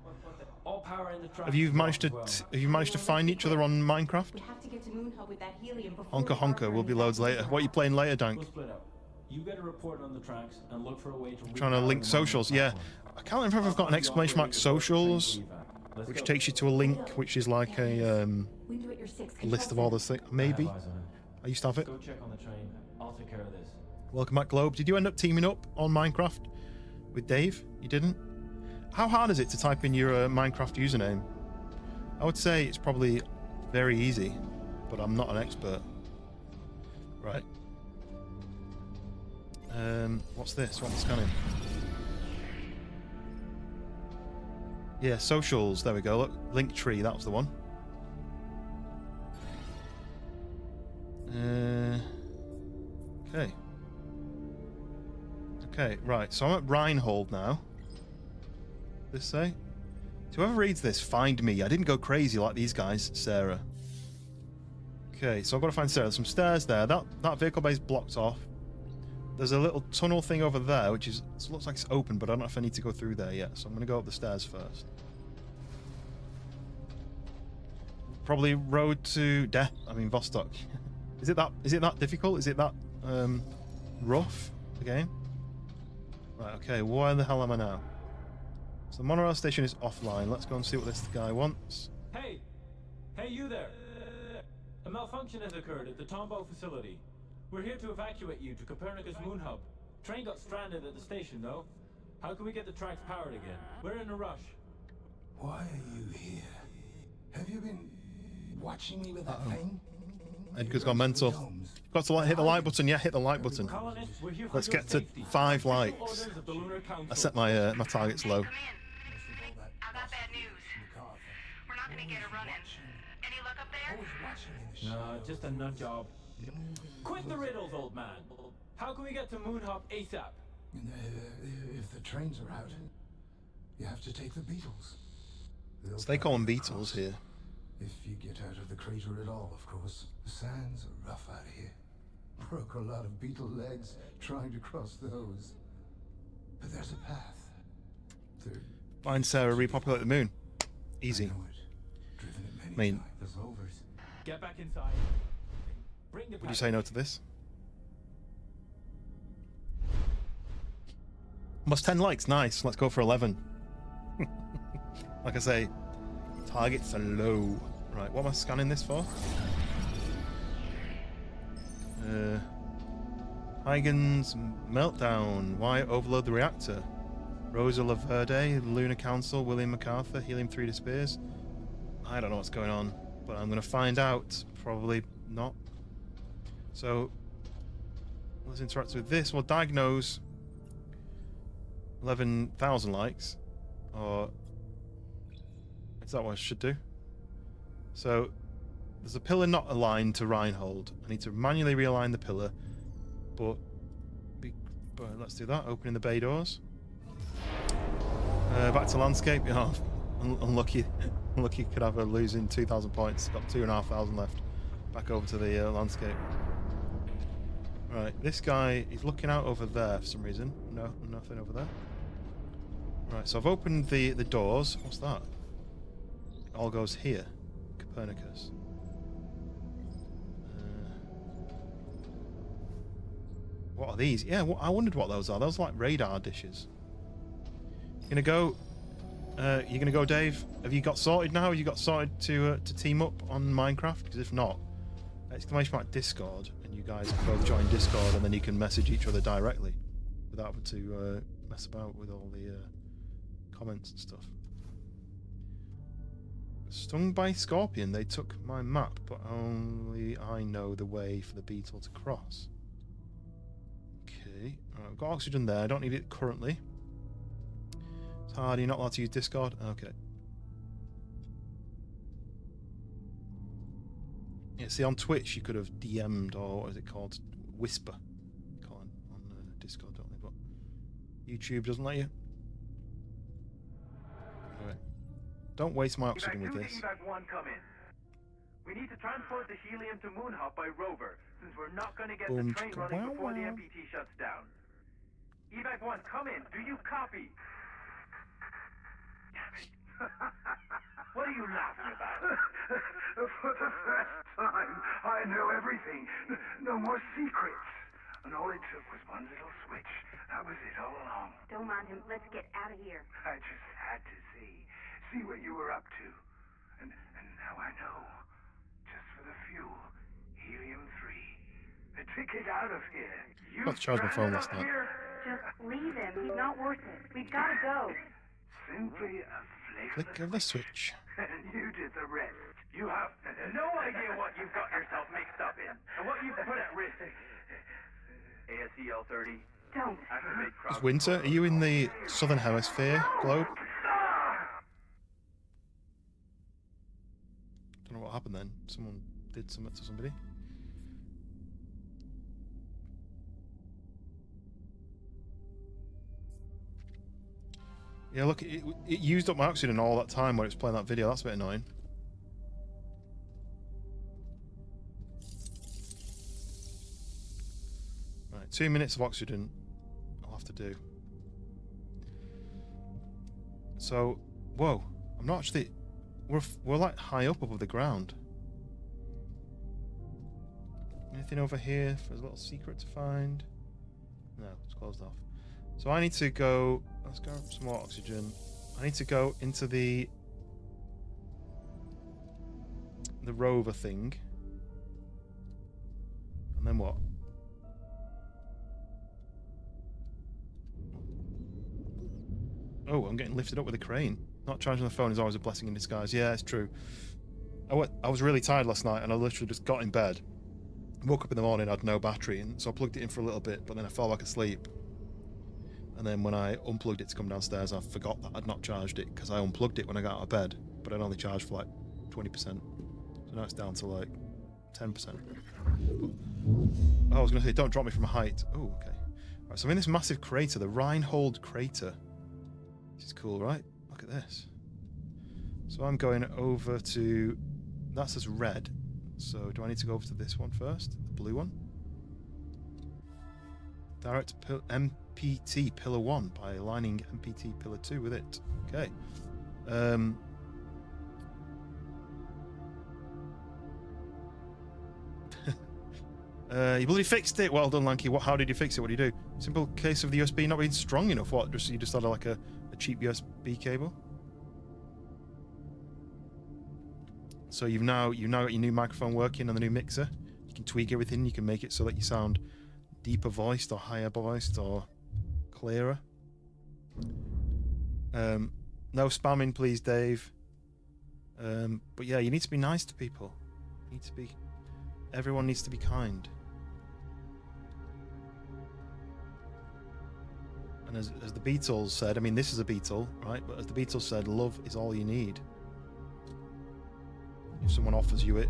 All power in the truck. Have you managed to find each other on Minecraft? We have to get to Moon Hub with that helium before Honka honka will be loads later. What are you playing later, Dank? We'll split up. You get a report on the tracks and look for a way to Trying to link socials, yeah. I can't remember if I've got an exclamation mark socials, which takes you to a link, which is like a list of all those things. Maybe. I used to have it. Go check on the train. I'll take care of this. Welcome back, Globe. Did you end up teaming up on Minecraft with Dave? You didn't? How hard is it to type in your Minecraft username? I would say it's probably very easy, but I'm not an expert. Right. What's this? What am I scanning? Yeah, socials. There we go. Look, Linktree. That was the one. Okay. Okay, right. So I'm at Reinhold now. This say? Whoever reads this, find me. I didn't go crazy like these guys, Sarah. Okay, so I've got to find Sarah. There's some stairs there. That vehicle bay is blocked off. There's a little tunnel thing over there, which is looks like it's open, but I don't know if I need to go through there yet. So I'm going to go up the stairs first. Probably road to death. I mean Vostok. Is it that difficult? Is it that rough? The game? Right. Okay. Where the hell am I now? So the monorail station is offline. Let's go and see what this guy wants. Hey, you there! A malfunction has occurred at the Tombow facility. We're here to evacuate you to Copernicus Moon Hub. Train got stranded at the station, though. How can we get the tracks powered again? We're in a rush. Why are you here? Have you been watching me with that thing? Edgar's gone mental. Got to hit the like button. Yeah, hit the like button. Let's get to 5 likes. I set my my targets low. I got bad news. We're not gonna get a run in. Any luck up there? No, just a nut job. Quit the riddles, old man. How can we get to Moon Hub ASAP? If the trains are out, you have to take the Beetles. So they call them Beetles here. If you get out of the crater at all, of course. The sands are rough out here. Broke a lot of beetle legs trying to cross those. But there's a path. Find Sarah, repopulate the moon. Easy. I mean, Get back inside. would you say no to this? Almost 10 likes. Nice. Let's go for 11. Like I say, targets are low. Right, what am I scanning this for? Huygens meltdown. Why overload the reactor? Rosa Laverde, Lunar Council, William MacArthur, Helium 3 disappears. I don't know what's going on, but I'm going to find out. Probably not. So, let's interact with this. We'll diagnose 11,000 likes. Or, is that what I should do? So, there's a pillar not aligned to Reinhold. I need to manually realign the pillar, but let's do that. Opening the bay doors. Back to landscape. Oh, unlucky. Unlucky could have a losing 2,000 points. Got 2,500 left. Back over to the landscape. Right, this guy is looking out over there for some reason. No, nothing over there. Right, so I've opened the doors. What's that? It all goes here. Copernicus. What are these? Yeah, I wondered what those are. Those are like radar dishes. You're gonna go, Dave? Have you got sorted now? Have you got sorted to team up on Minecraft? Because if not, exclamation mark Discord, and you guys can both join Discord, and then you can message each other directly without having to mess about with all the comments and stuff. Stung by scorpion, they took my map, but only I know the way for the beetle to cross. Okay. see. Alright, we've got oxygen there. I don't need it currently. It's hard. You're not allowed to use Discord. Okay. Yeah, see, on Twitch you could have DM'd, or what is it called? Whisper. Call it on Discord, don't they? But YouTube doesn't let you. Alright. Don't waste my oxygen with this. Evac 1, come in. We need to transport the helium to Moon Hub by rover, since we're not going to get the train running before the MPT shuts down. Evac 1, come in. Do you copy? Damn it. What are you laughing about? For the first time, I know everything. No more secrets. And all it took was one little switch. That was it all along. Don't mind him. Let's get out of here. I just had to see what you were up to. And now I know. Just for the fuel, helium-3. A ticket out of here. You Got to charge my phone last night. Just leave him. He's not worth it. We've got to go. Simply a Click of the switch. and you did the rest. You have no idea what you've got yourself mixed up in, and what you've put at risk. ASEL-30. Don't. Activate It's winter. Are you in the southern hemisphere globe? Don't know what happened then. Someone did something to somebody. Yeah, look, it used up my oxygen all that time when it was playing that video. That's a bit annoying. Right, 2 minutes of oxygen I'll have to do. So, whoa, I'm not actually... We're like high up above the ground. Anything over here for a little secret to find? No, it's closed off. So I need to go... Let's grab some more oxygen. I need to go into the rover thing. And then what? Oh, I'm getting lifted up with a crane. Not charging the phone is always a blessing in disguise. Yeah, it's true. I was really tired last night and I literally just got in bed. Woke up in the morning, I had no battery, and so I plugged it in for a little bit, but then I fell back asleep. And then when I unplugged it to come downstairs, I forgot that I'd not charged it because I unplugged it when I got out of bed, but I'd only charged for like 20%. So now it's down to like 10%. Oh, I was going to say, don't drop me from a height. Oh, okay. Right, so I'm in this massive crater, the Reinhold crater. This is cool, right? Look at this. So I'm going over to... That says red. So do I need to go over to this one first? The blue one? Direct MPT Pillar 1 by aligning MPT Pillar 2 with it. Okay. You bloody fixed it. Well done, Lanky. How did you fix it? What do you do? Simple case of the USB not being strong enough. What? You just had like a cheap USB cable? So you've now got your new microphone working on the new mixer. You can tweak everything. You can make it so that you sound deeper voiced or higher voiced or clearer. No spamming, please, Dave. But yeah, you need to be nice to people. Everyone needs to be kind. And as the Beatles said, I mean, this is a Beatle, right? But as the Beatles said, love is all you need. If someone offers you it,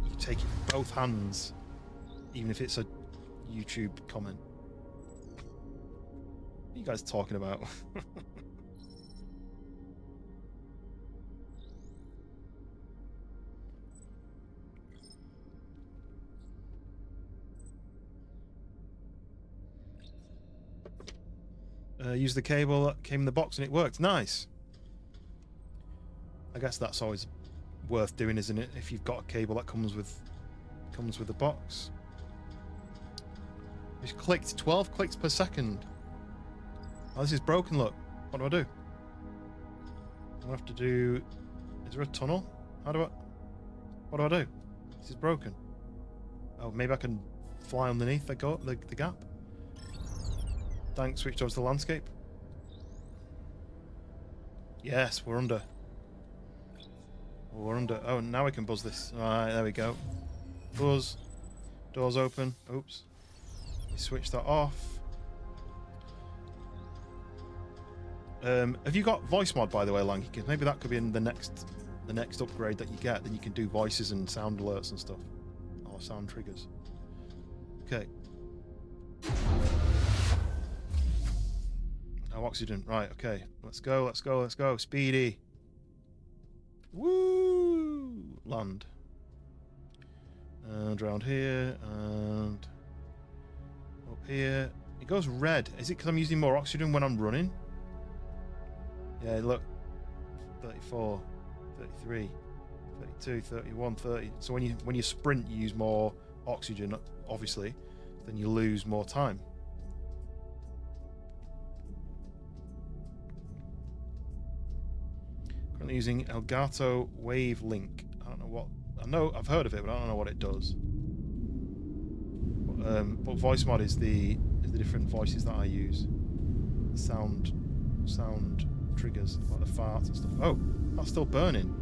you take it with both hands, even if it's a YouTube comment. What are you guys talking about? Use the cable that came in the box and it worked. Nice. I guess that's always worth doing, isn't it? If you've got a cable that comes with the box. It's clicked 12 clicks per second. Oh, this is broken. Look. What do I do? I'm gonna have to do. Is there a tunnel? What do I do? This is broken. Oh, maybe I can fly underneath the gap. Thanks. Switch towards the landscape. Yes, we're under. We're under. Oh, now we can buzz this. Alright, there we go. Buzz. Doors open. Oops. We switch that off. Have you got voice mod, by the way, Lanky? Because maybe that could be in the next upgrade that you get. Then you can do voices and sound alerts and stuff, or sound triggers. Okay. No oxygen. Right. Okay. Let's go. Let's go. Let's go. Speedy. Woo! Land. And around here and up here. It goes red. Is it because I'm using more oxygen when I'm running? Yeah, look. 34, 33, 32, 31, 30. So when you sprint, you use more oxygen, obviously. Then you lose more time. Currently using Elgato Wave Link. I don't know what. I know I've heard of it, but I don't know what it does. But voice mod is the different voices that I use. The sound triggers, like the farts and stuff. Oh, that's still burning.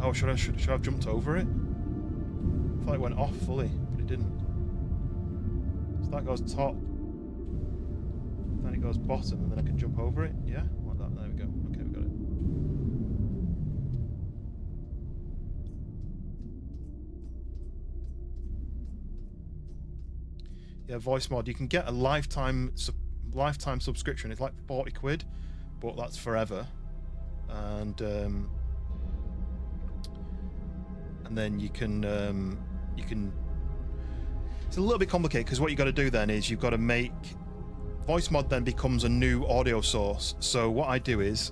Oh, should I have jumped over it? I thought it went off fully, but it didn't. So that goes top. Then it goes bottom, and then I can jump over it. Yeah, like that. There we go. Okay, we got it. Yeah, voice mod. You can get a lifetime subscription. It's like 40 quid, but that's forever. And then you can it's a little bit complicated because what you got to do then is you've got to make voice mod then becomes a new audio source. So what I do is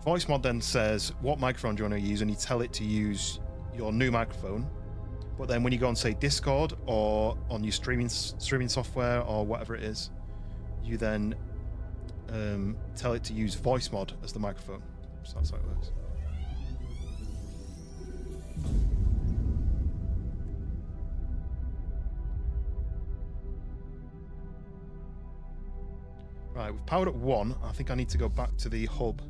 voice mod then says what microphone do you want to use, and you tell it to use your new microphone. But then when you go on, say, Discord or on your streaming software or whatever it is, you then tell it to use voice mod as the microphone. So that's how it works. Right, we've powered up 1. I think I need to go back to the hub,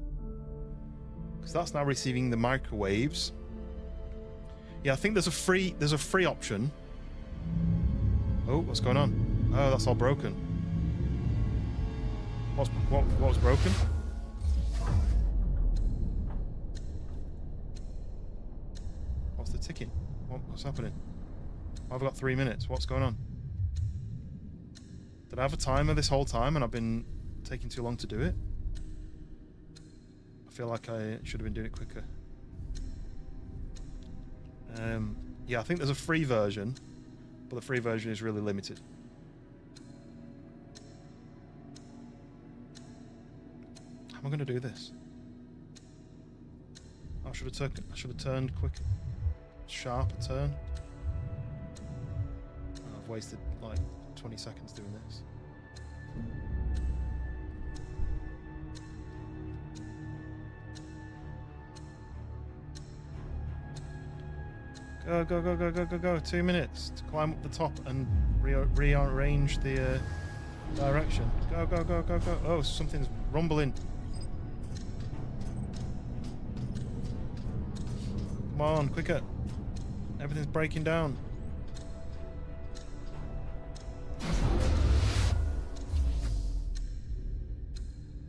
because that's now receiving the microwaves. Yeah, I think there's a free option. Oh, what's going on? Oh, that's all broken. What's broken? What's the ticking? What's happening? I've got 3 minutes. What's going on? Did I have a timer this whole time and I've been taking too long to do it? I feel like I should have been doing it quicker. Yeah, I think there's a free version, but the free version is really limited. How am I going to do this? I should have turned quick, sharp a turn. I've wasted like 20 seconds doing this. Go. 2 minutes to climb up the top and rearrange the direction. Go. Oh, something's rumbling. Come on, quicker. Everything's breaking down.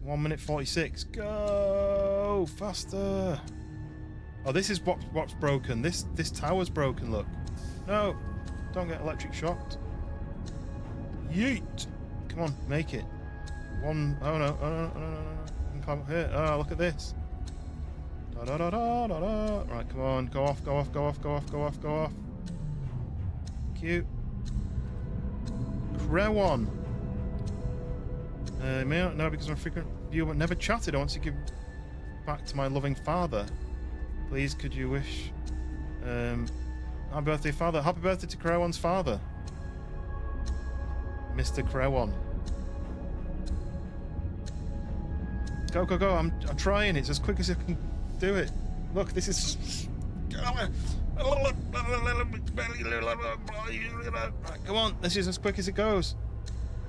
One minute 46. Go faster. Oh, this is what's broken. This tower's broken, look. No, don't get electric shocked. Yeet. Come on, make it. Oh no. I can climb up here. Oh, look at this. Da. Right, come on, go off. Cute. Crewon. May not know because I'm a frequent viewer but never chatted. I want to give back to my loving father. Please, could you wish happy birthday, father. Happy birthday to Crewon's father, Mr. Crewon. Go. I'm trying. It's as quick as I can do it. Look, this is... Right, come on. This is as quick as it goes.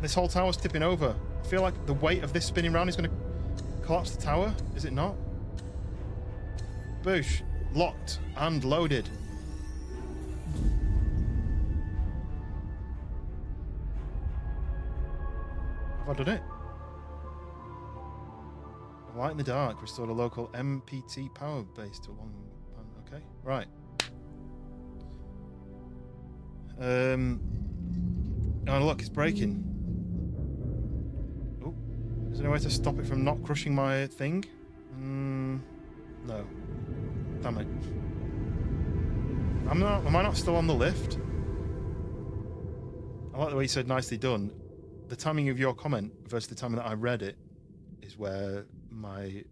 This whole tower's tipping over. I feel like the weight of this spinning round is going to collapse the tower. Is it not? Boosh. Locked and loaded. Have I done it? A light in the dark restored a local MPT power base to one. Okay, right. Oh look, it's breaking. Oh, is there any way to stop it from not crushing my thing? No. Damn it. Am I not still on the lift? I like the way you said nicely done. The timing of your comment versus the timing that I read it is where my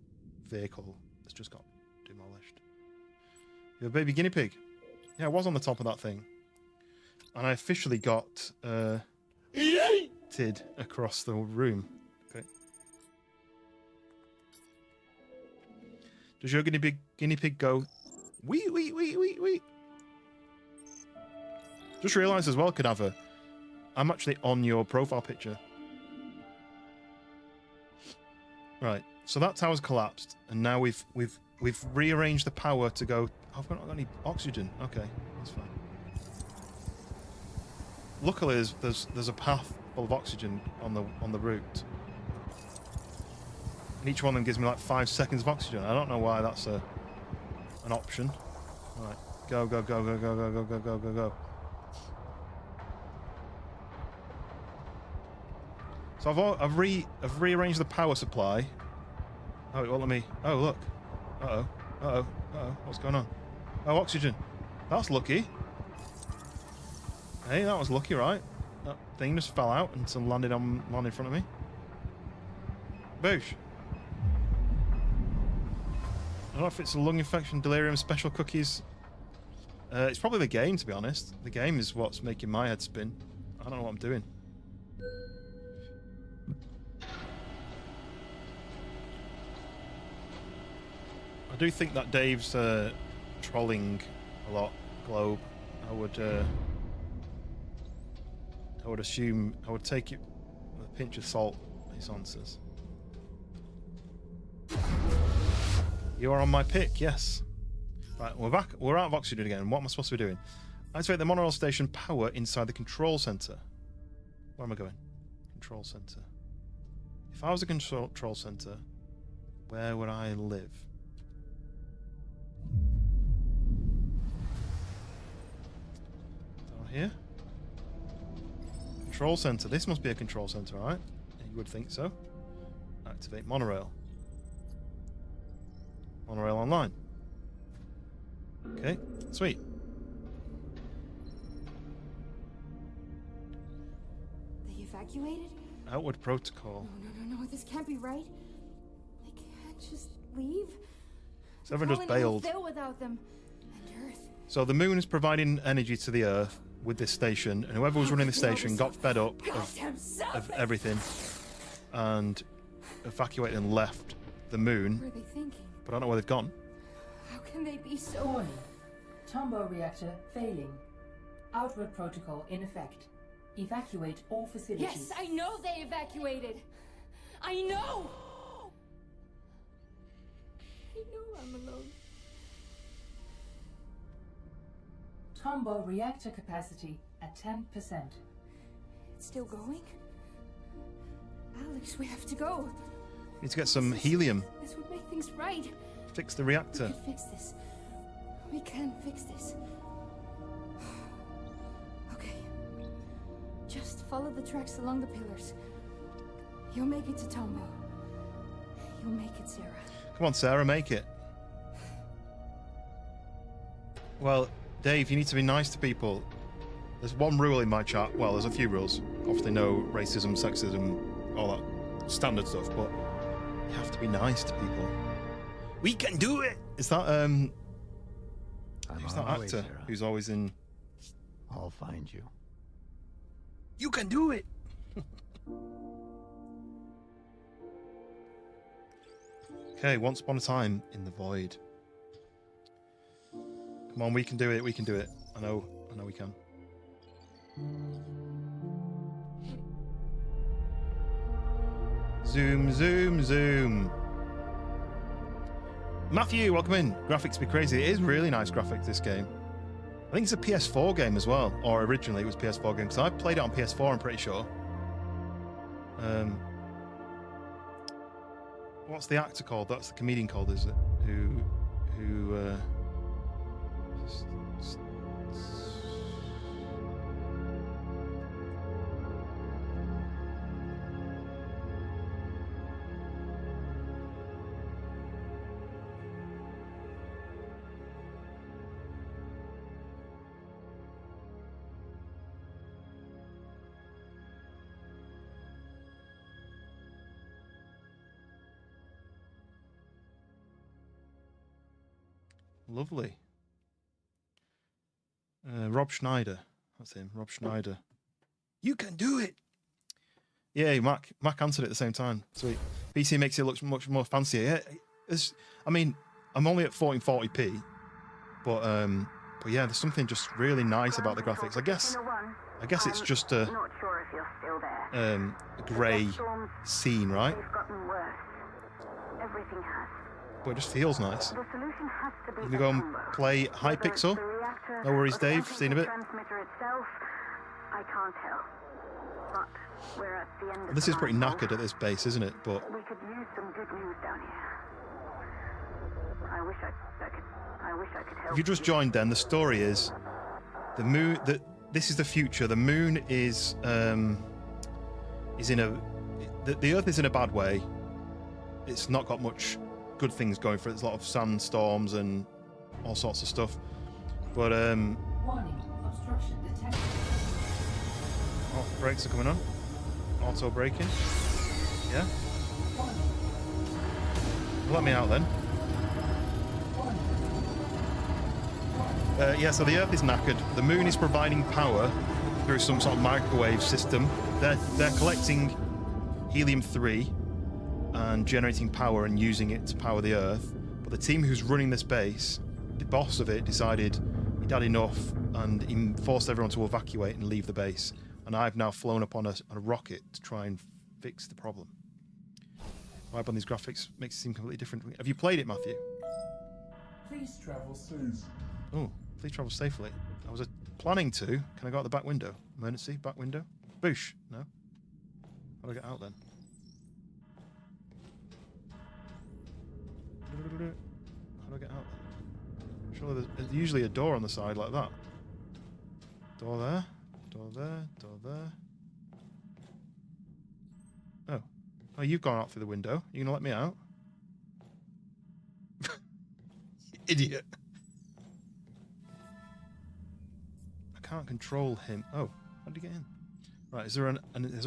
vehicle has just got demolished. You're a baby guinea pig. Yeah, I was on the top of that thing. And I officially got tid across the room. Okay. Does your guinea pig go wee? Just realised as well, Cadaver, I'm actually on your profile picture. Right, so that tower's collapsed, and now we've rearranged the power to go. Oh, I've not got any oxygen. Okay, that's fine. Luckily, there's a path full of oxygen on the route, and each one of them gives me like 5 seconds of oxygen. I don't know why that's an option. Right, go. So I've rearranged the power supply. Oh, it won't let me. Oh, look. Uh oh. What's going on? Oh, oxygen. That's lucky. Hey, that was lucky, right? That thing just fell out and landed in front of me. Boosh. I don't know if it's a lung infection, delirium, special cookies. It's probably the game, to be honest. The game is what's making my head spin. I don't know what I'm doing. I do think that Dave's trolling a lot, Globe. I would assume, I would take it with a pinch of salt, his answers. You are on my pick, yes. Right, we're back. We're out of oxygen again. What am I supposed to be doing? Activate the monorail station power inside the control center. Where am I going? Control center. If I was a control center, where would I live? Down here? Control center. This must be a control center, right? You would think so. Activate monorail. Monorail online. Okay, sweet. They evacuated? Outward protocol. No, this can't be right. They can't just leave. So everyone just bailed. Fail without them. And Earth. So the moon is providing energy to the Earth with this station, and whoever was running the station got fed up of everything and evacuated and left the moon. What are they thinking? But I don't know where they've gone. How can they be so... Warning. Tombow reactor failing. Outward protocol in effect. Evacuate all facilities. Yes, I know they evacuated. I know! I know I'm alone. Tombow reactor capacity at 10%. It's still going? Alex, we have to go. Need to get some helium. This would make things right. Fix the reactor. We can fix this. We can fix this. Okay. Just follow the tracks along the pillars. You'll make it to Tombow. You'll make it, Sarah. Come on, Sarah, make it. Well, Dave, you need to be nice to people. There's one rule in my chat. Well, there's a few rules. Obviously, no racism, sexism, all that standard stuff, but you have to be nice to people. We can do it! Is that, who's that actor who's always in... I'll find you. You can do it! Okay, once upon a time in the void. Come on, we can do it, we can do it. I know we can. Zoom, zoom, zoom. Matthew, welcome in. Graphics be crazy. It is really nice graphics, this game. I think it's a PS4 game as well. Or originally it was PS4 game, because I played it on PS4, I'm pretty sure. what's the actor called? That's the comedian called, is it? Who lovely. Rob Schneider. That's him, Rob Schneider. You can do it! Yeah, Mac answered at the same time. Sweet. PC makes it look much more fancier. Yeah, I mean, I'm only at 1440p, but yeah, there's something just really nice about the graphics. I guess it's just a grey scene, right? Everything has. But it just feels nice. The solution has to be You can go and play Hypixel. No worries, Dave. Seen a bit. Transmitter itself, I can't tell. But we're at the end of This is pretty knackered at this base, isn't it? But we could use some good news down here. I wish I could help. if you just joined, then the story is the moon. This is the future. The moon is in a. The Earth is in a bad way. It's not got much good things going for it. There's a lot of sandstorms and all sorts of stuff. But Warning, obstruction detected. oh, brakes are coming on. Auto braking. Yeah. Let me out then. Yeah, so the Earth is knackered. The moon is providing power through some sort of microwave system. They're collecting helium-3 and generating power and using it to power the Earth. But the team who's running this base, the boss of it, decided he'd had enough and he forced everyone to evacuate and leave the base. And I've now flown up on a rocket to try and fix the problem. Vibe on these graphics makes it seem completely different. Have you played it, Matthew? Please travel safe. Oh, please travel safely. I was planning to. Can I go out the back window? Emergency, back window? Boosh. No? How do I get out then? How do I get out then? Surely there's usually a door on the side like that. Door there, door there, door there. Oh. Oh, you've gone out through the window. You gonna let me out? Idiot. I can't control him. Oh, how did he get in? Right, is there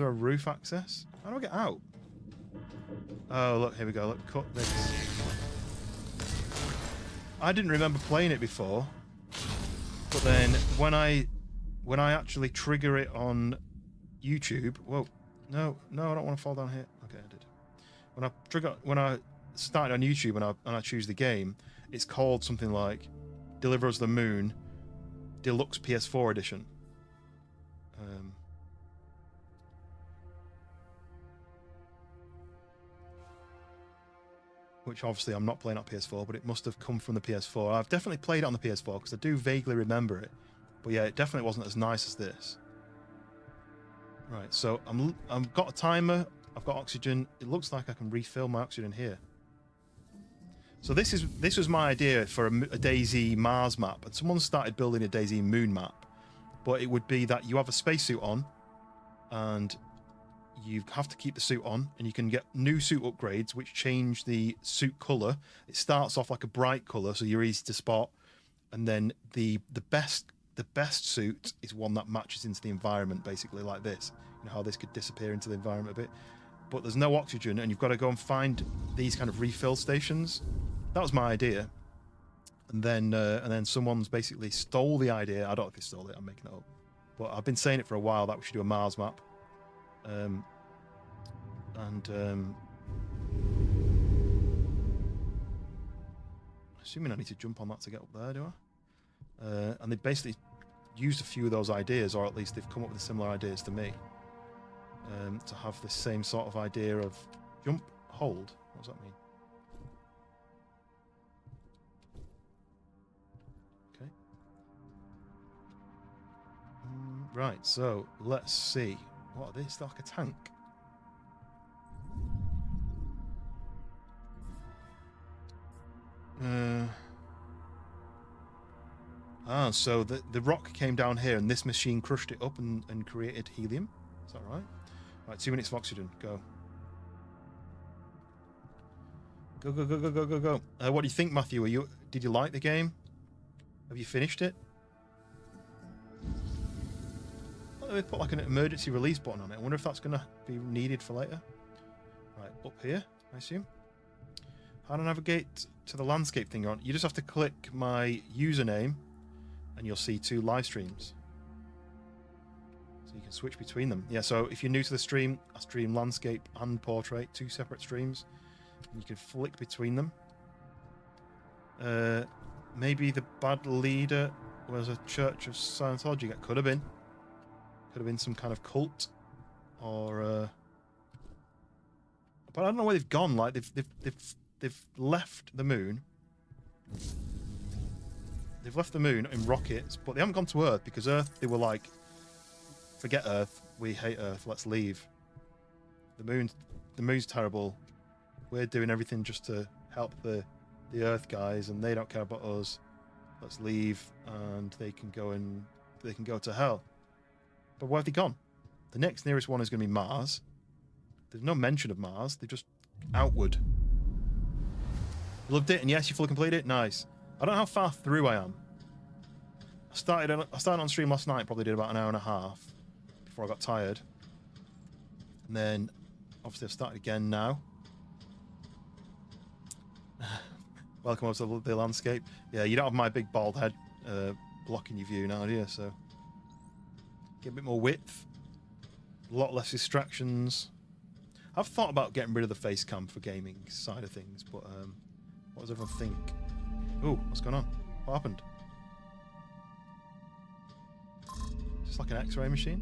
a roof access? How do I get out? Oh, look, here we go. Look, cut this. I didn't remember playing it before, but then when I actually trigger it on YouTube, whoa, no, I don't want to fall down here. Okay, I did. When I started on YouTube and I choose the game, it's called something like Deliver Us the Moon Deluxe PS4 Edition. Which obviously I'm not playing on PS4, but it must have come from the PS4. I've definitely played it on the PS4 because I do vaguely remember it. But yeah, it definitely wasn't as nice as this. Right, so I've got a timer. I've got oxygen. It looks like I can refill my oxygen here. So this was my idea for a DayZ Mars map, and someone started building a DayZ Moon map. But it would be that you have a spacesuit on, and you have to keep the suit on, and you can get new suit upgrades which change the suit color. It starts off like a bright color, so you're easy to spot, and then the best suit is one that matches into the environment, basically like this. You know how this could disappear into the environment a bit, but there's no oxygen, and you've got to go and find these kind of refill stations. That was my idea, and then someone's basically stole the idea. I don't know if they stole it. I'm making it up, but I've been saying it for a while that we should do a Mars map. Assuming I need to jump on that to get up there, do I? And they basically used a few of those ideas, or at least they've come up with similar ideas to me, to have this same sort of idea of jump, hold. What does that mean? Okay. Right, so let's see. What are they? It's like a tank. So the rock came down here and this machine crushed it up and created helium. Is that right? Right, 2 minutes of oxygen. Go. Go, go, go, go, go, go, go. What do you think, Matthew? Did you like the game? Have you finished it? They put like an emergency release button on it. I wonder if that's going to be needed for later. Right, up here, I assume. How to navigate to the landscape thing on? You just have to click my username and you'll see 2 live streams. So you can switch between them. Yeah, so if you're new to the stream, I stream landscape and portrait, 2 separate streams. And you can flick between them. Maybe the bad leader was a Church of Scientology. That could have been. Could have been some kind of cult, or but I don't know where they've gone. Like they've left the moon. They've left the moon in rockets, but they haven't gone to Earth because Earth. They were like, forget Earth. We hate Earth. Let's leave. The moon's terrible. We're doing everything just to help the Earth guys, and they don't care about us. Let's leave, and they can go to hell. But where have they gone? The next nearest one is going to be Mars. There's no mention of Mars. They're just outward. You loved it, and yes, you fully completed it. Nice. I don't know how far through I am. I started on stream last night. Probably did about an hour and a half before I got tired. And then, obviously, I've started again now. Welcome over to the landscape. Yeah, you don't have my big bald head blocking your view now, do you? So get a bit more width, a lot less distractions. I've thought about getting rid of the face cam for gaming side of things, but what does everyone think? Oh, what's going on? What happened? Just like an X-ray machine?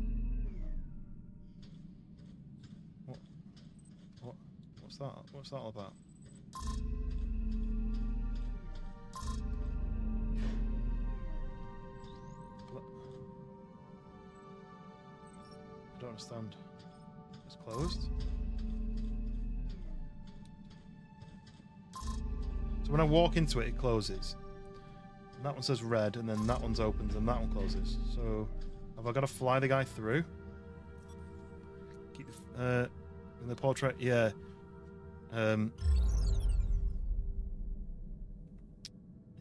What's that? What's that all about? I don't understand. It's closed. So when I walk into it, it closes. And that one says red, and then that one's opened, and that one closes. So have I got to fly the guy through? Keep in the portrait, yeah.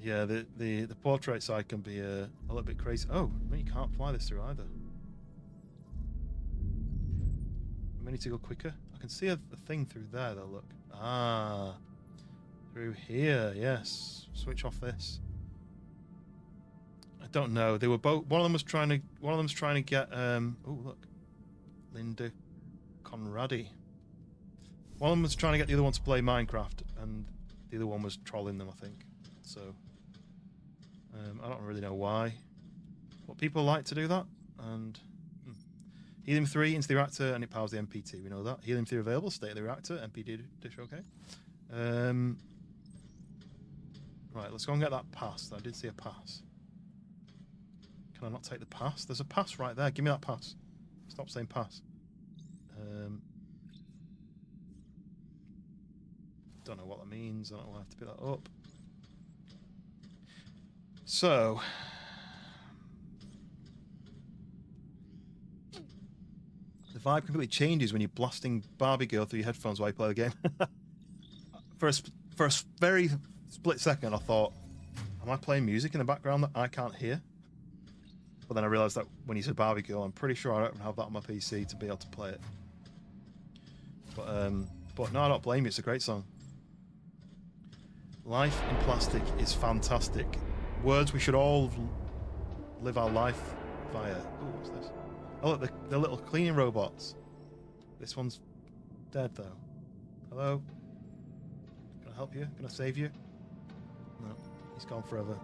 Yeah, the portrait side can be a little bit crazy. Oh, no, you can't fly this through either. I need to go quicker. I can see a thing through there though, look. Ah, through here, yes. Switch off this. I don't know. They were both, one of them's trying to get oh look. Linda Conradi. One of them was trying to get the other one to play Minecraft, and the other one was trolling them, I think. So I don't really know why. But people like to do that, and Helium 3 into the reactor, and it powers the MPT. We know that. Helium 3 available. State of the reactor. MPT dish okay. Right, let's go and get that pass. I did see a pass. Can I not take the pass? There's a pass right there. Give me that pass. Stop saying pass. Don't know what that means. I don't know why I have to pick that up. So the vibe completely changes when you're blasting Barbie Girl through your headphones while you play the game. For a very split second, I thought, am I playing music in the background that I can't hear? But then I realised that when you said Barbie Girl, I'm pretty sure I don't have that on my PC to be able to play it. But no, I don't blame you. It's a great song. Life in plastic is fantastic. Words we should all live our life via. Oh, what's this? Oh, look, the little cleaning robots. This one's dead, though. Hello? Can I help you? Can I save you? No, he's gone forever.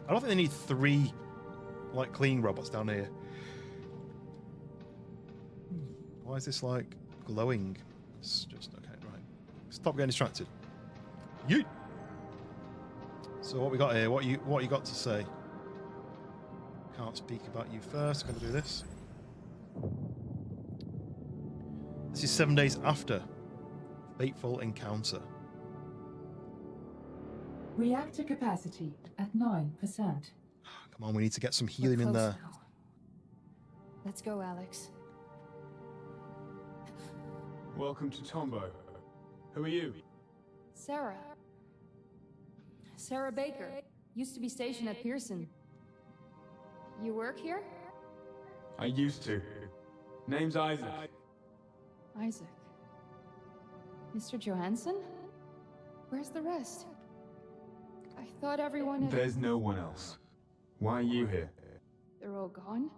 I don't think they need 3, like, cleaning robots down here. Why is this, like, glowing? It's just, okay, right. Stop getting distracted. Yeet! So what we got here? What you got to say? Can't speak about you first. I'm gonna do this. This is 7 days after fateful encounter. Reactor capacity at 9%. Come on, we need to get some helium in We're there. close now. Let's go, Alex. Welcome to Tombo. Who are you? Sarah. Sarah Baker. Used to be stationed at Pearson. You work here? I used to. Name's Isaac. Isaac. Mr. Johansson? Where's the rest? I thought everyone had... There's no one else. Why are you here? They're all gone?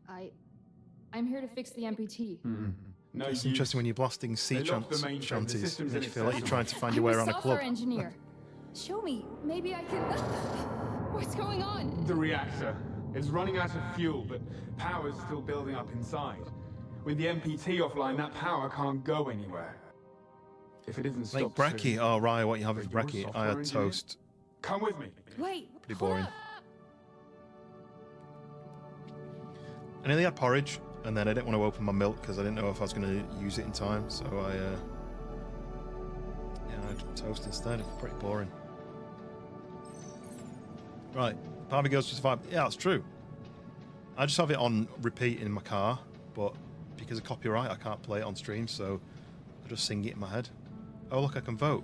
I'm here to fix the MPT. No, It's interesting when you're blasting sea They locked the mainframe. The shanties. system's It makes you feel like you're trying to find your way I'm around a software club. engineer. Show me. Maybe I can... What's going on? The reactor. It's running out of fuel, but power's still building up inside. With the MPT offline, that power can't go anywhere. If it isn't Like stopped brekkie. soon. Oh, right, what you have with You're a brekkie? I software had engineer? toast. Come with me. Wait. Pretty hold boring. up. I nearly had porridge, and then I didn't want to open my milk because I didn't know if I was going to use it in time. So I had toast instead. It's pretty boring. Right, Barbie Girls to Survive. Yeah, that's true. I just have it on repeat in my car, but because of copyright, I can't play it on stream, so I just sing it in my head. Oh, look, I can vote.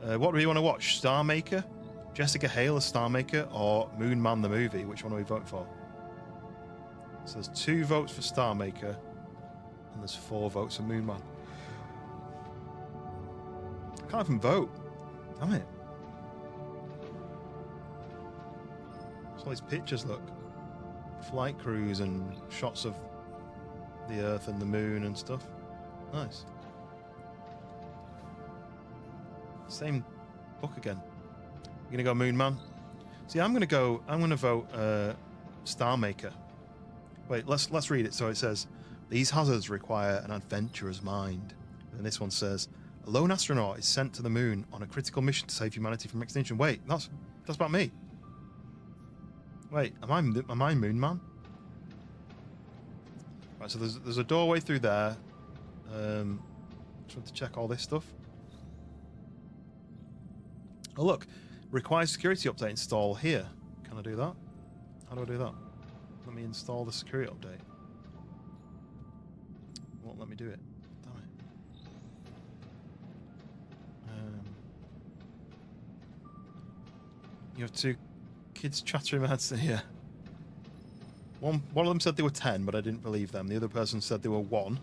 What do we want to watch? Star Maker? Jessica Hale as Star Maker, or Moon Man the movie? Which one are we voting for? So there's 2 votes for Star Maker, and there's 4 votes for Moon Man. I can't even vote. Damn it. All these pictures, look. Flight crews and shots of the Earth and the Moon and stuff. Nice. Same book again. You're gonna go Moon Man? See, I'm gonna vote Star Maker. Wait, let's read it. So it says, these hazards require an adventurer's mind. And this one says, a lone astronaut is sent to the moon on a critical mission to save humanity from extinction. Wait, that's about me. Wait, am I Moon Man? Right, so there's a doorway through there. Just want to check all this stuff. Oh look, requires security update install here. Can I do that? How do I do that? Let me install the security update. Won't let me do it. Damn it. You have 2 kids chattering heads here. One of them said they were 10, but I didn't believe them. The other person said they were 1.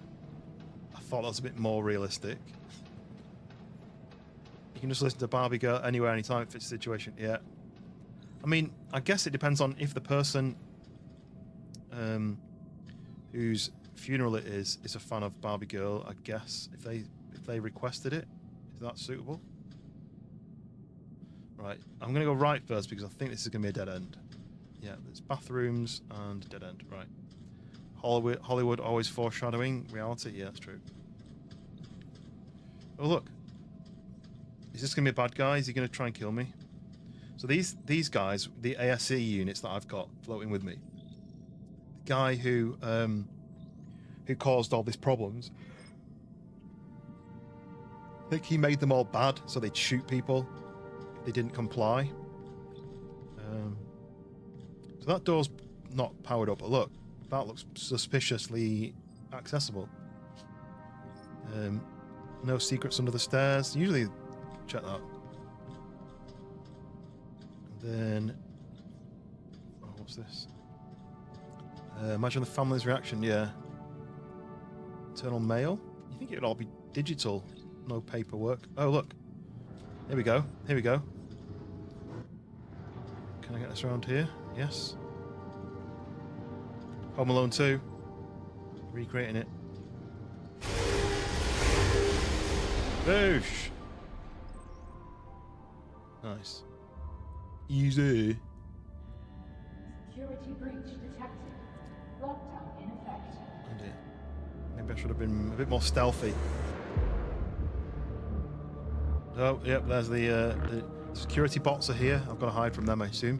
I thought that was a bit more realistic. You can just listen to Barbie Girl anywhere, anytime, if it's a situation. Yeah. I mean, I guess it depends on if the person whose funeral it is a fan of Barbie Girl. I guess if they requested it, is that suitable? Right, I'm gonna go right first because I think this is gonna be a dead end. Yeah, there's bathrooms and dead end. Right. Hollywood always foreshadowing reality. Yeah, that's true. Oh look, is this gonna be a bad guy? Is he gonna try and kill me? So these guys, the ASE units that I've got floating with me, the guy who caused all these problems, I think he made them all bad so they'd shoot people if they didn't comply. So that door's not powered up, but look, that looks suspiciously accessible. No secrets under the stairs. Usually, check that. And then, oh, what's this? Imagine the family's reaction. Yeah. Internal mail. You think it would all be digital, no paperwork? Oh look. Here we go. Here we go. Can I get this around here? Yes. Home Alone 2. Recreating it. Boosh! Nice. Easy. Security breach detected. Lockdown in effect. Oh dear. Maybe I should have been a bit more stealthy. Oh, yep, there's the security bots are here. I've got to hide from them, I assume.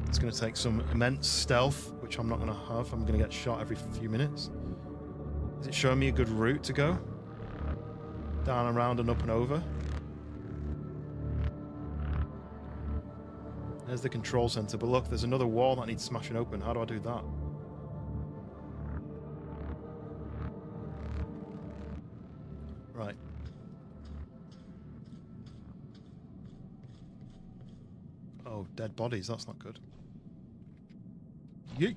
It's going to take some immense stealth, which I'm not going to have. I'm going to get shot every few minutes. Is it showing me a good route to go? Down and around and up and over? There's the control center, but look, there's another wall that needs smashing open. How do I do that? Right. Oh, dead bodies. That's not good. Yeet.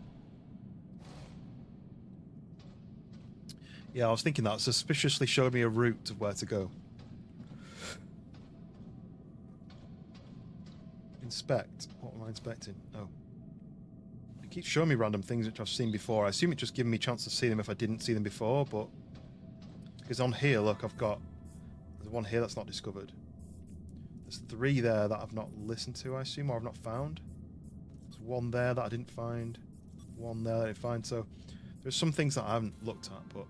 Yeah, I was thinking that. Suspiciously showed me a route of where to go. Inspect. What am I inspecting? Oh. It keeps showing me random things which I've seen before. I assume it just giving me a chance to see them if I didn't see them before, but... Because on here, look, I've got... There's one here that's not discovered. There's 3 there that I've not listened to, I assume, or I've not found. There's 1 there that I didn't find. 1 there that I didn't find, so... There's some things that I haven't looked at, but...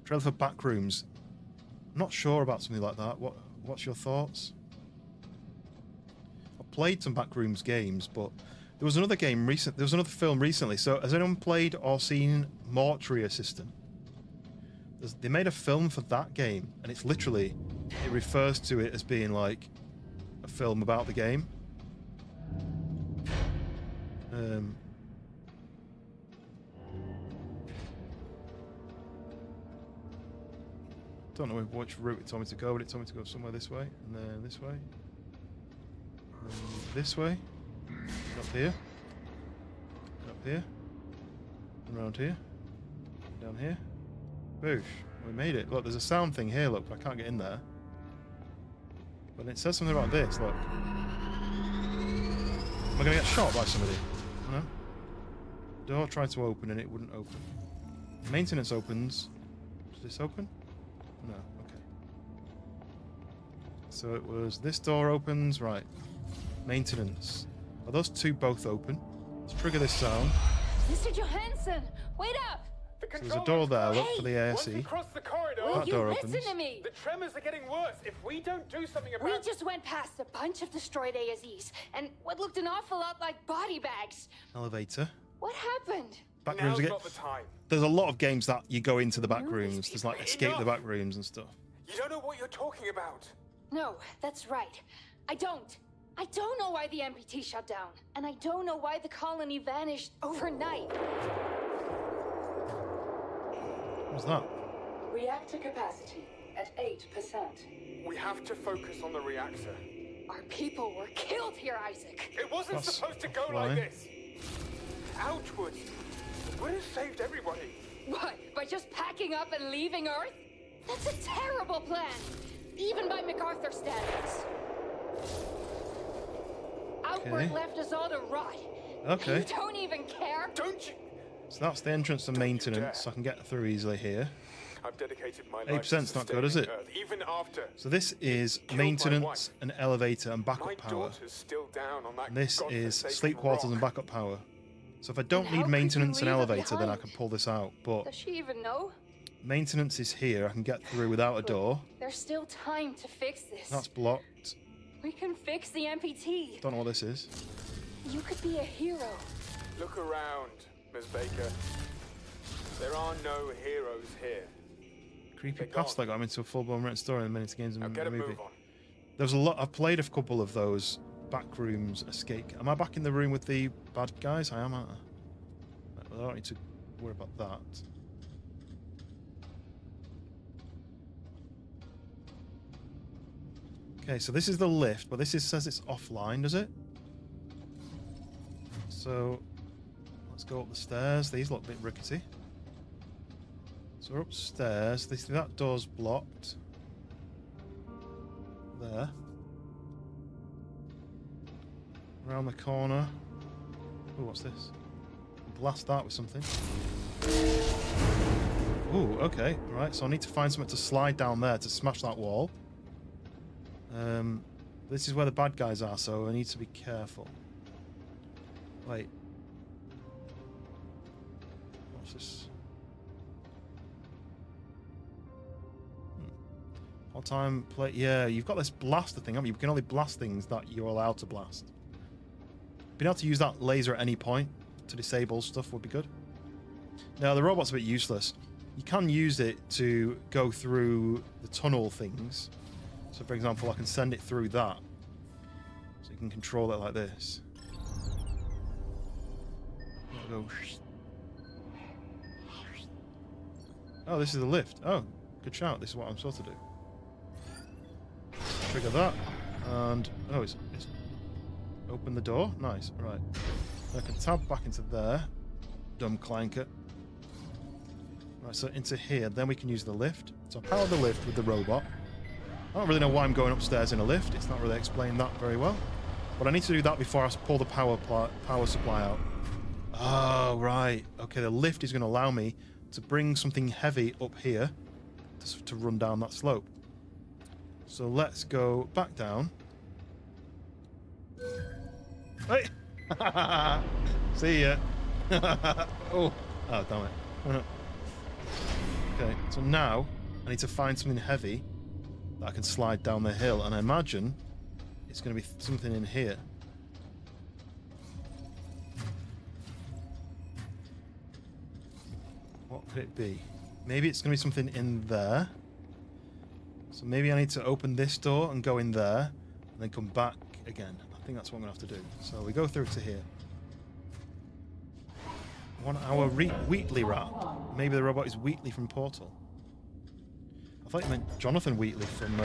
Trailer for Backrooms. I'm not sure about something like that. What's your thoughts? I've played some Backrooms games, but... There was another game recent. There was another film recently. So, has anyone played or seen Mortuary Assistant? They made a film for that game, and it's literally, it refers to it as being like a film about the game. Don't know which route it told me to go, but it told me to go somewhere this way, and then this way, and this way, and up here, and up here, and around here, and down here. Boosh. We made it. Look, there's a sound thing here, look, but I can't get in there. But it says something about this, look. Am I going to get shot by somebody? No. Door tried to open and it wouldn't open. Maintenance opens. Does this open? No, okay. So it was this door opens, right. Maintenance. Are those 2 both open? Let's trigger this sound. Mr. Johansson, wait up! So there's a door there, look for the ASE. The corridor, Will you listen to me? The tremors are getting worse. If we don't do something about it... We just went past a bunch of destroyed ASEs, and what looked an awful lot like body bags. Elevator. What happened? Backrooms again. Not the time. There's a lot of games that you go into the back rooms. There's like escape the back rooms and stuff. You don't know what you're talking about. No, that's right. I don't. I don't know why the MPT shut down, and I don't know why the colony vanished overnight. What's that? Reactor capacity at 8%. We have to focus on the reactor. Our people were killed here, Isaac. It wasn't supposed to go like this. Outwards. Would have saved everybody. What? By just packing up and leaving Earth? That's a terrible plan, even by MacArthur standards. Outward left us all to rot. Okay. You don't even care. Don't you? So that's the entrance to maintenance. I can get through easily here. I've dedicated my life 8%'s not good, is it? Earth, even after. So this is maintenance and elevator and backup power. Still down on that And this is sleep quarters and backup power. So if I don't need maintenance and elevator, then I can pull this out. But does she even know? Maintenance is here. I can get through without a door. There's still time to fix this. That's blocked. We can fix the MPT. Don't know what this is. You could be a hero. Look around, Ms. Baker. There are no heroes here. Creepy past that got me into a full-blown written story in the minutes games and Now get a movie. move on. There's a lot. I've played a couple of those back rooms escape. Am I back in the room with the bad guys? I am, aren't I? I don't need to worry about that. Okay, so this is the lift, but says it's offline, does it? So let's go up the stairs. These look a bit rickety. So we're upstairs. That door's blocked. There. Around the corner. Oh, what's this? Blast that with something. Oh, okay. Right, so I need to find something to slide down there to smash that wall. This is where the bad guys are, so I need to be careful. Wait. What's this? All time play. Yeah, you've got this blaster thing, haven't you? You can only blast things that you're allowed to blast. Being able to use that laser at any point to disable stuff would be good. Now, the robot's a bit useless. You can use it to go through the tunnel things. So, for example, I can send it through that. So you can control it like this. I'll go. Oh, this is the lift. Oh, good shout. This is what I'm supposed to do. Trigger that. And, oh, it's open the door. Nice. Right. I can tab back into there. Dumb clanker. Right, so into here. Then we can use the lift. So I power the lift with the robot. I don't really know why I'm going upstairs in a lift. It's not really explained that very well. But I need to do that before I pull the power supply out. Oh, right. Okay, the lift is going to allow me to bring something heavy up here to run down that slope. So let's go back down. Hey! See ya. Oh, damn it. Okay, so now I need to find something heavy that I can slide down the hill, and I imagine it's going to be something in here. What could it be? Maybe it's going to be something in there. So maybe I need to open this door and go in there, and then come back again. I think that's what I'm going to have to do. So we go through to here. 1 hour Wheatley rat. Maybe the robot is Wheatley from Portal. I thought you meant Jonathan Wheatley from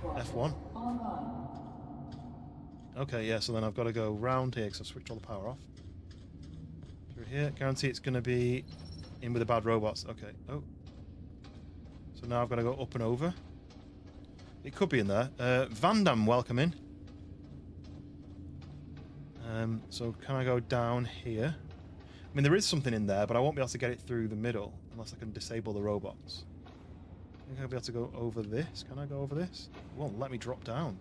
F1. Okay, yeah, so then I've got to go round here because I've switched all the power off. Through here. Guarantee it's going to be in with the bad robots. Okay. Oh. So now I've got to go up and over. It could be in there. Van Damme, welcome in. So can I go down here? I mean, there is something in there, but I won't be able to get it through the middle unless I can disable the robots. I think I'll be able to go over this. Can I go over this? It won't let me drop down.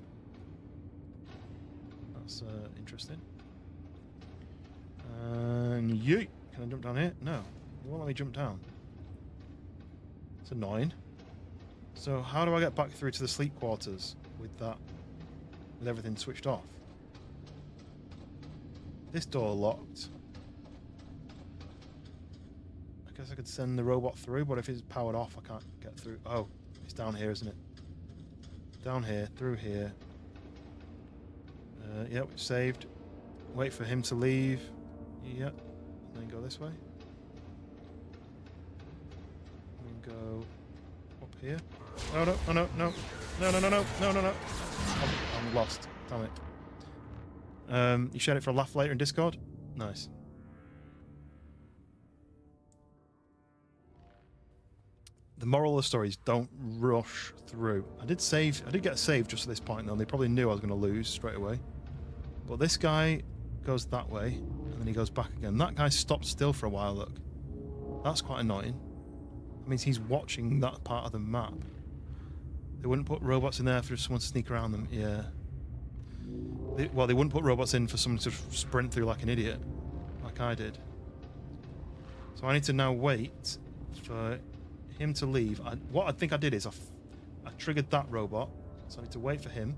That's interesting. And yeet! Can I jump down here? No. It won't let me jump down. It's annoying. So how do I get back through to the sleep quarters with that, with everything switched off? This door locked. I guess I could send the robot through, but if it's powered off, I can't get through. Oh, it's down here, isn't it? Down here, through here. Yep, saved. Wait for him to leave. Yep. And then go this way. And go up here. Oh no, oh no, no. No, no, no, no, no, no, no. I'm lost. Damn it. You shared it for a laugh later in Discord? Nice. The moral of the story is don't rush through. I did get a save just at this point though, and they probably knew I was going to lose straight away. But this guy goes that way, and then he goes back again. That guy stopped still for a while, look. That's quite annoying. That means he's watching that part of the map. They wouldn't put robots in there for someone to sneak around them, yeah. Well, they wouldn't put robots in for someone to sprint through like an idiot, like I did. So I need to now wait for him to leave. What I think I did is I triggered that robot, so I need to wait for him.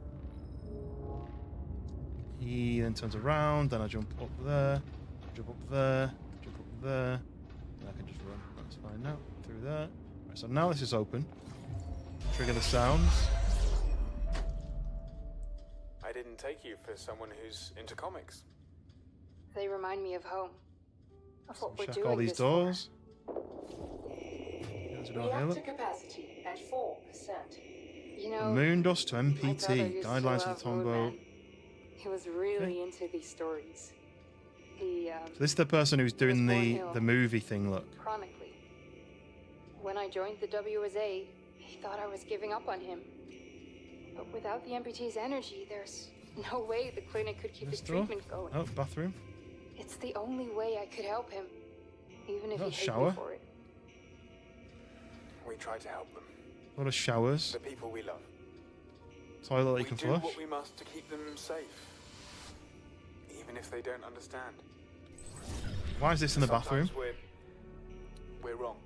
He then turns around, then I jump up there, jump up there, jump up there, and I can just run. That's fine now. Through there. Right, so now this is open. Trigger the sounds. I didn't take you for someone who's into comics. They remind me of home. Of what we're Check doing all these this doors. Reactor capacity at 4%. You know, Moon dust to my brother MPT. used to Guidelines for love the Tombow. Moon Man. He was really into these stories. He, So this is the person who's doing the movie thing, look. chronically. When I joined the WSA, he thought I was giving up on him. But without the MPT's energy, there's no way the clinic could keep his treatment going. Oh, bathroom. It's the only way I could help him, even if he Oh, hated shower. me for it. We try to help them. A lot of showers. The people we love. Toilet that you We can do flush. what we must to keep them safe, even if they don't understand. Why is this in the bathroom? Sometimes we're wrong.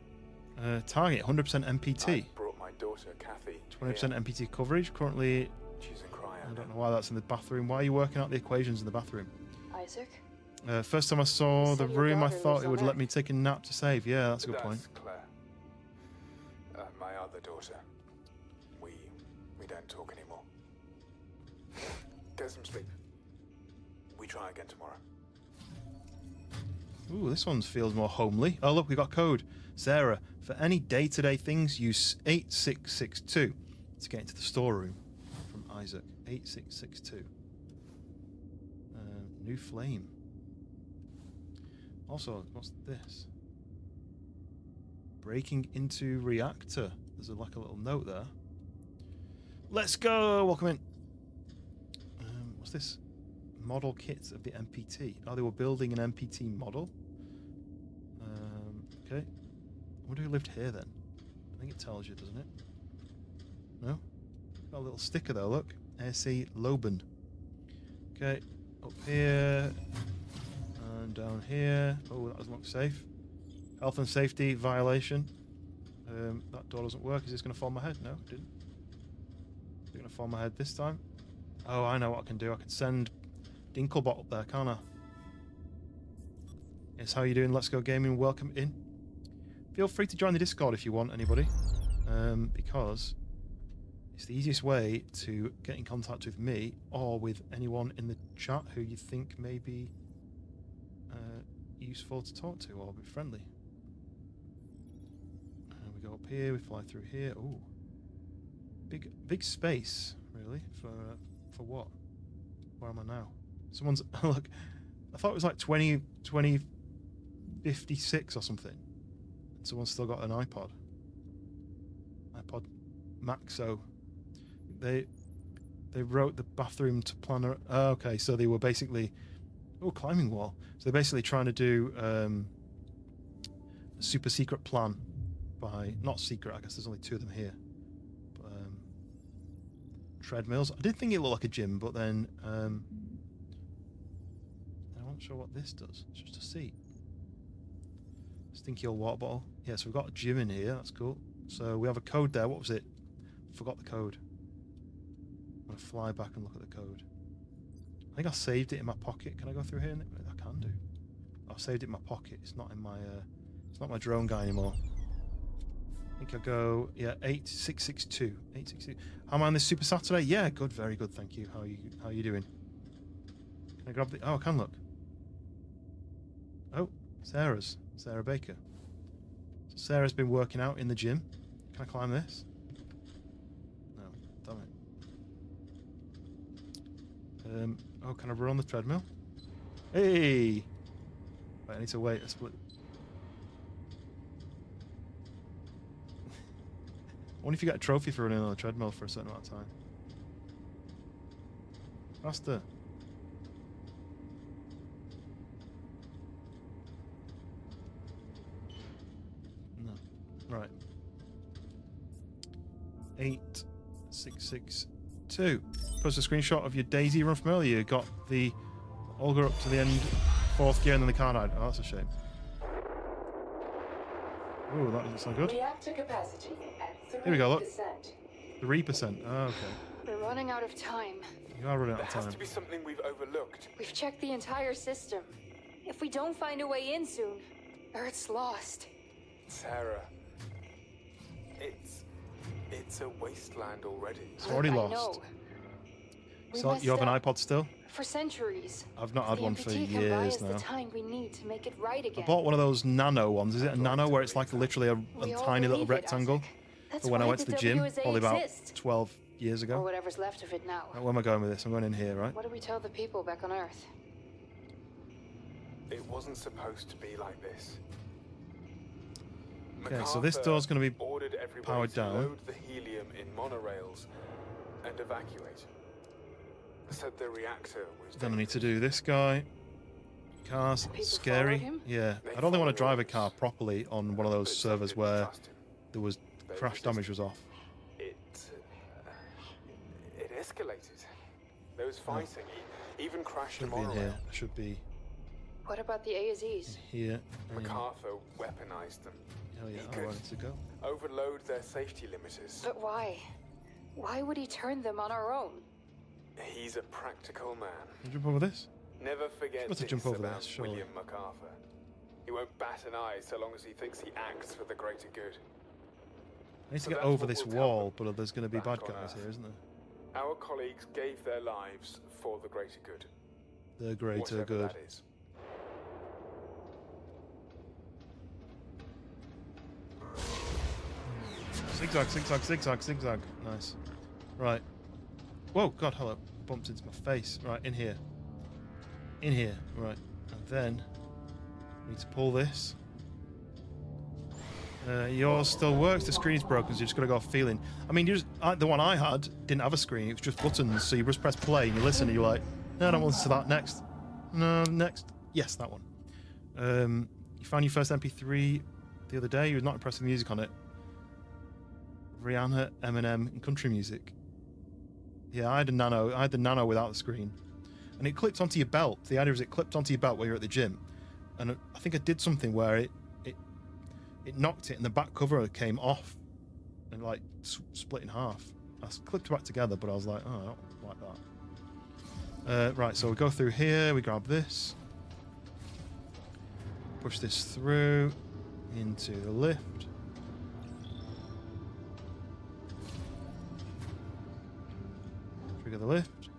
Target 100% MPT. Brought my daughter Kathy. 20% MPT coverage. Currently, She's in cryo. I don't know why that's in the bathroom. Why are you working out the equations in the bathroom? Isaac? First time I saw You the said your room, I daughter thought lives it on would let Earth. me take a nap to save. Yeah, that's a good point. Claire. My other daughter. We don't talk anymore. Get some sleep. We try again tomorrow. Ooh, this one feels more homely. Oh, look, we got code. Sarah, for any day-to-day things, use 8662 to get into the storeroom. From Isaac. 8662. New flame. Also, what's this? Breaking into reactor. There's like a little note there. Let's go! Welcome in. What's this? Model kits of the MPT. Oh, they were building an MPT model. Okay. I wonder who lived here then. I think it tells you, doesn't it? No? Got a little sticker though, look. AC Loban. Okay. Up here. And down here. Oh, that doesn't look safe. Health and safety violation. That door doesn't work. Is this going to fall on my head? No, it didn't. Is it going to fall on my head this time? Oh, I know what I can do. I can send Dinklebot up there, can't I? Yes, how you doing? Let's Go Gaming. Welcome in. Feel free to join the Discord if you want, anybody. Because it's the easiest way to get in contact with me or with anyone in the chat who you think may be useful to talk to or be friendly. We go up here, we fly through here. Ooh. Big space, really, for what? Where am I now? Someone's look. I thought it was like 2056 or something. And someone's still got an iPod Maxo. They wrote the bathroom to planner. Oh, okay, so they were basically climbing wall. So they're basically trying to do a super secret plan by not secret. I guess there's only two of them here. But, treadmills. I did think it looked like a gym, but then I'm not sure what this does. It's just a seat. Stinky old water bottle. Yeah, so we've got a gym in here. That's cool. So we have a code there. What was it? Forgot the code. I'm going to fly back and look at the code. I think I saved it in my pocket. Can I go through here? I can do. I've saved it in my pocket. It's not in my it's not my drone guy anymore. I think I go 8662. 862. How am I on this Super Saturday? Yeah, good, very good, thank you. How are you doing? Can I grab the I can look. Oh, Sarah Baker. So Sarah's been working out in the gym. Can I climb this? No, damn it. Can I run on the treadmill? Hey! Right, I need to wait a split. I wonder if you get a trophy for running on the treadmill for a certain amount of time. Faster. No. Right. 8662. Post a screenshot of your Daisy run from earlier. You got the Olga up to the end, 4th gear, and then the car died. Oh, that's a shame. Ooh, that doesn't sound good. Reactor capacity at 3%. Here we go, look. 3%. Oh, okay. We're running out of time. You are running out of There has time. to be something we've overlooked. We've checked the entire system. If we don't find a way in soon, Earth's lost. Sarah, it's a wasteland already. It's already I lost. know. So you have an iPod still? For centuries. I've not had The one for MPT can buy us years now. the time we need to make it right again. I bought one of those nano ones. Is it a nano where it's like literally a We all tiny little believe it, rectangle? That's For when I why went to the gym, WSA probably about exists. 12 years Or ago. whatever's left of it now. Where am I going with this? I'm going in here, right? What do we tell the people back on Earth? It wasn't supposed to be like this. Okay, so this door's going to be ordered everybody powered to down. load the helium in monorails and evacuate. Said the reactor was Then I need to do this guy. Cars, People scary. follow him? Yeah, I don't think I want to drive a car properly on one of those servers where there was crash damage was off. It escalated. There was fighting. He even crashed a Should be in monorail. here. Should be What about the ASEs? here. MacArthur weaponized them. Hell yeah, He I could wanted to go. overload their safety limiters. But why? Why would he turn them on our own? He's a practical man. Can you jump over this? Never forget Supposed to this jump over about this, surely. William MacArthur. He won't bat an eye so long as he thinks he acts for the greater good. I need to So get that's over what this we'll tell wall, but there's going to be back bad on guys Earth. here, isn't there? Our colleagues gave their lives for the greater good. The greater Whatever good. that is. Zigzag, zigzag, zigzag, zigzag. Nice. Right. Whoa, God, hello. Bumped into my face. Right, in here. In here. Right. And then, I need to pull this. Yours still works. The screen's broken, so you just got to go off feeling. I mean, the one I had didn't have a screen. It was just buttons, so you just press play and you listen and you're like, no, I don't want to listen to that. Next. No, next. Yes, that one. You found your first MP3 the other day. You were not impressed with the music on it. Rihanna, Eminem, and country music. Yeah, I had the Nano without the screen. And it clipped onto your belt. The idea is it clipped onto your belt while you're at the gym. And I think I did something where it knocked it and the back cover came off and like split in half. I clipped it back together, but I was like, oh, I don't like that. Right, so we go through here, we grab this. Push this through into the lift. Trigger the lift.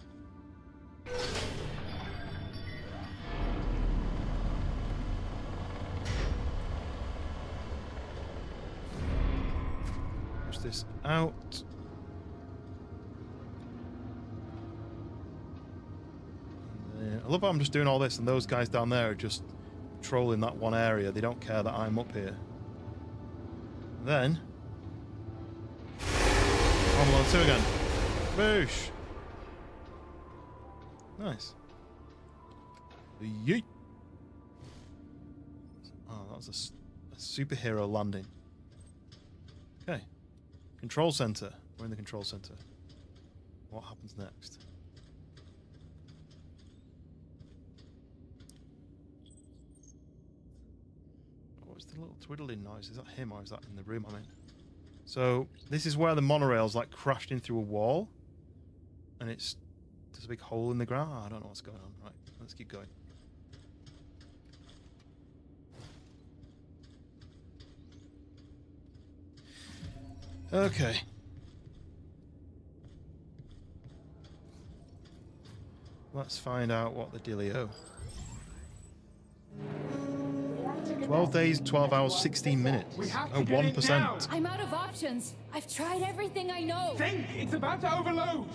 Push this out. I love how I'm just doing all this and those guys down there are just trolling that one area. They don't care that I'm up here. And then Home Alone 2 again. Boosh. Nice. Yeet. Oh, that was a superhero landing. Okay. Control center. We're in the control center. What happens next? What was the little twiddling noise? Is that him or is that in the room I'm in? So this is where the monorail's like crashed in through a wall. And there's a big hole in the ground. Oh, I don't know what's going on. Right, let's keep going. Okay. Let's find out what the dealio. 12 days, 12 hours, 16 minutes. We have to Oh, get in 1%. now. I'm out of options. I've tried everything I know. Think! It's about to overload!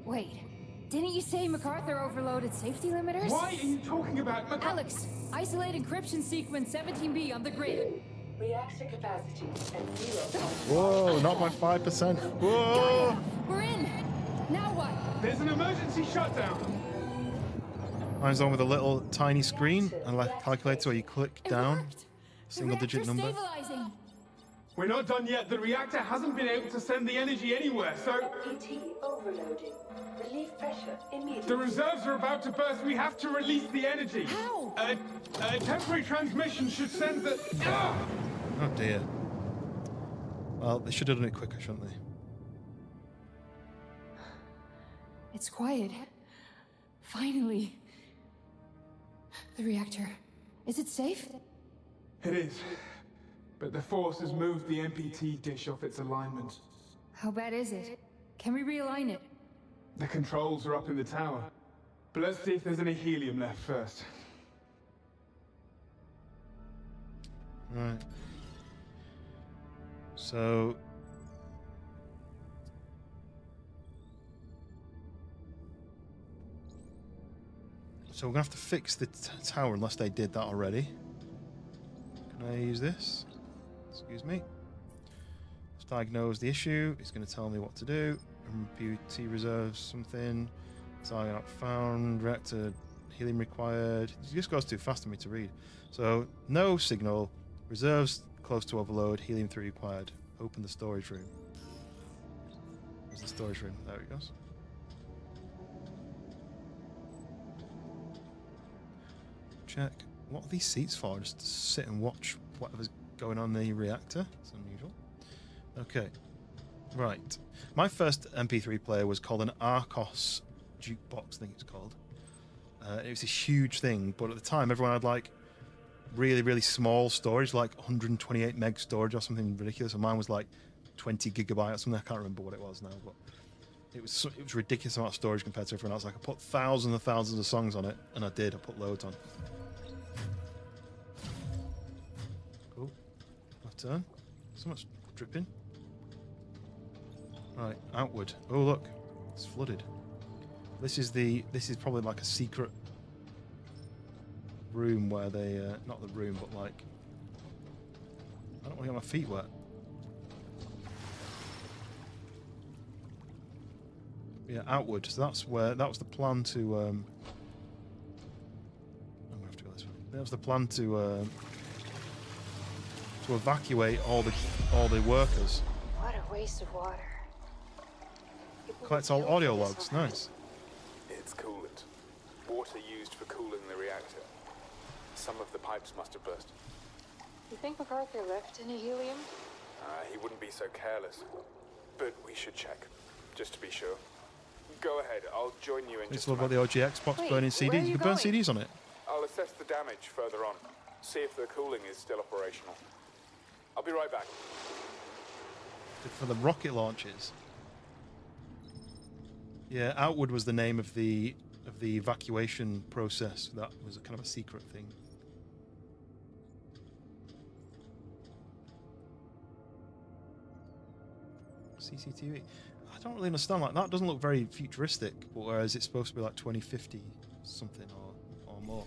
Wait, didn't you say MacArthur overloaded safety limiters? Why are you talking about Alex, isolate encryption sequence 17B on the grid. Reactor capacity at 0. Whoa, not by 5%. Whoa! We're in. Now what? There's an emergency shutdown. Mine's on with a little tiny screen and a calculator where you click down a single digit number. Stabilizing. We're not done yet. The reactor hasn't been able to send the energy anywhere, so... PT overloading. Relief pressure immediately. The reserves are about to burst. We have to release the energy. How? A temporary transmission should send the... Ah! Oh dear. Well, they should have done it quicker, shouldn't they? It's quiet. Finally. The reactor. Is it safe? It is. But the force has moved the MPT dish off its alignment. How bad is it? Can we realign it? The controls are up in the tower. But let's see if there's any helium left first. Right. So... So we're going to have to fix the tower unless they did that already. Can I use this? Excuse me. Let's diagnose the issue. It's going to tell me what to do. MPT reserves something. Target not found. Reactor helium required. It just goes too fast for me to read. So, no signal. Reserves close to overload. Helium 3 required. Open the storage room. Where's the storage room? There it goes. Check. What are these seats for? Just to sit and watch whatever's going on in the reactor? It's unusual. Okay. Right. My first MP3 player was called an Arcos jukebox, I think it's called. It was a huge thing, but at the time everyone had like really, really small storage, like 128 meg storage or something ridiculous, and mine was like 20 gigabyte or something. I can't remember what it was now, but it was ridiculous amount of storage compared to everyone else. I could put thousands and thousands of songs on it, and I did. I put loads on. Cool. Left turn. So much dripping. Right, outward. Oh look, it's flooded. This is probably like a secret room where they not the room, but like I don't want to get my feet wet. Yeah, outward. So that was the plan to. I'm gonna have to go this way. That was the plan to evacuate all the workers. What a waste of water. Collects all audio logs. Nice. It's coolant. Water used for cooling the reactor. Some of the pipes must have burst. You think MacArthur left any helium? He wouldn't be so careless. But we should check, just to be sure. Go ahead, I'll join you in It's just all a about the moment. OG Xbox Wait, burning where are CDs. You you can burn going? CDs on it. I'll assess the damage further on. See if the cooling is still operational. I'll be right back. For the rocket launches. Yeah, outward was the name of the evacuation process. That was a kind of a secret thing. CCTV. I don't really understand. Like that doesn't look very futuristic, but whereas it's supposed to be like 2050 something or more.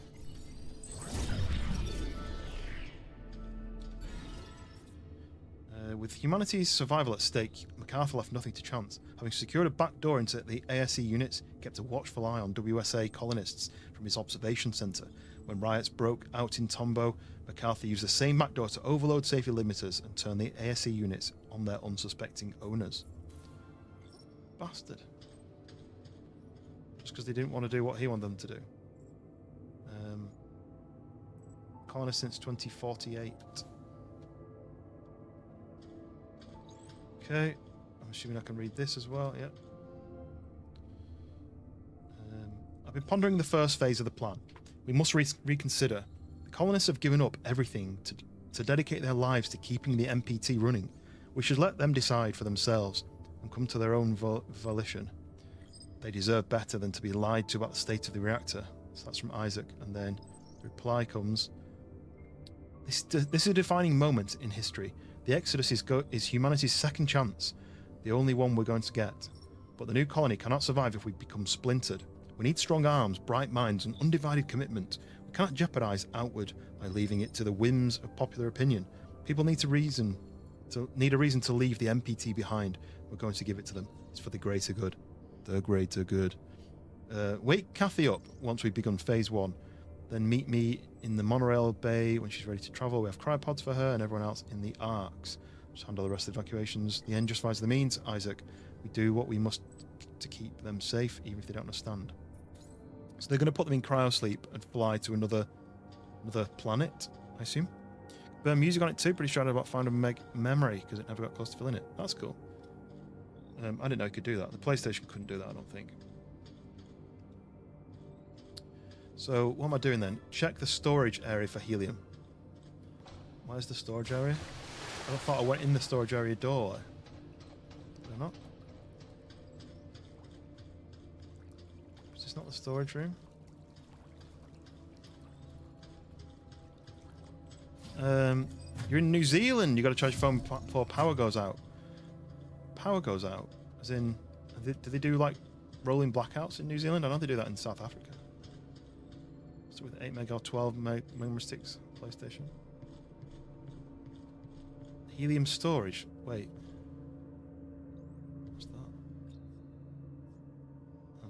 With humanity's survival at stake, MacArthur left nothing to chance. Having secured a back door into the ASE units, he kept a watchful eye on WSA colonists from his observation centre. When riots broke out in Tombo, MacArthur used the same back door to overload safety limiters and turn the ASE units on their unsuspecting owners. Bastard. Just because they didn't want to do what he wanted them to do. Colonists since 2048. Okay, I'm assuming I can read this as well, yeah. I've been pondering the first phase of the plan. We must reconsider. The colonists have given up everything to dedicate their lives to keeping the MPT running. We should let them decide for themselves and come to their own volition. They deserve better than to be lied to about the state of the reactor. So that's from Isaac, and then the reply comes, This is a defining moment in history. The Exodus is humanity's second chance, the only one we're going to get. But the new colony cannot survive if we become splintered. We need strong arms, bright minds, and undivided commitment. We cannot jeopardize outward by leaving it to the whims of popular opinion. People need a reason to leave the MPT behind. We're going to give it to them. It's for the greater good. The greater good. Wake Kathy up once we've begun phase 1. Then meet me in the monorail bay when she's ready to travel. We have cryopods for her and everyone else in the arcs. Just handle the rest of the evacuations. The end justifies the means, Isaac. We do what we must to keep them safe, even if they don't understand. So they're going to put them in cryosleep and fly to another planet, I assume. Burn music on it too. Pretty sure about found a memory because it never got close to filling it. That's cool. I didn't know you could do that. The PlayStation couldn't do that, I don't think. So what am I doing then? Check the storage area for helium. Where's the storage area? I thought I went in the storage area door. Did I not? Is this not the storage room? You're in New Zealand. You got to charge your phone before power goes out. Power goes out, as in, do they do like rolling blackouts in New Zealand? I know they do that in South Africa. So with 8 meg or 12 meg memory sticks, PlayStation. Helium storage. Wait. What's that? Oh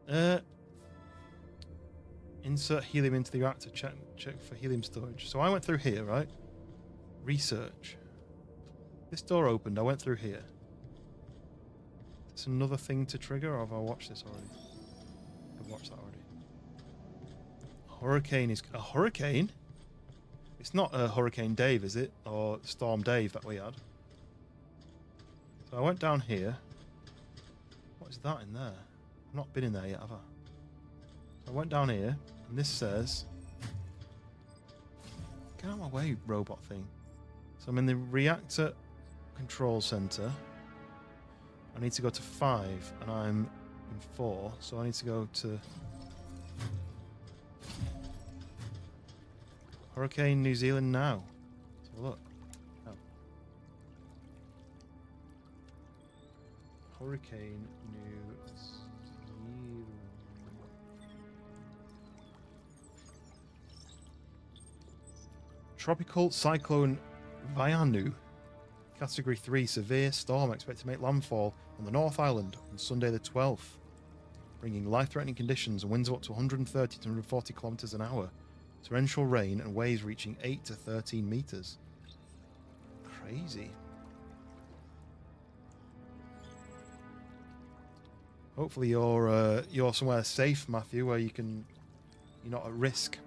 no. Insert helium into the reactor. Check for helium storage. So I went through here, right? Research. This door opened. I went through here. Is this another thing to trigger, or have I watched this already? I've watched that already. Hurricane is a hurricane. It's not a Hurricane Dave, is it? Or Storm Dave that we had. So I went down here. What is that in there? I've not been in there yet, have I? So I went down here, and this says, get out of my way, robot thing. So I'm in the reactor control center. I need to go to 5, and I'm in 4, so I need to go to Hurricane New Zealand now. Let's have a look. Oh. Hurricane New Zealand. Tropical Cyclone Vaianu. Category 3 severe storm expected to make landfall on the North Island on Sunday the 12th, bringing life-threatening conditions and winds of up to 130 to 140 kilometers an hour, torrential rain and waves reaching 8 to 13 meters. Crazy. Hopefully you're somewhere safe, Matthew, where you're not at risk.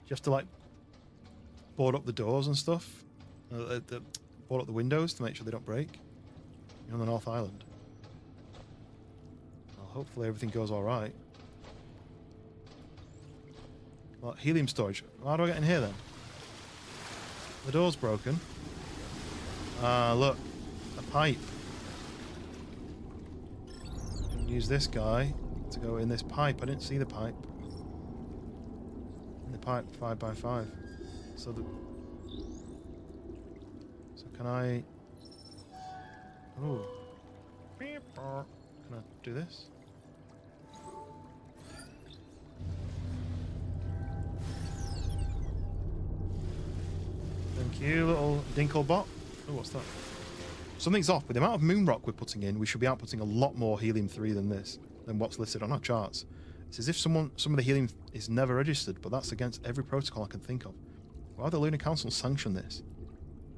You have to like board up the doors and stuff, board up the windows to make sure they don't break. You're on the North Island. Well, hopefully everything goes all right. Well, helium storage. How do I get in here then? The door's broken. Ah, look, a pipe. Use this guy to go in this pipe. I didn't see the pipe. Pipe 5x5. So can I? Oh, can I do this? Thank you, little Dinklebot. Oh, what's that? Something's off. With the amount of moon rock we're putting in, we should be outputting a lot more helium-3 than what's listed on our charts. It's as if some of the helium is never registered, but that's against every protocol I can think of. Why would the Lunar Council sanction this?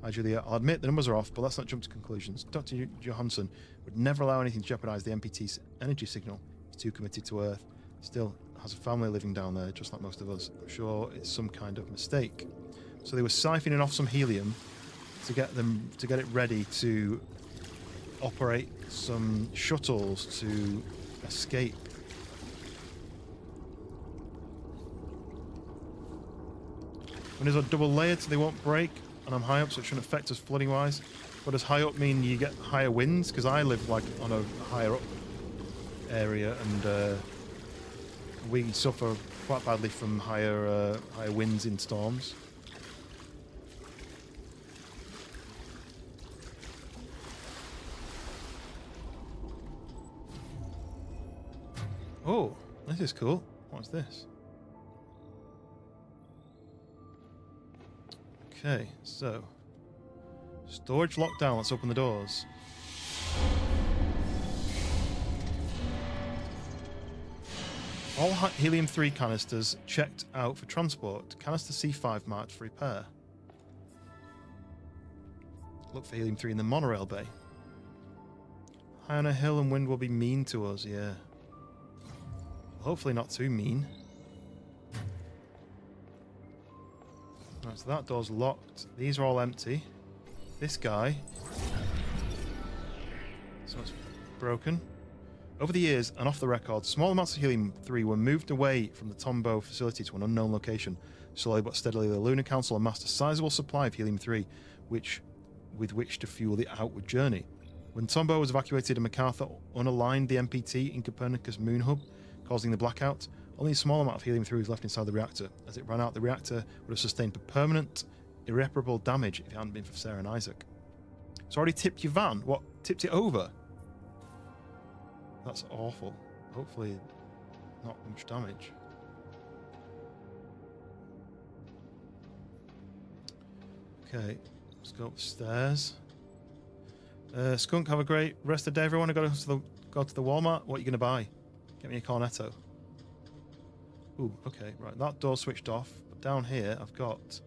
Hi, Julia. I'll admit the numbers are off, but let's not jump to conclusions. Dr. Johansson would never allow anything to jeopardize the MPT's energy signal. He's too committed to Earth. Still has a family living down there, just like most of us. I'm sure it's some kind of mistake. So they were siphoning off some helium to get it ready to operate some shuttles to escape. Windows are double layered so they won't break, and I'm high up so it shouldn't affect us flooding wise. But does high up mean you get higher winds? Because I live like on a higher up area, and we suffer quite badly from higher winds in storms. Oh, this is cool. What's this? Okay, so storage lockdown. Let's open the doors. All helium-3 canisters checked out for transport. Canister C5 marked for repair. Look for helium-3 in the monorail bay. High on a hill and wind will be mean to us, yeah. Hopefully not too mean. Right, so that door's locked. These are all empty. This guy. So it's broken. Over the years, and off the record, small amounts of helium-3 were moved away from the Tombow facility to an unknown location. Slowly but steadily, the Lunar Council amassed a sizable supply of helium-3, with which to fuel the outward journey. When Tombow was evacuated and MacArthur unaligned the MPT in Copernicus Moon Hub, causing the blackout, only a small amount of helium-3 was left inside the reactor. As it ran out, the reactor would have sustained permanent, irreparable damage if it hadn't been for Sarah and Isaac. It's already tipped your van? What? Tipped it over? That's awful. Hopefully not much damage. Okay, let's go upstairs. Skunk, have a great rest of the day, everyone. I gotta go to the Walmart. What are you gonna buy? Get me a cornetto. Ooh, okay, right. That door switched off. But down here, I've got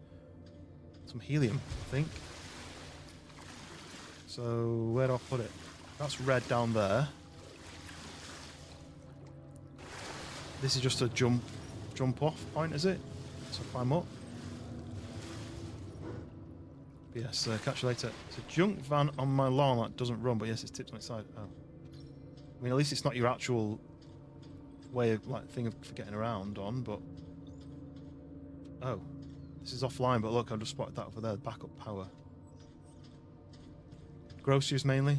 some helium, I think. So where do I put it? That's red down there. This is just a jump off point, is it? So climb up. But yes, catch you later. It's a junk van on my lawn that doesn't run, but yes, it's tipped on its side. Oh. I mean, at least it's not your actual way of thing of getting around on, but oh, this is offline. But look, I've just spotted that over there. Backup power. groceries mainly.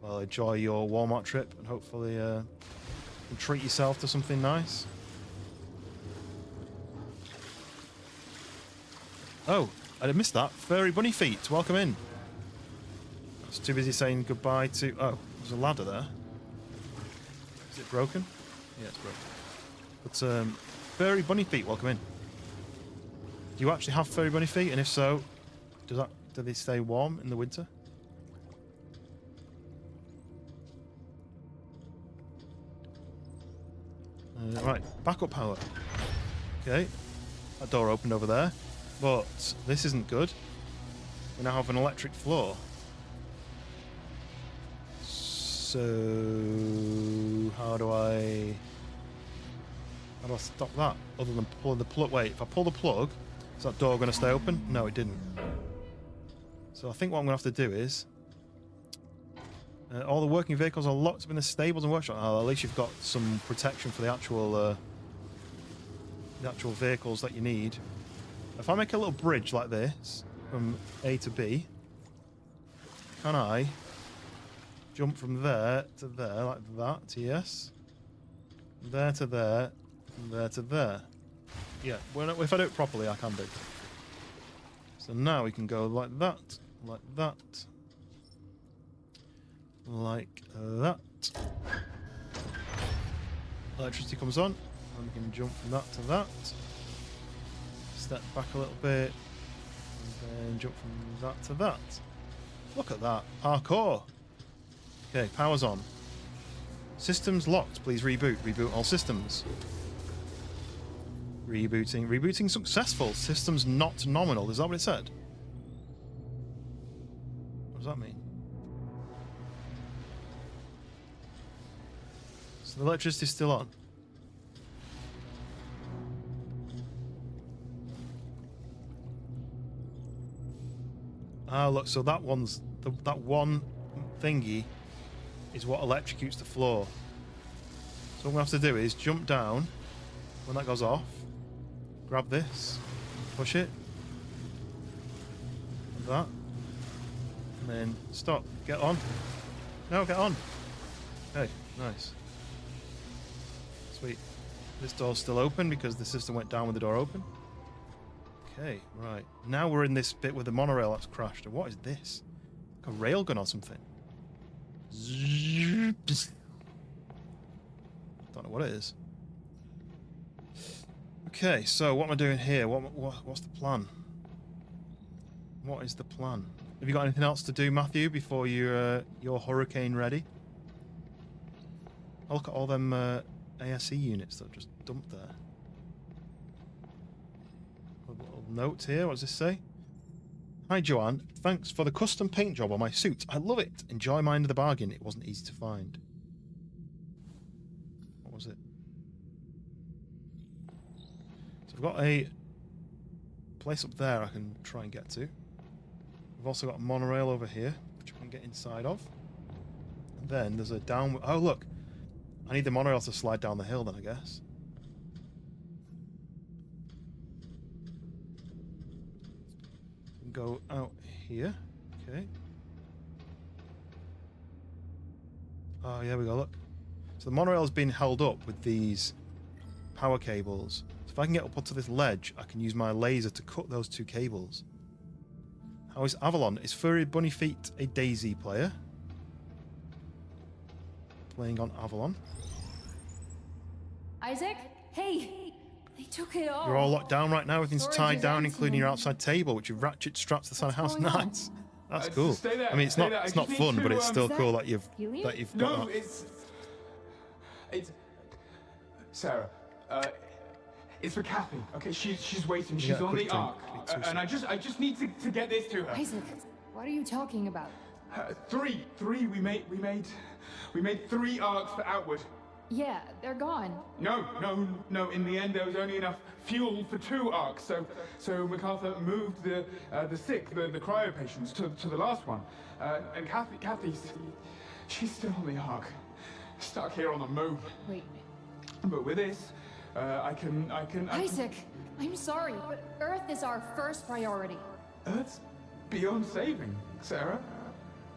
Well, enjoy your Walmart trip and hopefully treat yourself to something nice. Oh, I missed that. Furry bunny feet, welcome in. I was too busy saying goodbye to... Oh, there's a ladder there. Is it broken? Yeah, it's broken. But furry bunny feet, welcome in. Do you actually have furry bunny feet? And if so, do they stay warm in the winter? Right, backup power. Okay, that door opened over there, but this isn't good. We now have an electric floor. So how do I stop that? Other than pulling the plug. Wait, if I pull the plug, is that door going to stay open? No, it didn't. So I think what I'm going to have to do is all the working vehicles are locked up in the stables and workshop. Oh, at least you've got some protection for the actual vehicles that you need. If I make a little bridge like this from A to B, can I jump from there to there like that? Yes. There to there, there to there. Yeah. If I do it properly, I can do. So now we can go like that, like that. Like that. Electricity comes on, and we can jump from that to that. Step back a little bit, and then jump from that to that. Look at that. Parkour. Okay, power's on. Systems locked. Please reboot. Reboot all systems. Rebooting. Rebooting successful. Systems not nominal. Is that what it said? What does that mean? So the electricity's still on. Ah, look, so that one's that one thingy is what electrocutes the floor. So what we have to do is jump down when that goes off, grab this, push it, like that, and then stop. Get on. No, get on. Okay, nice. Sweet. This door's still open because the system went down with the door open. Okay, right. Now we're in this bit with the monorail that's crashed. And what is this? Like a railgun or something. Don't know what it is. Okay, so what am I doing here? What's the plan? What is the plan? Have you got anything else to do, Matthew, before you're hurricane ready? I'll look at all them ASE units that are just dumped there. A little note here. What does this say? Hi, Joanne. Thanks for the custom paint job on my suit. I love it. Enjoy my end of the bargain. It wasn't easy to find. What was it? So I've got a place up there I can try and get to. We've also got a monorail over here, which I can get inside of. And then there's a down... Oh, look. I need the monorail to slide down the hill then, I guess. Go out here. Okay. Oh, yeah, we go, look. So the monorail's been held up with these power cables. So if I can get up onto this ledge, I can use my laser to cut those two cables. How is Avalon? Is Furry Bunny Feet a Daisy player? Playing on Avalon. Isaac? Hey! They took it all. You're all locked down right now. Everything's Storage tied is down, empty. including your outside table, which you've ratchet strapped to the side of the house. What's going on? Nice. That's cool. Stay there, I mean, it's stay not there. I it's just not need fun, to, but it's still Is that cool that you've helium? got No, that. it's Sarah. It's for Kathy. Okay, she's waiting. She's Yeah, on quick the drink. arc, It's and I just need to get this to her. Isaac, what are you talking about? Three. We made 3 arcs for Outward. Yeah, they're gone. No. In the end, there was only enough fuel for 2 arcs. So MacArthur moved the sick, the cryo patients, to the last one. And Kathy's she's still on the arc, stuck here on the moon. Wait. But with this, I can. Isaac, I'm sorry, but Earth is our first priority. Earth's beyond saving, Sarah.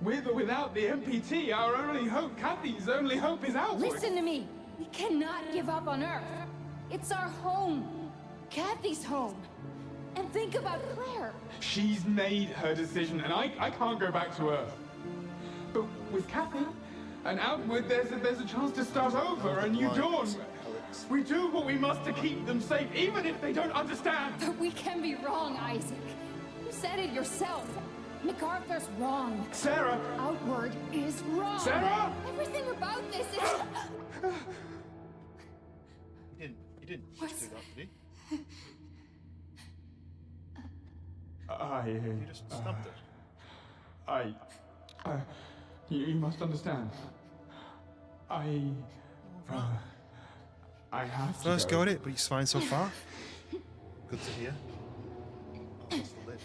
With or without the MPT, our only hope, Kathy's only hope is outward. Listen to me. We cannot give up on Earth. It's our home. Kathy's home. And think about Claire. She's made her decision, and I can't go back to Earth. But with Kathy and outward, there's a chance to start over, a new dawn. We do what we must to keep them safe, even if they don't understand. But we can be wrong, Isaac. You said it yourself. MacArthur's wrong. Sarah! Outward is wrong. Sarah! Everything about this is... He didn't just do that, did he? You just stabbed it. You must understand. I have to First go at it, but he's fine so far. Good to hear. Oh, that's the lid.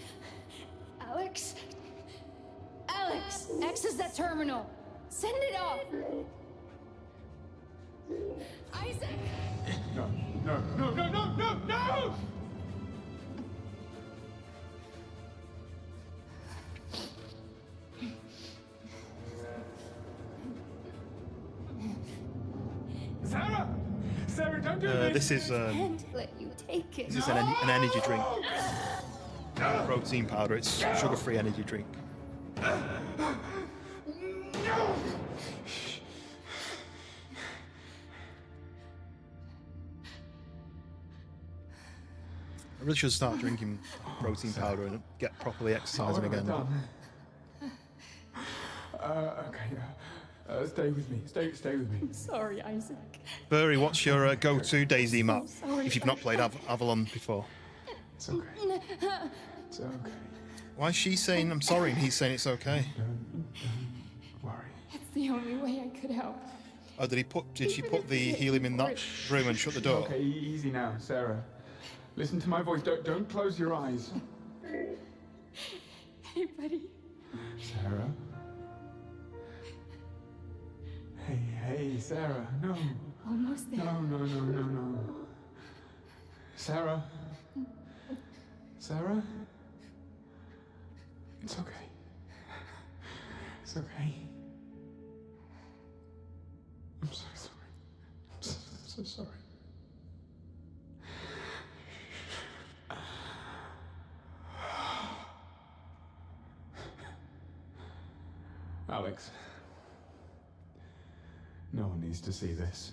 Alex? Alex! Access that terminal. Send it off. Isaac! No! Sarah! Sarah, don't do this! This is Can't let you take it. this is an energy drink. Protein powder. It's sugar-free energy drink. I really should start drinking protein powder and get properly exercising again. Stay with me. Stay with me. I'm sorry, Isaac. Burry, what's your go-to DayZ map sorry, if you've not played Avalon before? It's okay. It's okay. Why is she saying I'm sorry and he's saying it's okay? Don't worry. It's the only way I could help. Oh, did she put the helium in that room and shut the door? Okay, easy now, Sarah. Listen to my voice. Don't close your eyes. Hey, buddy. Sarah. Hey, Sarah. No. Almost there. No. Sarah. Sarah? It's okay. It's okay. I'm so sorry. I'm so sorry. Alex. No one needs to see this.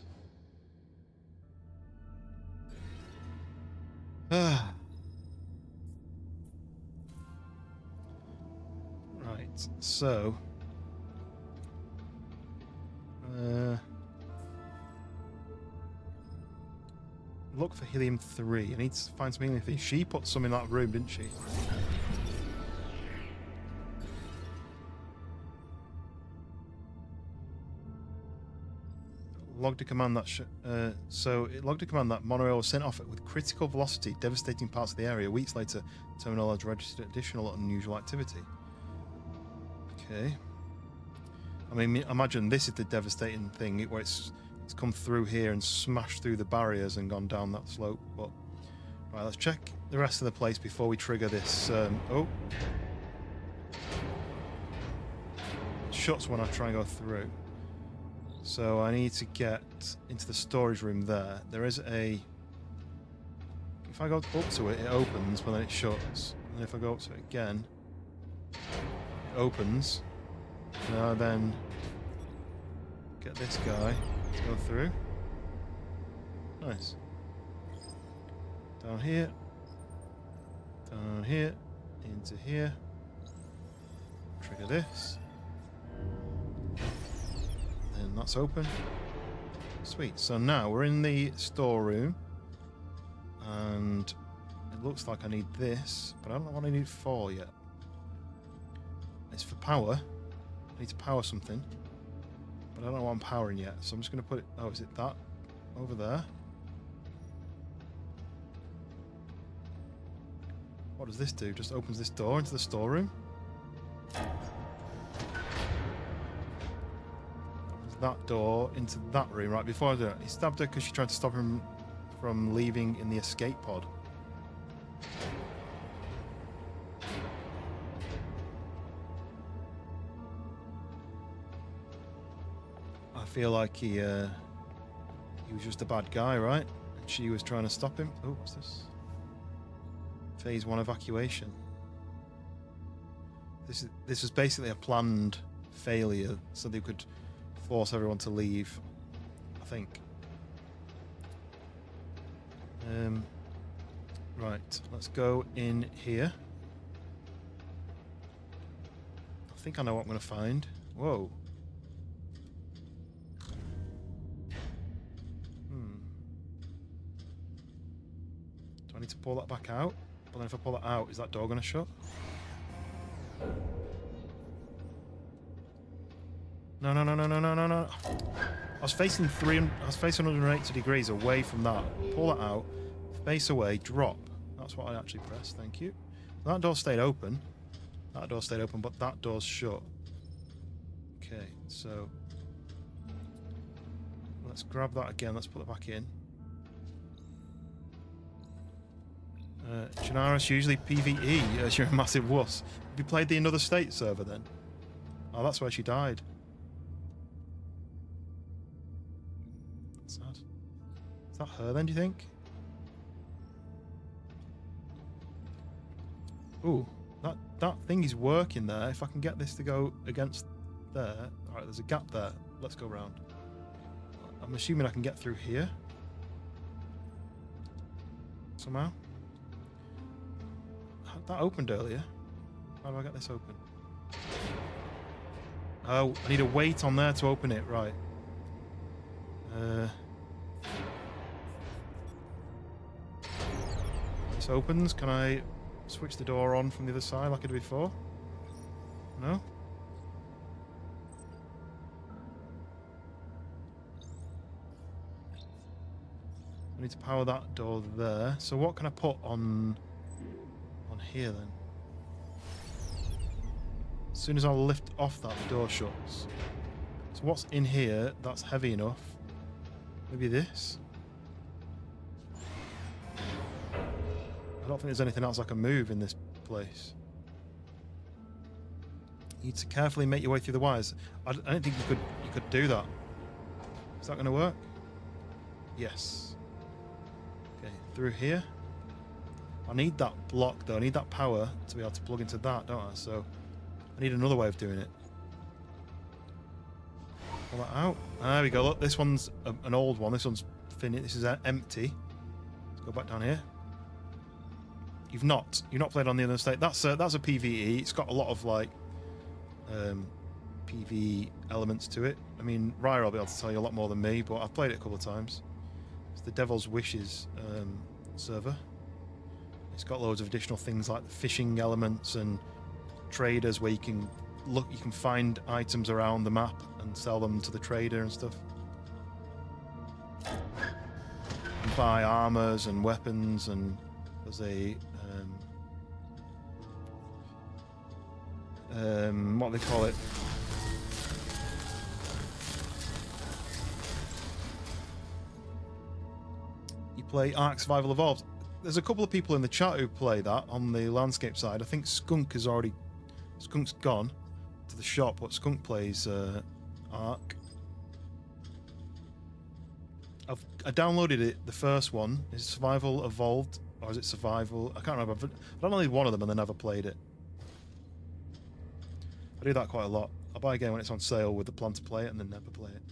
Right, so look for helium-3. I need to find some helium-3. She put some in that room, didn't she? Logged a command that it logged a command that monorail was sent off with critical velocity, devastating parts of the area. Weeks later, terminal has registered additional unusual activity. Okay. I mean, imagine this is the devastating thing where it's come through here and smashed through the barriers and gone down that slope. But right, let's check the rest of the place before we trigger this. Oh, it shuts when I try and go through. So I need to get into the storage room there. There is a... If I go up to it, it opens, but then it shuts. And if I go up to it again, it opens. And I then get this guy to go through. Nice. Down here. Down here. Into here. Trigger this. And that's open. Sweet. So now we're in the storeroom, and it looks like I need this, but I don't know what I need it for yet. It's for power. I need to power something, but I don't know what I'm powering yet. So I'm just going to put it. Oh, is it that over there? What does this do? Just opens this door into the storeroom. That door into that room right before I do it. He stabbed her because she tried to stop him from leaving in the escape pod. feel like he was just a bad guy, right? And she was trying to stop him. Oh, what's this? Phase 1 evacuation. This is basically a planned failure, so they could force everyone to leave, I think. Right, let's go in here. I think I know what I'm going to find. Whoa. Do I need to pull that back out? But then if I pull that out, is that door going to shut? No. I was facing 180 degrees away from that. Pull that out. Face away. Drop. That's what I actually pressed. Thank you. That door stayed open. That door stayed open, but that door's shut. Okay, so let's grab that again. Let's put it back in. Chinaris, usually PvE, as you're a massive wuss. Have you played the Another State server then? Oh, that's where she died. That's sad. Is that her then, do you think? Ooh, that thing is working there. If I can get this to go against there. Alright, there's a gap there. Let's go round. I'm assuming I can get through here. Somehow. That opened earlier. How do I get this open? Oh, I need a weight on there to open it. Right. This opens. Can I switch the door on from the other side like I did before? No? I need to power that door there. So what can I put on here then? As soon as I lift off that, the door shuts. So what's in here that's heavy enough? Maybe this? I don't think there's anything else I can move in this place. You need to carefully make your way through the wires. I don't think you could do that. Is that going to work? Yes. Okay, through here. I need that block though. I need that power to be able to plug into that, don't I? So I need another way of doing it. Pull that out. There we go. Look, this one's an old one. This one's finished. This is empty. Let's go back down here. You've not played on the other state. That's a PvE. It's got a lot of like PvE elements to it. I mean, Raya will be able to tell you a lot more than me, but I've played it a couple of times. It's the Devil's Wishes server. It's got loads of additional things like the fishing elements and traders where you can find items around the map and sell them to the trader and stuff. You buy armors and weapons, and there's a what do they call it? You play Ark Survival Evolved. There's a couple of people in the chat who play that on the landscape side. I think Skunk's gone to the shop, but Skunk plays Ark. I downloaded it. The first one is Survival Evolved, or is it Survival? I can't remember. I don't know one of them, and then never played it. I do that quite a lot. I buy a game when it's on sale with the plan to play it, and then never play it.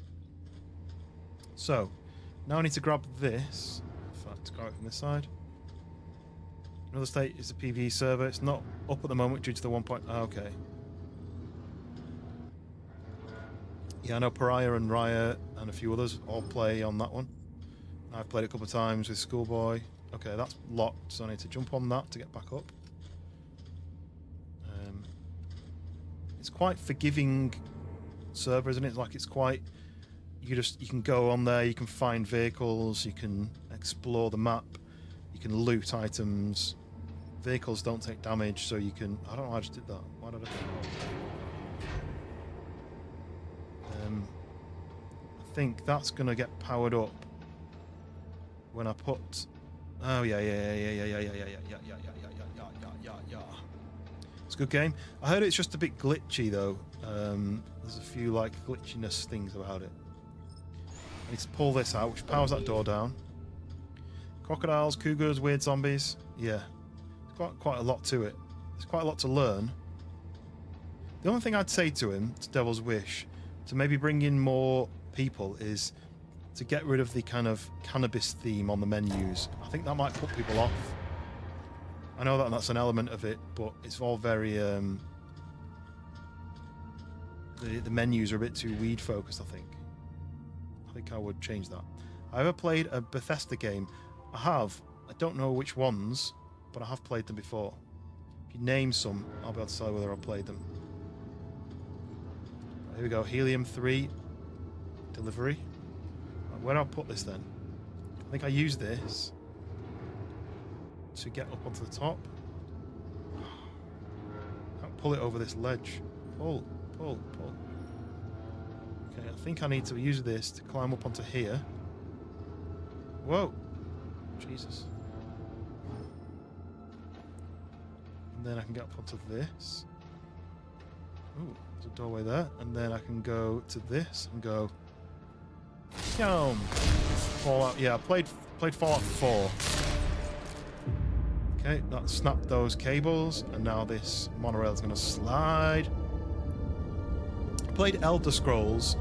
So now I need to grab this. In fact, grab it from this side. Another State is a PvE server. It's not up at the moment due to the 1. Okay. Yeah, I know Pariah and Raya and a few others all play on that one. I've played it a couple of times with Schoolboy. Okay, that's locked, so I need to jump on that to get back up. It's quite forgiving server, isn't it? Like it's quite. You can go on there. You can find vehicles. You can explore the map. You can loot items. Vehicles don't take damage, so you can. I don't know why I just did that. Why did I do that? I think that's gonna get powered up when I put. Oh yeah. It's a good game. I heard it's just a bit glitchy though. There's a few like glitchiness things about it. I need to pull this out, which powers that door down. Crocodiles, cougars, weird zombies. Yeah, it's got quite a lot to it. There's quite a lot to learn. The only thing I'd say to him, to Devil's Wish, to maybe bring in more people is to get rid of the kind of cannabis theme on the menus. I think that might put people off. I know that that's an element of it, but it's all very... The menus are a bit too weed focused, I think. I think I would change that. I ever played a Bethesda game? I have. I don't know which ones, but I have played them before. If you name some, I'll be able to tell whether I've played them. Here we go. Helium-3 delivery. Where do I put this then? I think I use this to get up onto the top. Can't pull it over this ledge. Pull. Okay, I think I need to use this to climb up onto here. Whoa. Jesus. And then I can get up onto this. Ooh, there's a doorway there. And then I can go to this and go... Yum! Fallout. Yeah, I played Fallout 4. Okay, that snapped those cables. And now this monorail is going to slide. Played Elder Scrolls,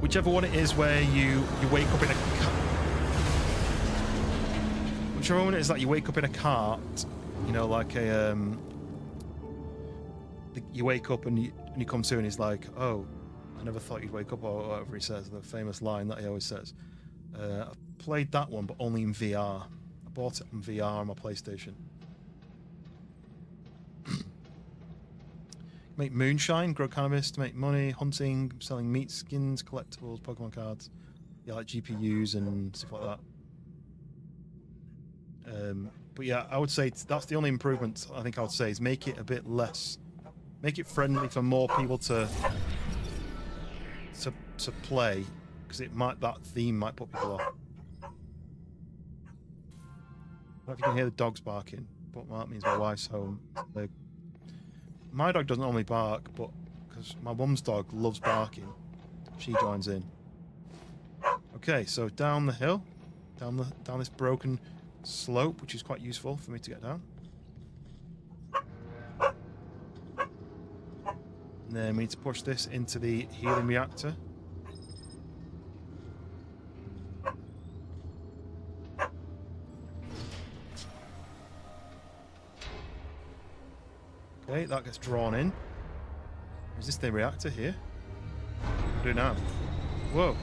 whichever one it is where you wake up in a whichever one it is that you wake up in a cart, you know, like a you wake up and you come to and he's like, oh, I never thought you'd wake up, or whatever he says, the famous line that he always says. I played that one, but only in VR. I bought it in VR on my PlayStation. Make moonshine, grow cannabis to make money, hunting, selling meat, skins, collectibles, Pokemon cards. Yeah, like GPUs and stuff like that. But yeah, I would say that's the only improvement I think I would say is make it a bit less, make it friendly for more people to play, because that theme might put people off. I don't know if you can hear the dogs barking, but that means my wife's home. My dog doesn't normally bark, but because my mum's dog loves barking, she joins in. Okay, so down the hill, down this broken slope, which is quite useful for me to get down. And then we need to push this into the helium reactor. Okay, that gets drawn in. Is this the reactor here? What do I do now? Whoa.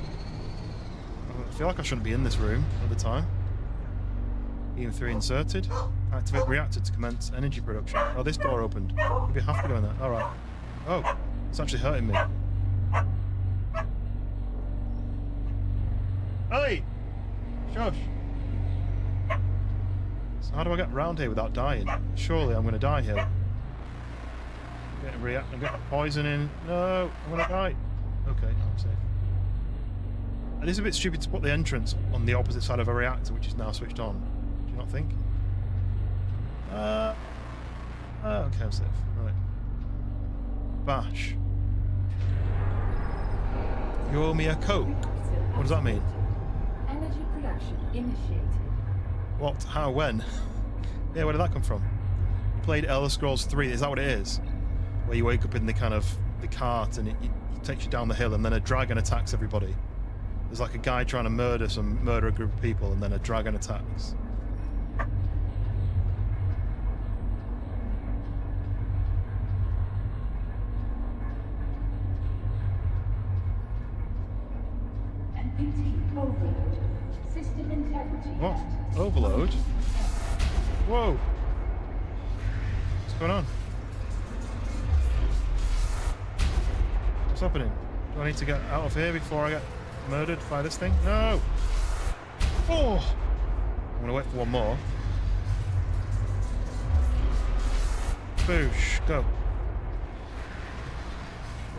I feel like I shouldn't be in this room at the time. EM3 inserted. Activate reactor to commence energy production. Oh, this door opened. Maybe I have to go in there. Alright. Oh, it's actually hurting me. Ellie! Shush! So how do I get round here without dying? Surely I'm going to die here. I'm getting poison in. No, I'm gonna die. Okay, I'm safe. It is a bit stupid to put the entrance on the opposite side of a reactor, which is now switched on. Do you not think? Okay, I'm safe. Right. Bash. You owe me a Coke. What does that mean? Energy production initiated. What? How? When? Yeah, where did that come from? You played Elder Scrolls 3. Is that what it is? Where you wake up in the kind of the cart and it takes you down the hill, and then a dragon attacks everybody. There's like a guy trying to murder a group of people, and then a dragon attacks. MPT overload. System integrity. What? Overload? Whoa! What's going on? What's happening? Do I need to get out of here before I get murdered by this thing? No! Oh! I'm gonna wait for one more. Boosh, go.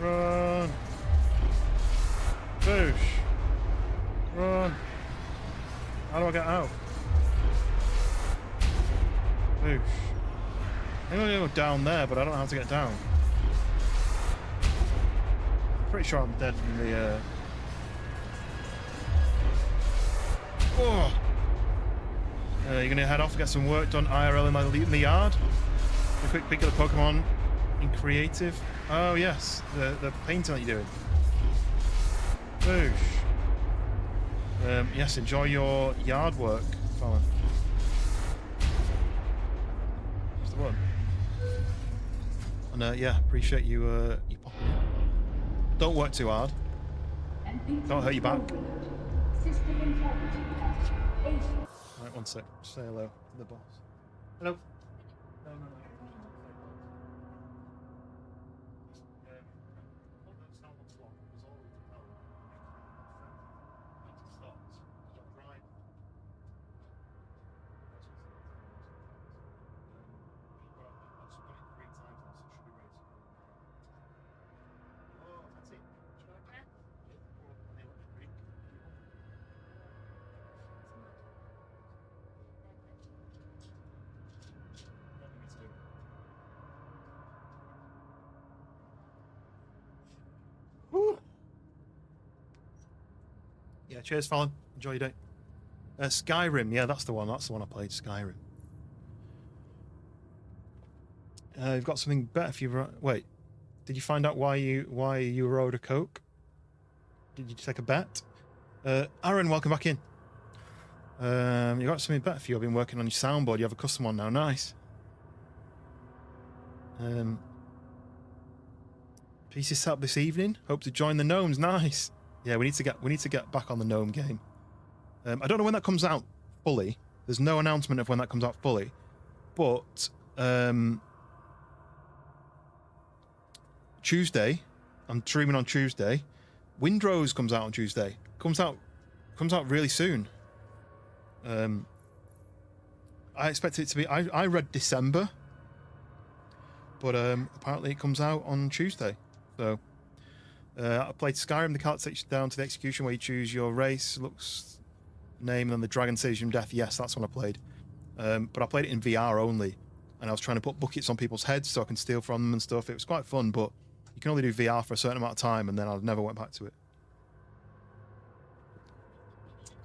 Run! Boosh! Run! How do I get out? Boosh. I'm gonna go down there, but I don't know how to get down. Pretty sure I'm dead from the Oh. You're going to head off and get some work done IRL in the yard. A quick peek at the Pokemon in creative. Oh, yes. The painting that you're doing. Boosh. Yes, enjoy your yard work, fella. That's the one. And yeah, appreciate you popping in. Don't work too hard. Don't hurt your back. Right, one sec. Say hello to the boss. Hello. No. Yeah, cheers, Fallon. Enjoy your day. Skyrim, yeah, that's the one. That's the one I played, Skyrim. You've got something better if you... Wait, did you find out why you rode a Coke? Did you take a bet? Aaron, welcome back in. You got something better for you. I've been working on your soundboard. You have a custom one now. Nice. PC set up this evening. Hope to join the gnomes. Nice. Yeah, we need to get back on the gnome game. I don't know when that comes out fully. There's no announcement of when that comes out fully, but Tuesday, I'm streaming on Tuesday. Windrose comes out on Tuesday. Comes out really soon. I expect it to be. I read December, but apparently it comes out on Tuesday. So. I played Skyrim. The card takes you down to the execution where you choose your race, looks, name, and then the dragon saves you death. Yes, that's what I played. But I played it in VR only, and I was trying to put buckets on people's heads so I can steal from them and stuff. It was quite fun, but you can only do VR for a certain amount of time, and then I never went back to it.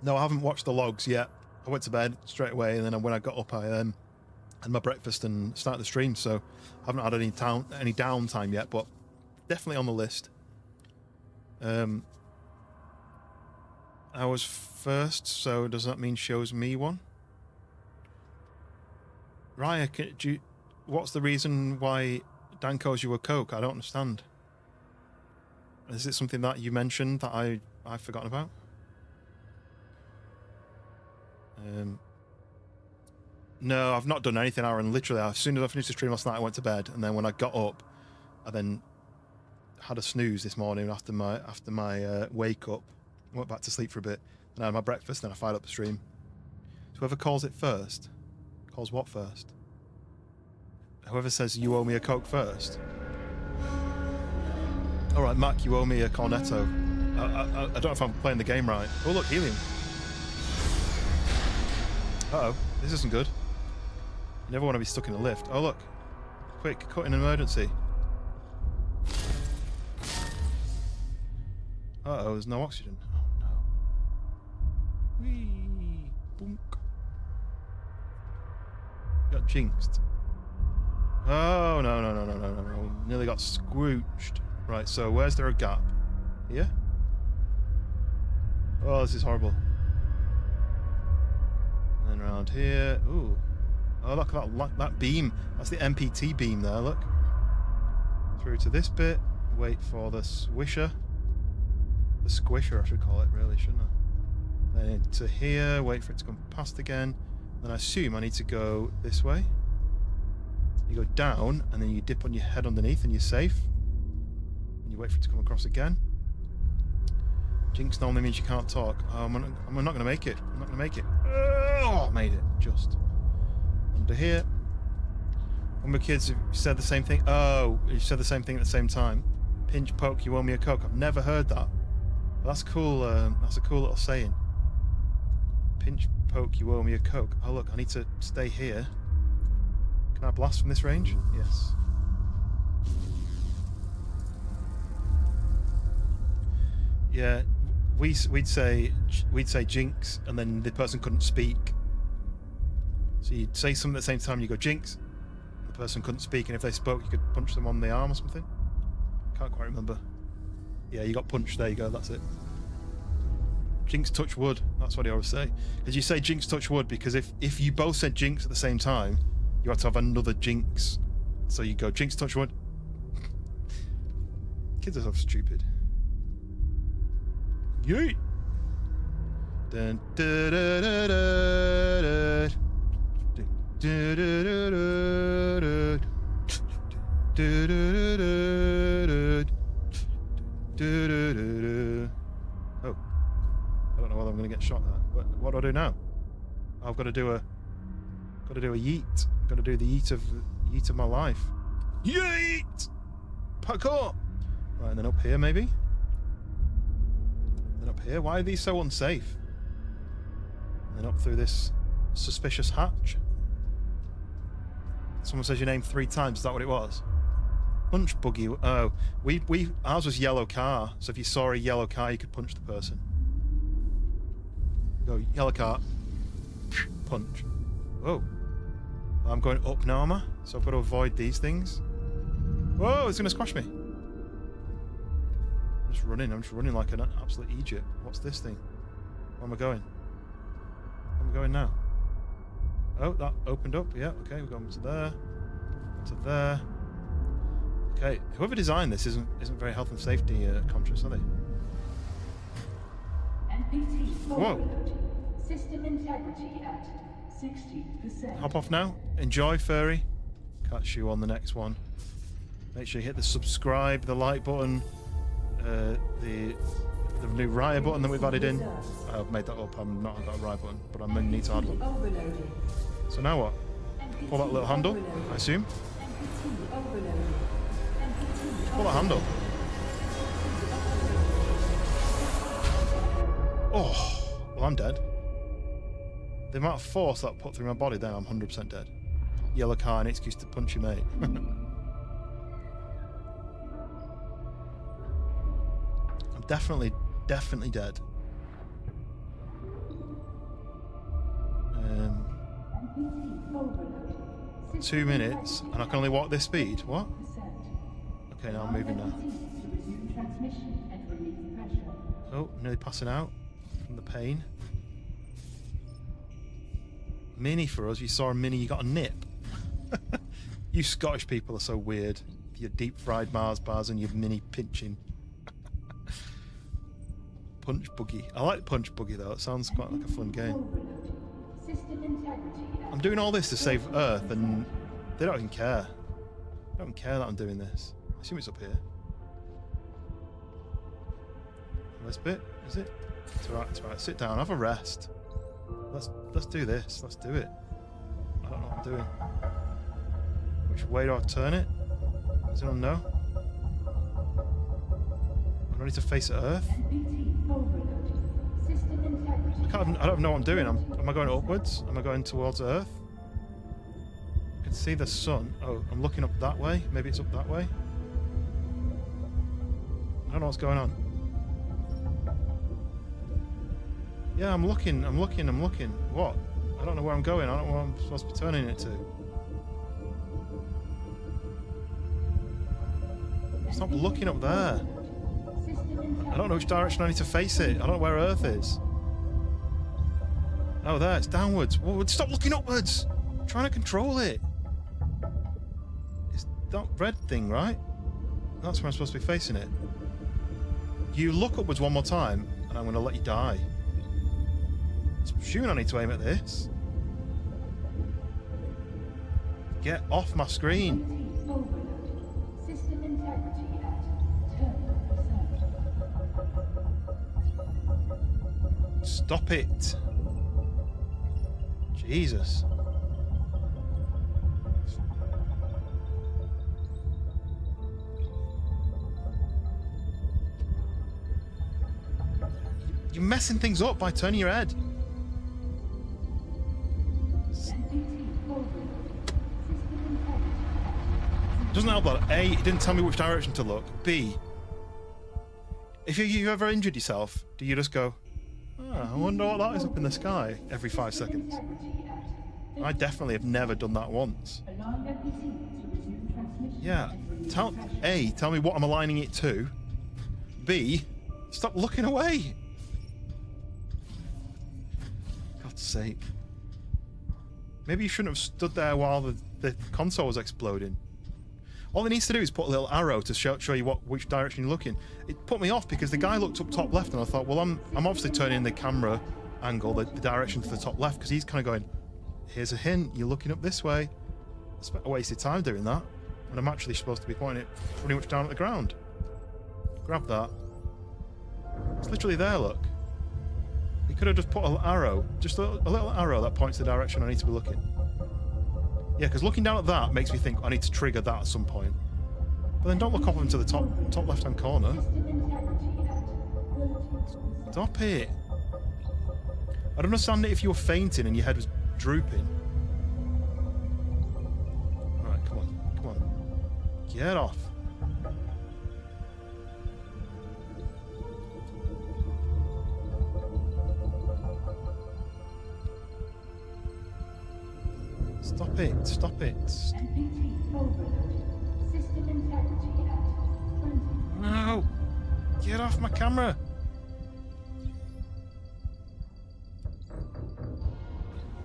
No, I haven't watched the logs yet. I went to bed straight away, and then when I got up, I had my breakfast and started the stream, so I haven't had any downtime yet, but definitely on the list. I was first, so does that mean shows me one? Raya, what's the reason why Dan calls you a Coke? I don't understand. Is it something that you mentioned that I've forgotten about? No, I've not done anything, Aaron. Literally, as soon as I finished the stream last night, I went to bed, and then when I got up, I then had a snooze this morning after my wake up. I went back to sleep for a bit, and I had my breakfast, and then I fired up the stream. So whoever calls it first, calls what first? Whoever says you owe me a Coke first. All right, Mac, you owe me a Cornetto. I don't know if I'm playing the game right. Oh look, helium. Uh-oh, this isn't good. You never want to be stuck in a lift. Oh look, quick, cut in an emergency. Uh-oh, there's no oxygen. Oh no. Whee! Boonk. Got jinxed. Oh, no. Nearly got squooched. Right, so where's there a gap? Here? Oh, this is horrible. And then around here. Ooh. Oh, look at that beam. That's the MPT beam there, look. Through to this bit. Wait for the swisher. The squisher, I should call it, really, shouldn't I? Then into here, wait for it to come past again. Then I assume I need to go this way. You go down, and then you dip on your head underneath, and you're safe. And you wait for it to come across again. Jinx normally means you can't talk. Oh, I'm not going to make it. I'm not going to make it. Oh, I made it. Just. Under here. When my kids have said the same thing. Oh, you said the same thing at the same time. Pinch, poke, you owe me a Coke. I've never heard that. But that's cool. That's a cool little saying. Pinch, poke, you owe me a Coke. Oh, look, I need to stay here. Can I blast from this range? Yes. Yeah. we'd say Jinx, and then the person couldn't speak. So you'd say something at the same time. You go Jinx. The person couldn't speak, and if they spoke, you could punch them on the arm or something. Can't quite remember. Yeah, you got punched. There you go. That's it. Jinx touch wood. That's what he always say. Because you say Jinx touch wood because if you both said Jinx at the same time, you have to have another Jinx. So you go Jinx touch wood. Kids are so stupid. Yeet. Dun, da, da, da, da, da. Du, du, du, du, du. Du, du, du, du, du. Oh, I don't know whether I'm going to get shot there. What do I do now? I've got to do a yeet. I've got to do the yeet of my life. Yeet! Parkour. Right, and then up here maybe. And then up here. Why are these so unsafe? And then up through this suspicious hatch. Someone says your name 3 times. Is that what it was? Punch buggy. Oh, ours was yellow car. So if you saw a yellow car, you could punch the person. Go yellow car. Punch. Whoa. I'm going up now, am I? So I've got to avoid these things. Whoa! It's gonna squash me. I'm just running like an absolute idiot. What's this thing? Where am I going? Where am I going now? Oh, that opened up. Yeah, okay, we're going to there. To there. Okay, whoever designed this isn't very health and safety conscious, are they? NPT Whoa. System integrity at 60%. Hop off now. Enjoy, furry. Catch you on the next one. Make sure you hit the subscribe, the like button, the new Raya button that we've added in. I've made that up. I'm not got a Raya button, but I'm going to need to add one. So now what? Pull that little handle, I assume. Pull that handle. Oh, well, I'm dead. The amount of force that put through my body there, I'm 100% dead. Yellow car, an excuse to punch your mate. I'm definitely dead. 2 minutes, and I can only walk this speed. What? Okay, now I'm moving now. Oh, nearly passing out from the pain. Mini for us. You saw a mini, you got a nip. You Scottish people are so weird. Your deep fried Mars bars and your mini pinching. Punch buggy. I like punch buggy though. It sounds quite like a fun game. I'm doing all this to save Earth, and they don't even care. They don't care that I'm doing this. I assume it's up here. This bit, is it? It's alright, it's alright. Sit down, have a rest. Let's do this. Let's do it. I don't know what I'm doing. Which way do I turn it? Does anyone know? I need to face Earth. I don't know what I'm doing. Am I going upwards? Am I going towards Earth? I can see the sun. Oh, I'm looking up that way. Maybe it's up that way. I don't know what's going on. Yeah, I'm looking. What? I don't know where I'm going. I don't know where I'm supposed to be turning it to. Stop looking up there. I don't know which direction I need to face it. I don't know where Earth is. Oh, there. It's downwards. Whoa, stop looking upwards. I'm trying to control it. It's that red thing, right? That's where I'm supposed to be facing it. You look upwards one more time, and I'm going to let you die. I'm assuming I need to aim at this. Get off my screen. System integrity at 10%. Stop it. Jesus. You're messing things up by turning your head. Doesn't help that A, it didn't tell me which direction to look. B, If you ever injured yourself, do you just go, I wonder what that is up in the sky every 5 seconds? I definitely have never done that once. Yeah. Tell me what I'm aligning it to. B, stop looking away. God's sake. Maybe you shouldn't have stood there while the console was exploding. All it needs to do is put a little arrow to show you which direction you're looking. It put me off because the guy looked up top left and I thought, well, I'm obviously turning the camera angle, the direction to the top left, because he's kind of going, here's a hint, you're looking up this way. I spent a wasted time doing that when I'm actually supposed to be pointing it pretty much down at the ground. Grab that. It's literally there, look. He could have just put an arrow, just a little arrow that points the direction I need to be looking. Yeah, because looking down at that makes me think I need to trigger that at some point. But then don't look up into the top left-hand corner. Stop it. I'd understand it if you were fainting and your head was drooping. Alright, come on. Get off. Stop it. No! Get off my camera!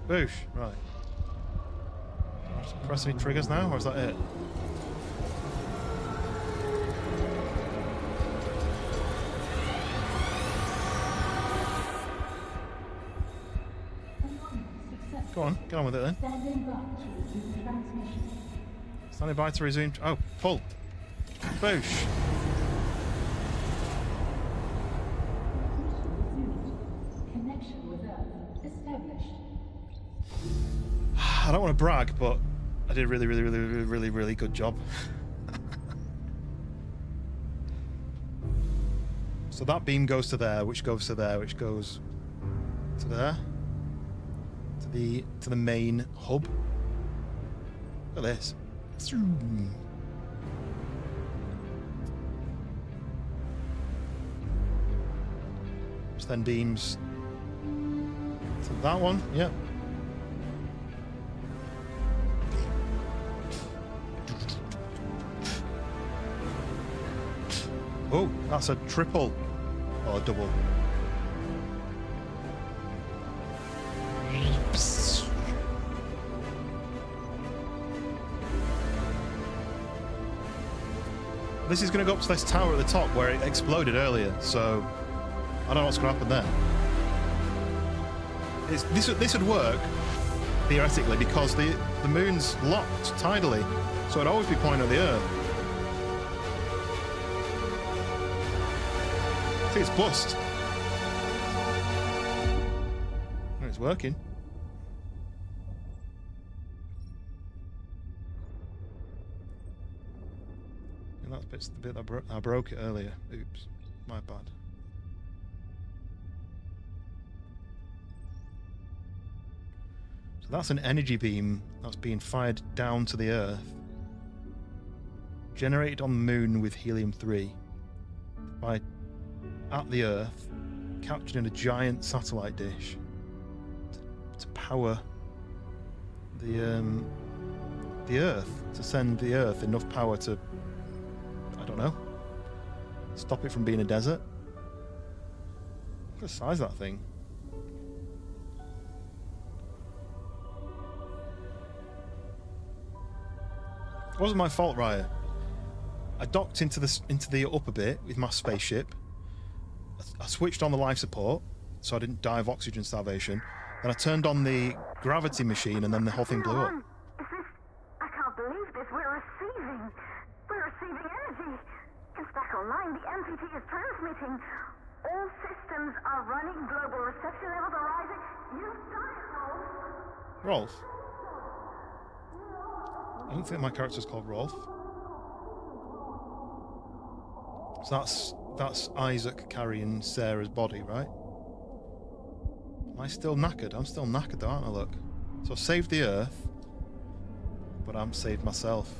Boosh, right. Do I have to press any triggers now, or is that it? Go on, get on with it then. Standing by to resume. Oh, pull. Boosh. Connection with Earth established. I don't want to brag, but I did a really good job. So that beam goes to there, which goes to there, which goes to there. To the main hub. Look at this. Which then beams to that one. Yep. Oh, that's a triple or a double. This is going to go up to this tower at the top where it exploded earlier, so I don't know what's going to happen there. This would work, theoretically, because the moon's locked tidally, so it'd always be pointing at the Earth. See, it's bust. Oh, it's working. That's the bit I broke it earlier. Oops, my bad. So that's an energy beam that's being fired down to the Earth, generated on the moon with helium-3 by at the Earth, captured in a giant satellite dish to power the Earth, to send the Earth enough power to, I don't know, stop it from being a desert. Look at the size of that thing. It wasn't my fault, Raya. I docked into the upper bit with my spaceship. I switched on the life support so I didn't die of oxygen starvation. Then I turned on the gravity machine and then the whole thing blew up. I can't believe this. We're receiving energy. It's back online. The MPT is transmitting. All systems are running. Global reception levels are rising. You've done it, Rolf. Rolf? I don't think my character's called Rolf. So that's Isaac carrying Sarah's body, right? Am I still knackered? I'm still knackered though, aren't I, look? So I've saved the Earth, but I haven't saved myself.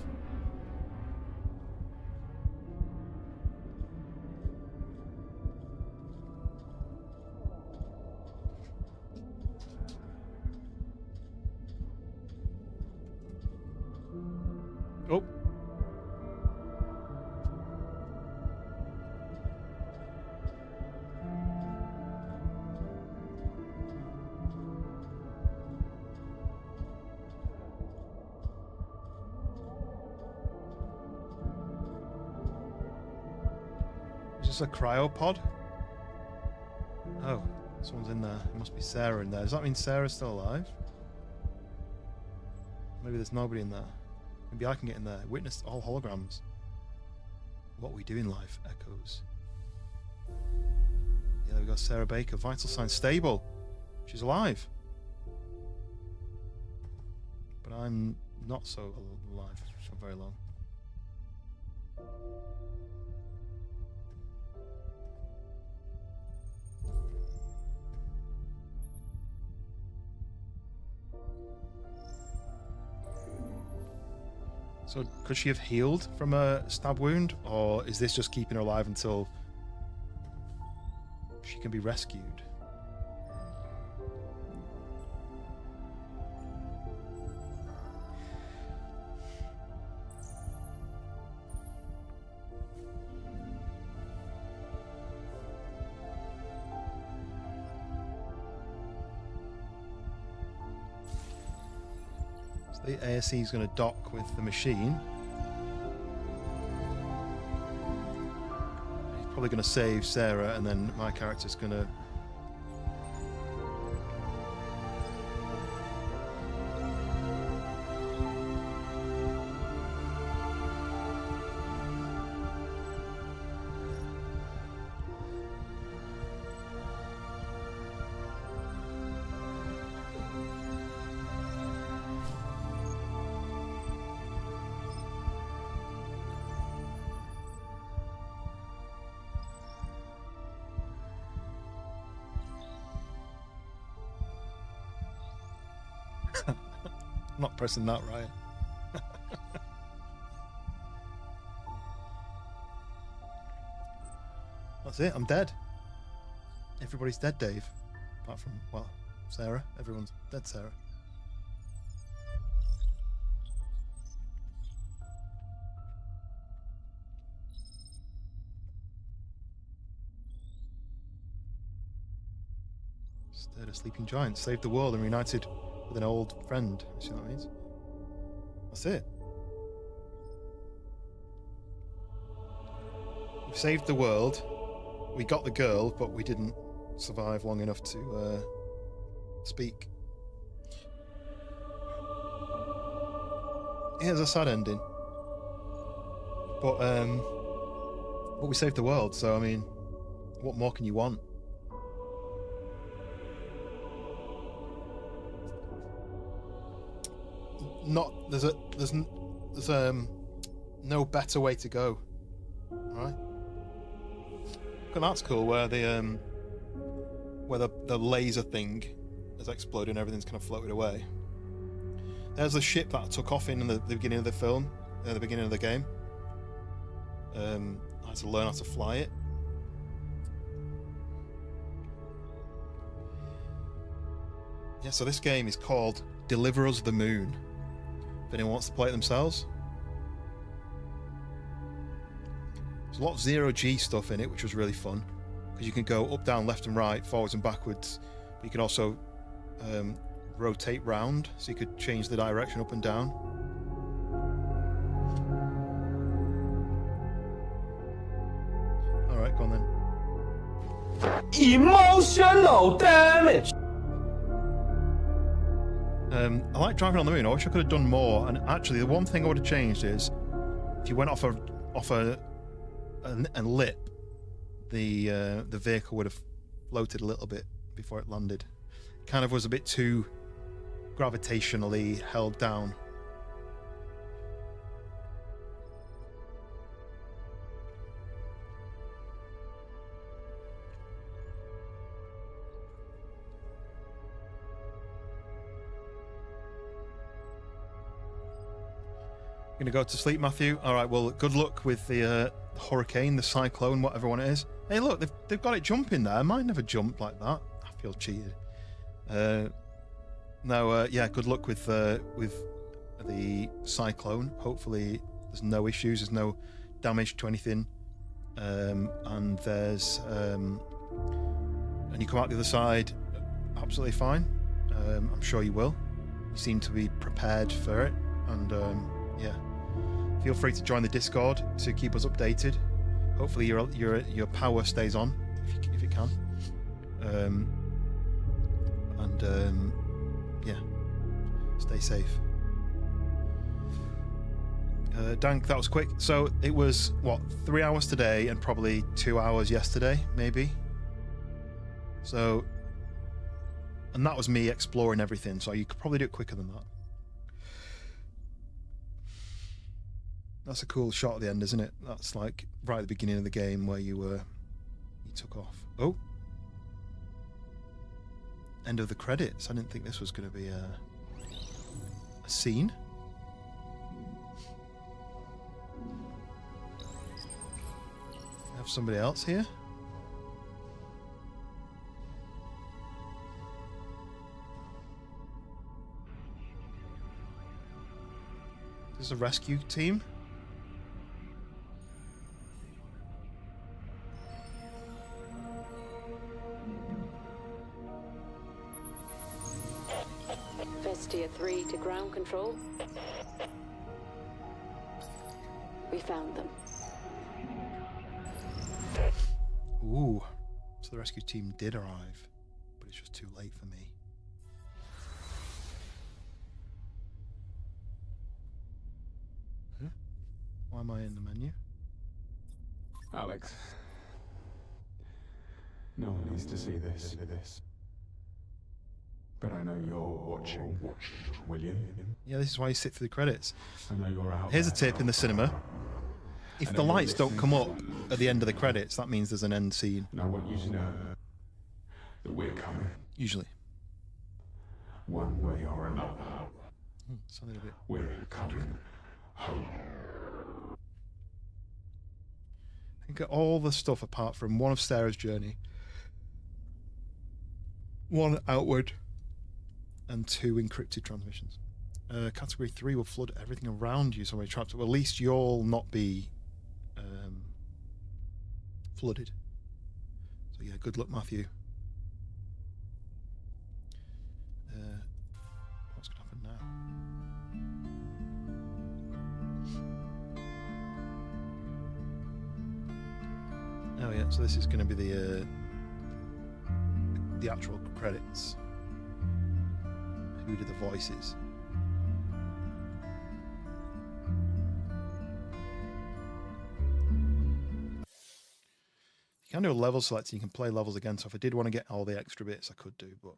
Oh. Is this a cryopod? Oh, someone's in there. It must be Sarah in there. Does that mean Sarah's still alive? Maybe there's nobody in there. Maybe I can get in there. Witness all holograms. What we do in life echoes. Yeah, there we go. Sarah Baker. Vital signs stable. She's alive. But I'm not so alive for very long. So could she have healed from a stab wound, or is this just keeping her alive until she can be rescued? The ASE is going to dock with the machine. He's probably going to save Sarah, and then my character's going to... I'm not pressing that right. That's it, I'm dead. Everybody's dead, Dave. Apart from, well, Sarah. Everyone's dead, Sarah. Stirred a sleeping giant, saved the world and reunited with an old friend. See what that means? That's it. We saved the world. We got the girl, but we didn't survive long enough to speak. Here's a sad ending. But we saved the world, so I mean, what more can you want? There's no better way to go, right? And that's cool, where the laser thing has exploded and everything's kind of floated away. There's the ship that I took off in the beginning of the film, the beginning of the game. I had to learn how to fly it. Yeah, so this game is called Deliver Us the Moon. If anyone wants to play it themselves. There's a lot of zero-G stuff in it, which was really fun, because you can go up, down, left and right, forwards and backwards. But you can also rotate round, so you could change the direction up and down. Alright, go on then. Emotional damage! I like driving on the moon. I wish I could have done more. And actually, the one thing I would have changed is if you went off a lip, the vehicle would have floated a little bit before it landed. It kind of was a bit too gravitationally held down. Gonna go to sleep, Matthew? All right, well, good luck with the hurricane, the cyclone, whatever one it is. Hey, look, they've got it jumping there. Mine never jumped like that. I feel cheated. Yeah, good luck with the cyclone. Hopefully there's no issues, there's no damage to anything, and there's and you come out the other side absolutely fine. I'm sure you will. You seem to be prepared for it, and yeah, feel free to join the Discord to keep us updated. Hopefully your power stays on if it can, and yeah, stay safe. Dank, that was quick. So it was what, 3 hours today and probably 2 hours yesterday, maybe. So, and that was me exploring everything. So you could probably do it quicker than that. That's a cool shot at the end, isn't it? That's like right at the beginning of the game where you took off. Oh, end of the credits. I didn't think this was going to be a scene. Have somebody else here. This is a rescue team. Vestia 3 to ground control. We found them. Ooh, so the rescue team did arrive, but it's just too late for me. Huh? Why am I in the menu? Alex. No one needs to see this. But I know you're watching, William. Yeah, this is why you sit through the credits. I know you're out. Here's a tip in the cinema. If the lights don't come up at the end of the credits, that means there's an end scene. And I want you to know that we're coming. Usually. One way or another. Sounded a bit... We're coming home. I can get all the stuff apart from one of Sarah's journey, one outward, and 2 encrypted transmissions. Category 3 will flood everything around you, so when you're trapped, well, at least you'll not be flooded. So yeah, good luck, Matthew. What's going to happen now? Oh yeah, so this is going to be the actual credits. Who did the voices? You can do a level select, you can play levels again, so if I did want to get all the extra bits I could do, but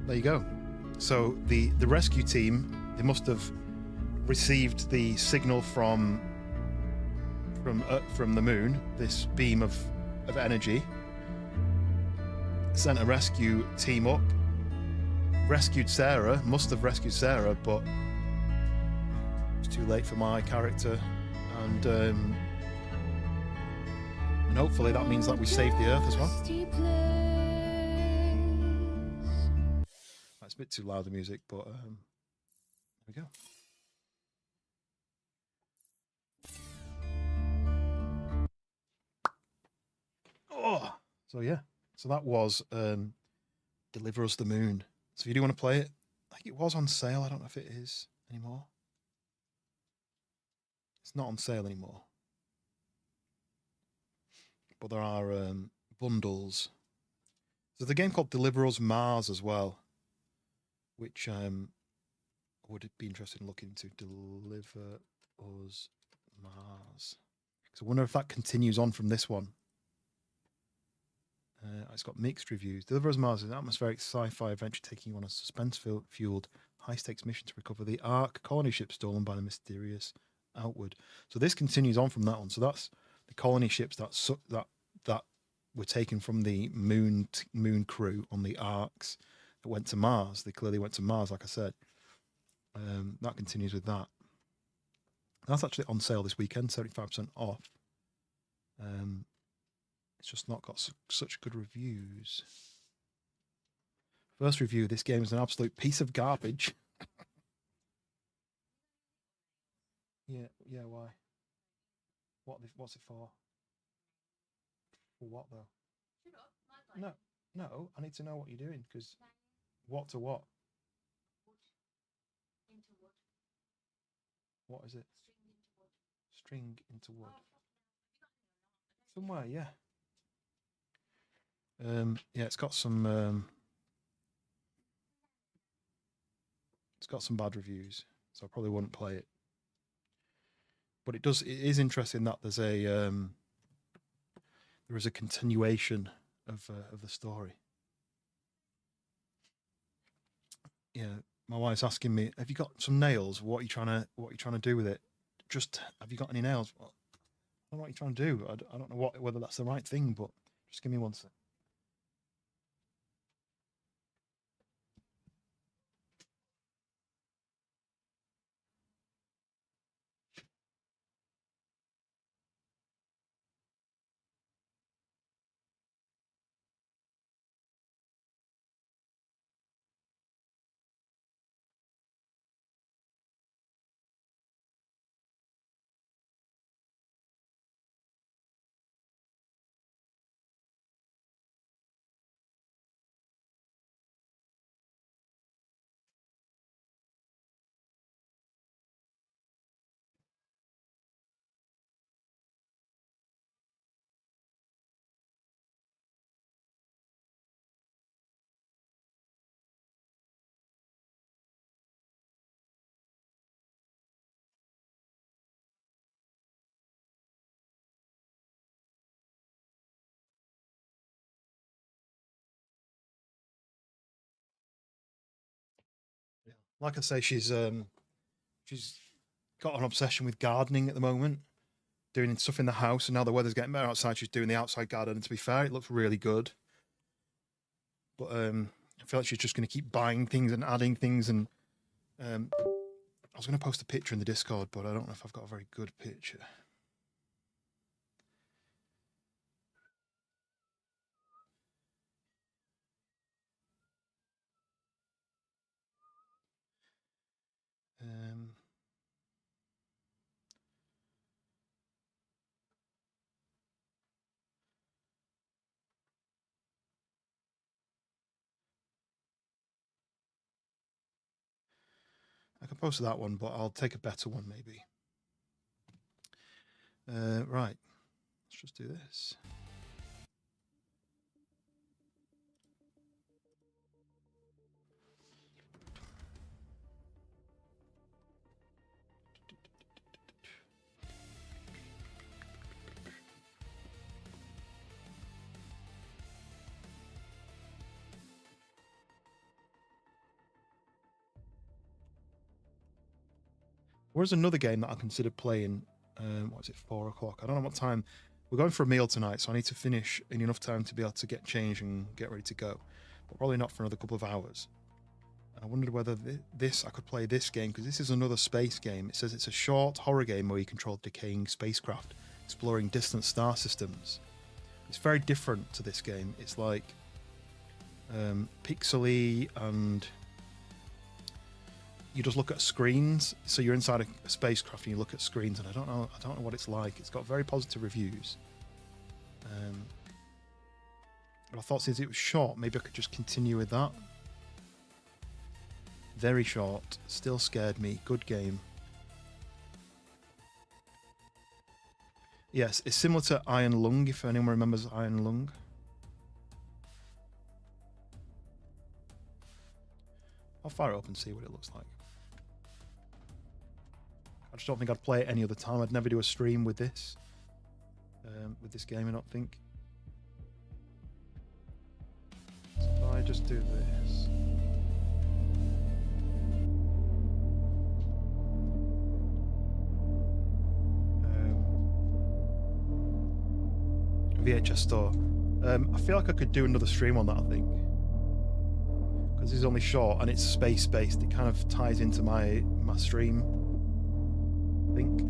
there you go. So the rescue team, they must have received the signal from the moon, this beam of energy, sent a rescue team up, rescued Sarah, must have rescued Sarah, but it's too late for my character, and hopefully that means that we saved the Earth as well. That's a bit too loud, the music, but there we go. Oh, so yeah, so that was Deliver Us the Moon. So if you do want to play it, I think it was on sale. I don't know if it is anymore. It's not on sale anymore, but there are bundles. There's a game called Deliver Us Mars as well, which I would be interested in looking into. Deliver Us Mars. So I wonder if that continues on from this one. It's got mixed reviews. Deliver Us Mars is an atmospheric sci-fi adventure taking you on a suspense-fueled, high-stakes mission to recover the Ark colony ship stolen by the mysterious Outward. So this continues on from that one. So that's the colony ships that were taken from the moon crew on the Arks that went to Mars. They clearly went to Mars, like I said. That continues with that. That's actually on sale this weekend, 75% off. It's just not got such good reviews. First review, this game is an absolute piece of garbage. Yeah, why? What's it for? For what, though? No, I need to know what you're doing, because what to what? What is it? String into wood. Somewhere, yeah. Yeah, it's got some bad reviews, so I probably wouldn't play it. But it is interesting that there is a continuation of the story. Yeah, my wife's asking me, "Have you got some nails? What are you trying to do with it? Just have you got any nails?" Well, I don't know what you're trying to do. I don't know whether that's the right thing, but just give me one sec. Yeah. Like I say, she's got an obsession with gardening at the moment, doing stuff in the house, and now the weather's getting better outside. She's doing the outside garden, and to be fair, it looks really good. But I feel like she's just going to keep buying things and adding things. And I was going to post a picture in the Discord, but I don't know if I've got a very good picture. I can post that one, but I'll take a better one maybe. Right, let's just do this. Where's another game that I considered playing? What is it, 4 o'clock? I don't know what time. We're going for a meal tonight, so I need to finish in enough time to be able to get changed and get ready to go. But probably not for another couple of hours. And I wondered whether I could play this game, because this is another space game. It says it's a short horror game where you control decaying spacecraft, exploring distant star systems. It's very different to this game. It's like pixely, and you just look at screens. So you're inside a spacecraft and you look at screens, and I don't know what it's like. It's got very positive reviews. But I thought since it was short, maybe I could just continue with that. Very short, still scared me. Good game. Yes, it's similar to Iron Lung, if anyone remembers Iron Lung. I'll fire it up and see what it looks like. I just don't think I'd play it any other time. I'd never do a stream with this game, I don't think. So if I just do this. VHS store. I feel like I could do another stream on that, I think. Because it's only short and it's space-based. It kind of ties into my stream, I think.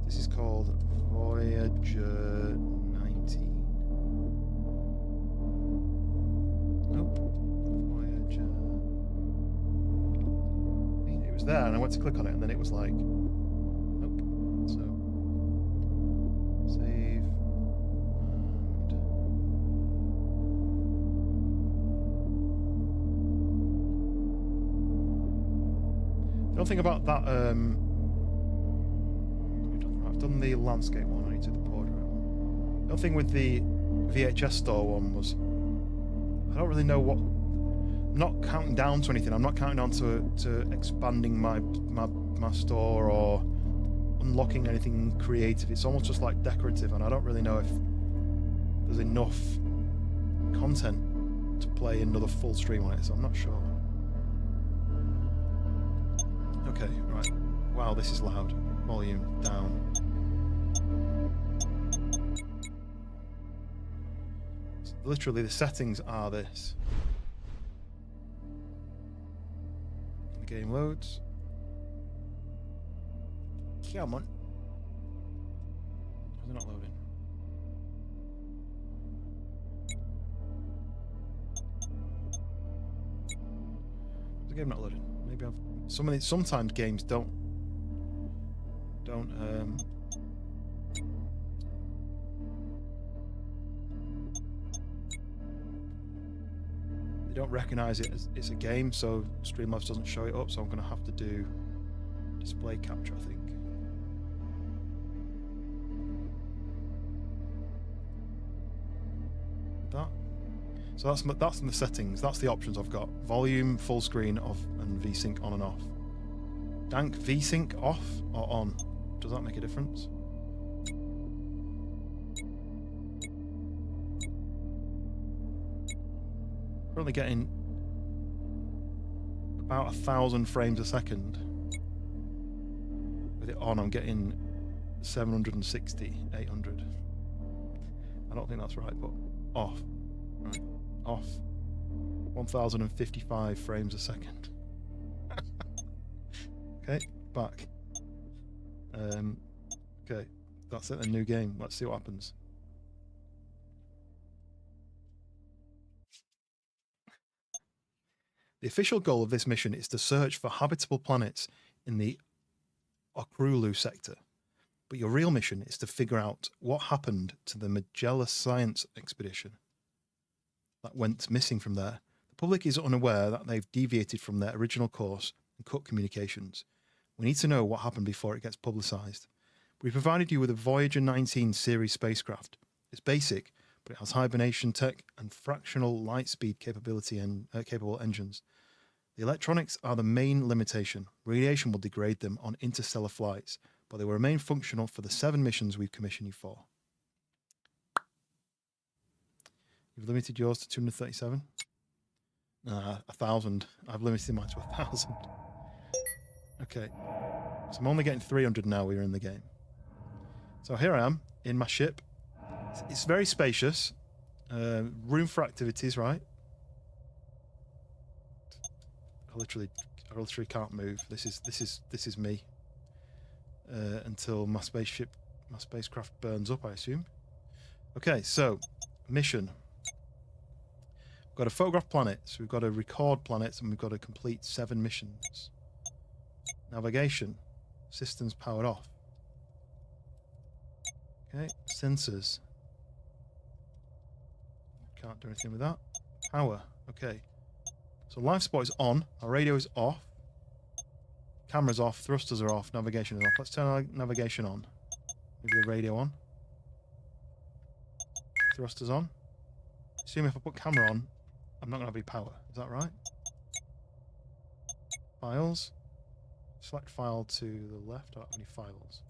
This is called Voyager 19. Nope. Voyager. It was there, and I went to click on it, and then it was like, nope. So save, and the only thing about that, I've done the landscape one. I need to do the portrait one. The only thing with the VHS store one was I don't really know what. I'm not counting down to anything. I'm not counting down to expanding my store or unlocking anything creative. It's almost just like decorative, and I don't really know if there's enough content to play another full stream on it, so I'm not sure. Okay, right. Wow, this is loud. Volume down. So literally, the settings are this. The game loads. Come on. Why is it not loading? Is the game not loading? Maybe I've sometimes games don't they don't recognize it as it's a game, so Streamlabs doesn't show it up, so I'm going to have to do display capture, I think. That. So that's in the settings. That's the options I've got. Volume, full screen off, and VSync on and off. Dank, VSync off or on? Does that make a difference? Currently getting about 1,000 frames a second. With it on, I'm getting 760, 800. I don't think that's right, but off. Right, off. 1,055 frames a second. Okay, back. Okay, that's it, a new game. Let's see what happens. The official goal of this mission is to search for habitable planets in the Okrulu sector. But your real mission is to figure out what happened to the Magellan science expedition that went missing from there. The public is unaware that they've deviated from their original course and cut communications. We need to know what happened before it gets publicized. We provided you with a Voyager 19 series spacecraft. It's basic, but it has hibernation tech and fractional light speed capability and capable engines. The electronics are the main limitation. Radiation will degrade them on interstellar flights, but they will remain functional for the 7 missions we've commissioned you for. You've limited yours to 237? 1,000. I've limited mine to 1,000. Okay. So I'm only getting 300 now we're in the game. So here I am in my ship. It's very spacious. Room for activities, right? I literally can't move. This is me. Until my spacecraft burns up, I assume. Okay, so mission. We've got to photograph planets, we've got to record planets, and we've got to complete 7 missions. Navigation. Systems powered off. Okay, sensors. Can't do anything with that. Power. Okay. So life support is on, our radio is off. Camera's off, thrusters are off, navigation is off. Let's turn our navigation on. Move the radio on. Thrusters on. Assume if I put camera on, I'm not going to have any power. Is that right? Files. Select file to the left. I don't have any files.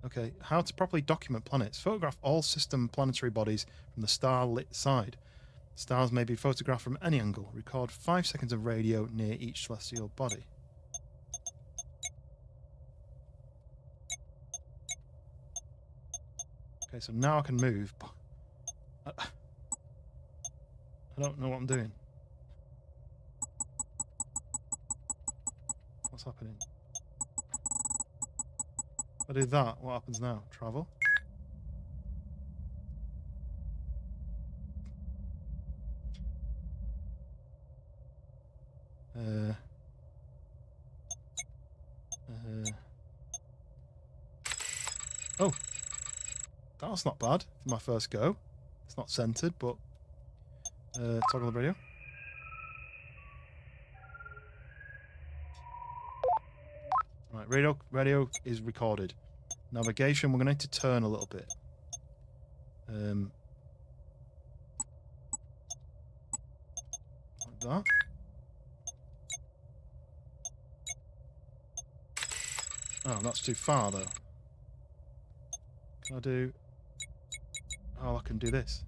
Okay, how to properly document planets. Photograph all system planetary bodies from the star-lit side. Stars may be photographed from any angle. Record 5 seconds of radio near each celestial body. Okay, so now I can move. I don't know what I'm doing. What's happening? If I do that, what happens now? Travel? Oh, that's not bad for my first go. It's not centered, but toggle the radio. Right, radio is recorded. Navigation, we're going to need to turn a little bit. Like that. Oh, that's too far though. Can I do... Oh, I can do this.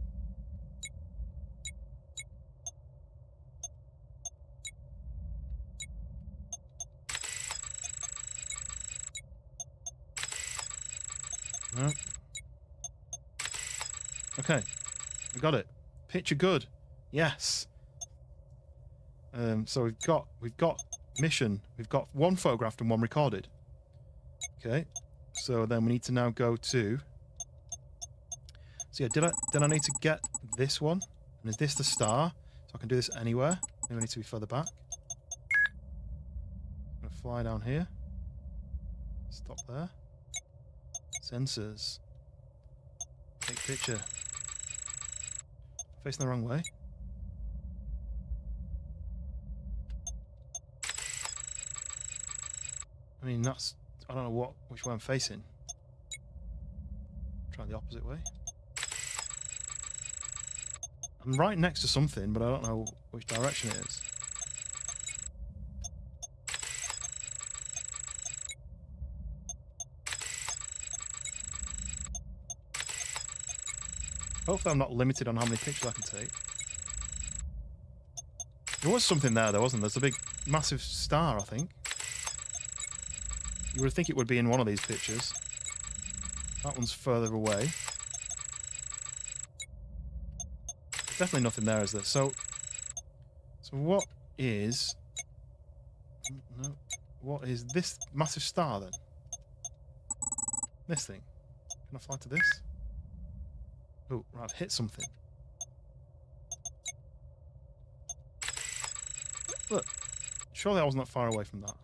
No. Okay, we got it. Picture good. Yes. So we've got mission. We've got one photographed and one recorded. Okay. So then we need to now go to. So yeah, did I need to get this one? And is this the star? So I can do this anywhere. Maybe I need to be further back. I'm gonna fly down here. Stop there. Sensors. Take picture. Facing the wrong way. I mean, that's... I don't know which way I'm facing. Try the opposite way. I'm right next to something, but I don't know which direction it is. Hopefully I'm not limited on how many pictures I can take. There was something there, wasn't there? There's a big, massive star, I think. You would think it would be in one of these pictures. That one's further away. There's definitely nothing there, is there? So what is... No. What is this massive star, then? This thing. Can I fly to this? Oh, right, I've hit something. Look. Surely I was not far away from that.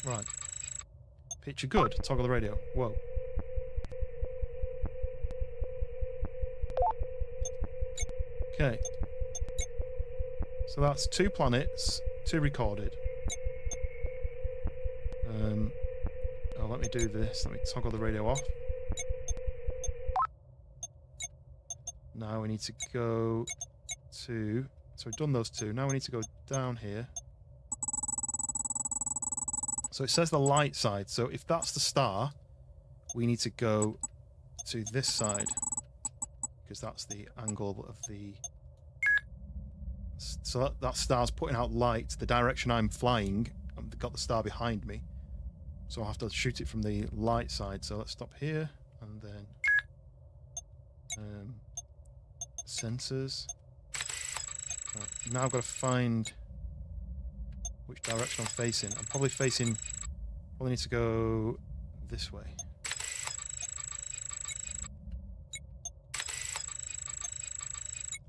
Right. Picture good. Toggle the radio. Whoa. Okay. So that's 2 planets, 2 recorded. Oh, let me do this. Let me toggle the radio off. Now we need to go to... So we've done those 2. Now we need to go down here. So it says the light side. So if that's the star, we need to go to this side. Because that's the angle of the... So that star's putting out light. The direction I'm flying, I've got the star behind me. So I'll have to shoot it from the light side. So let's stop here. And then... sensors. Right, now I've got to find which direction I'm facing. I'm probably facing... Probably need to go this way.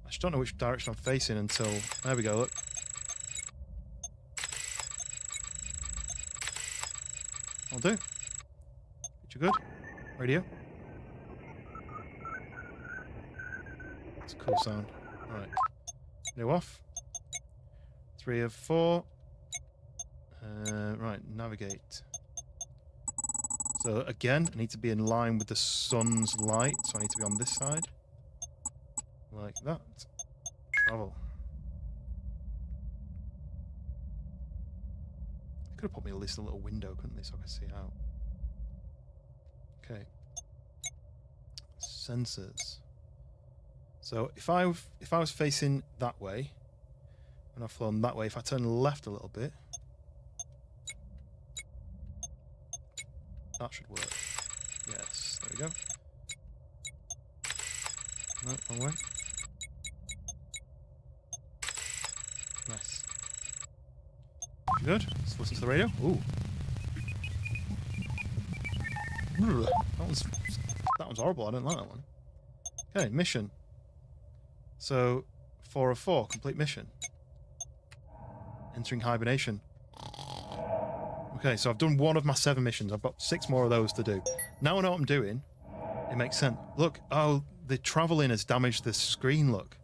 I just don't know which direction I'm facing until... There we go, look. I'll do. Picture good. Radio. It's a cool sound. Alright. Radio off. 3 of 4. Right, navigate. So again, I need to be in line with the sun's light, so I need to be on this side. Like that. Travel. They could have put me at least a little window, couldn't they, so I could see out. Okay. Sensors. So if I was facing that way, and I've flown that way, if I turn left a little bit, that should work. Yes, there we go. No, wrong way. Nice. Good. Let's listen to the radio. Ooh. That one's horrible. I don't like that one. Okay, mission. So, 4 of 4, complete mission. Entering hibernation. Okay, so I've done 1 of my 7 missions. I've got 6 more of those to do. Now I know what I'm doing. It makes sense. Look, oh, the traveling has damaged the screen, look.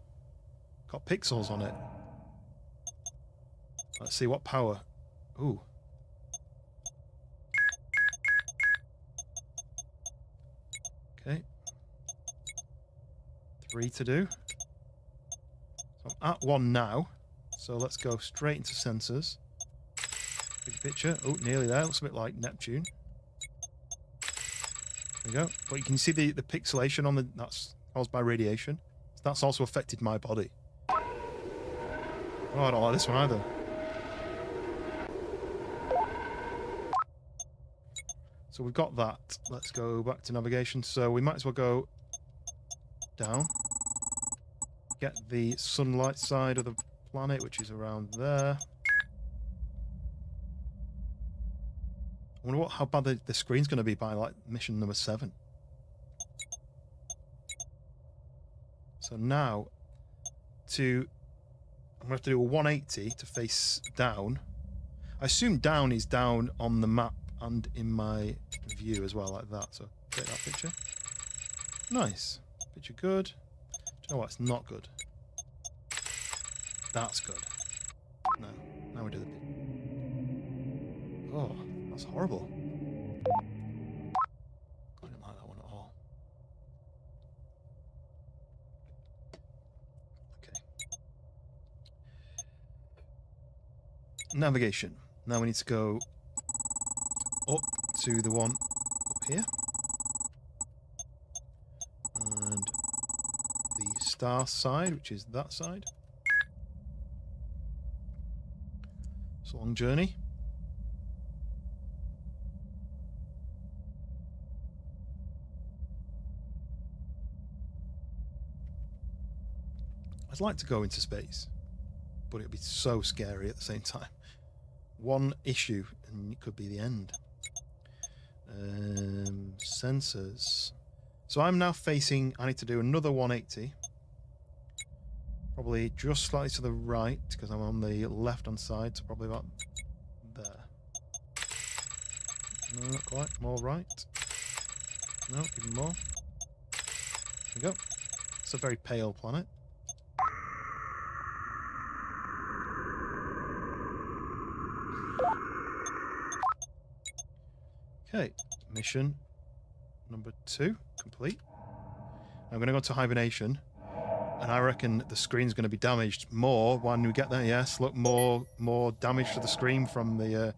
Got pixels on it. Let's see, what power? Ooh. Okay. 3 to do. So I'm at 1 now. So let's go straight into sensors. Take a picture. Oh, nearly there. Looks a bit like Neptune. There we go. But you can see the pixelation on the... That's caused by radiation. So that's also affected my body. Oh, I don't like this one either. So we've got that. Let's go back to navigation. So we might as well go down. Get the sunlight side of the planet, which is around there. I wonder how bad the screen's going to be by like mission number 7. So now, I'm going to have to do a 180 to face down. I assume down is down on the map and in my view as well, like that. So take that picture. Nice. Picture good. Do you know what? It's not good. That's good. No. Now we do the... Oh, that's horrible. I didn't like that one at all. Okay. Navigation. Now we need to go up to the one up here. And the star side, which is that side. It's a long journey. I'd like to go into space, but it'd be so scary at the same time. One issue, and it could be the end. Sensors. So I'm now facing... I need to do another 180. Probably just slightly to the right, because I'm on the left-hand side, so probably about there. No, not quite. More right. No, even more. There we go. It's a very pale planet. Okay, mission number 2 complete. I'm going to go to hibernation, and I reckon the screen's going to be damaged more when we get there. Yes, look, more damage to the screen from the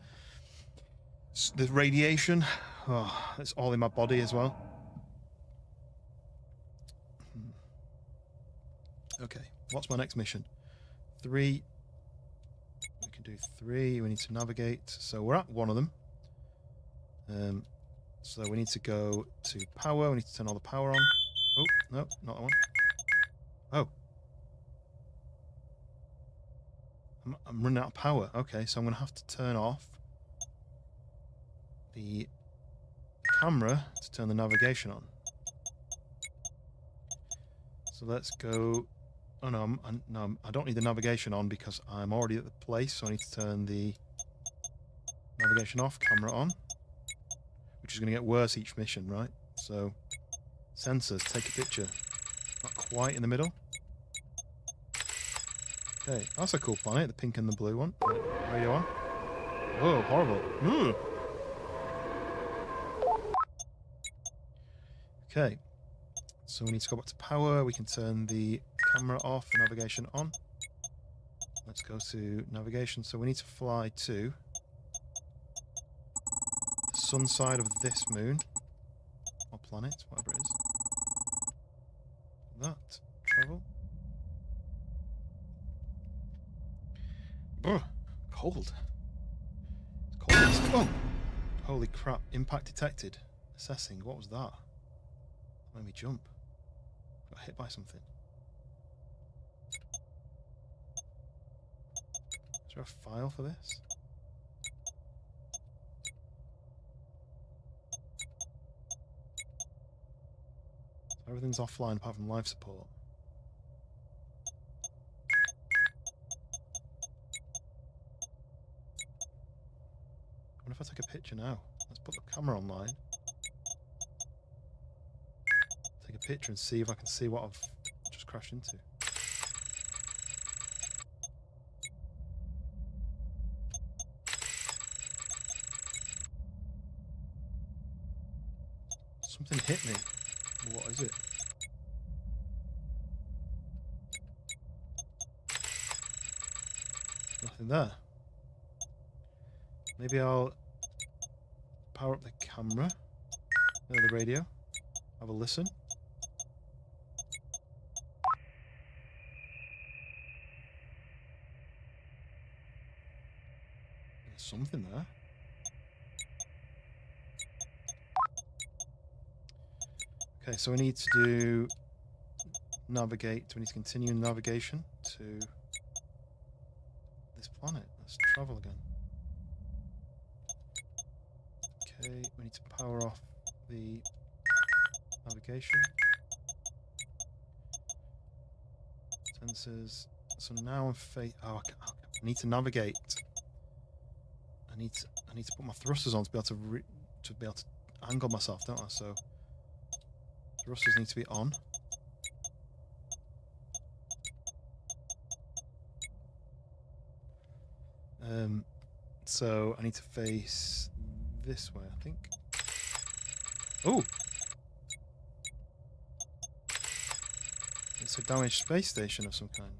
radiation. Oh, it's all in my body as well. Okay, what's my next mission? 3. We can do 3. We need to navigate. So we're at one of them. So we need to go to power. We need to turn all the power on. Oh, no, not that one. Oh. I'm running out of power. Okay, so I'm going to have to turn off the camera to turn the navigation on. So let's go... Oh, no, no, I don't need the navigation on because I'm already at the place, so I need to turn the navigation off, camera on. Which is going to get worse each mission, right? So, sensors, take a picture. Not quite in the middle. Okay, that's a cool planet, the pink and the blue one. Radio on. Oh, horrible. Ooh. Okay, so we need to go back to power. We can turn the camera off, the navigation on. Let's go to navigation. So we need to fly to sun side of this moon or planet, whatever it is. That travel. Brr, cold. It's cold. Oh, holy crap! Impact detected. Assessing. What was that? Made me jump. Got hit by something. Is there a file for this? Everything's offline apart from life support. I wonder if I take a picture now. Let's put the camera online. Take a picture and see if I can see what I've just crashed into. Something hit me. What is it? Nothing there. Maybe I'll power up the camera, the radio, have a listen. There's something there. Okay, so we need to do navigate. Do we need to continue navigation to this planet? Let's travel again. Okay, we need to power off the navigation. Sensors. So now I'm I need to navigate. I need to put my thrusters on to be able to angle myself, don't I? So thrusters need to be on. So I need to face this way, I think. Oh! It's a damaged space station of some kind.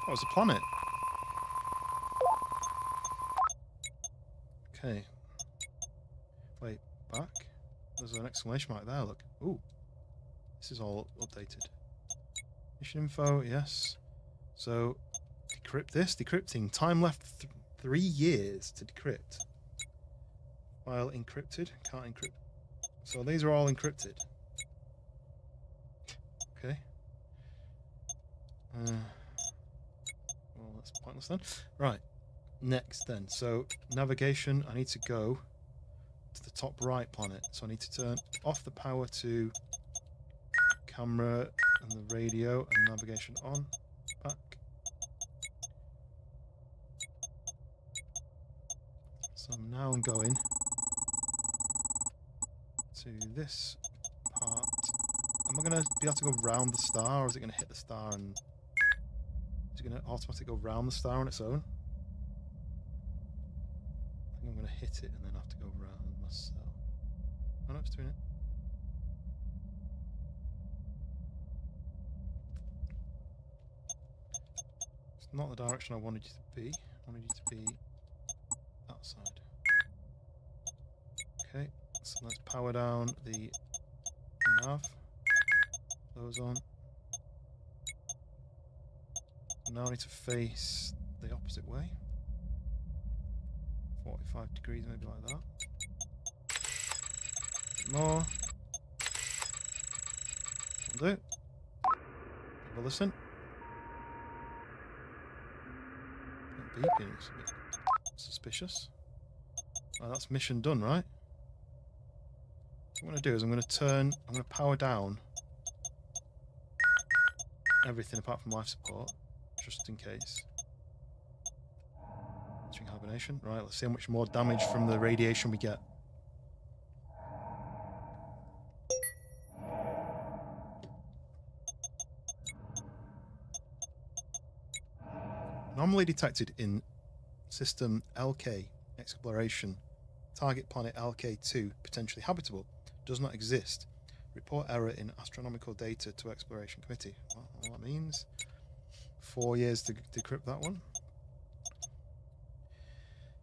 That was a planet. Okay. Wait, back? There's an exclamation mark there, look. Ooh. This is all updated. Mission info, yes. So, decrypt this. Decrypting. Time left 3 years to decrypt. File encrypted. Can't encrypt. So these are all encrypted. Okay. Well, that's pointless then. Right. Next then. So, navigation. I need to go to the top right planet. So I need to turn off the power to camera and the radio and navigation on. Back. So now I'm going to this part. Am I going to be able to go round the star, or is it going to hit the star and is it going to automatically go round the star on its own? I think I'm going to hit it and then have to go round myself. Oh no, it's doing it. It's not the direction I wanted you to be. I wanted you to be that side. Okay, so let's power down the nav. Those on. Now I need to face the opposite way. 45 degrees, maybe like that. More. Will do. Have a listen. Beeping, it's a bit suspicious. Oh, that's mission done, right? What I'm going to do is I'm going to power down everything apart from life support, just in case. Entering hibernation. Right, let's see how much more damage from the radiation we get. Anomaly detected in system LK exploration. Target planet LK2 potentially habitable. Does not exist. Report error in astronomical data to exploration committee. Well, all that means 4 years to decrypt that one.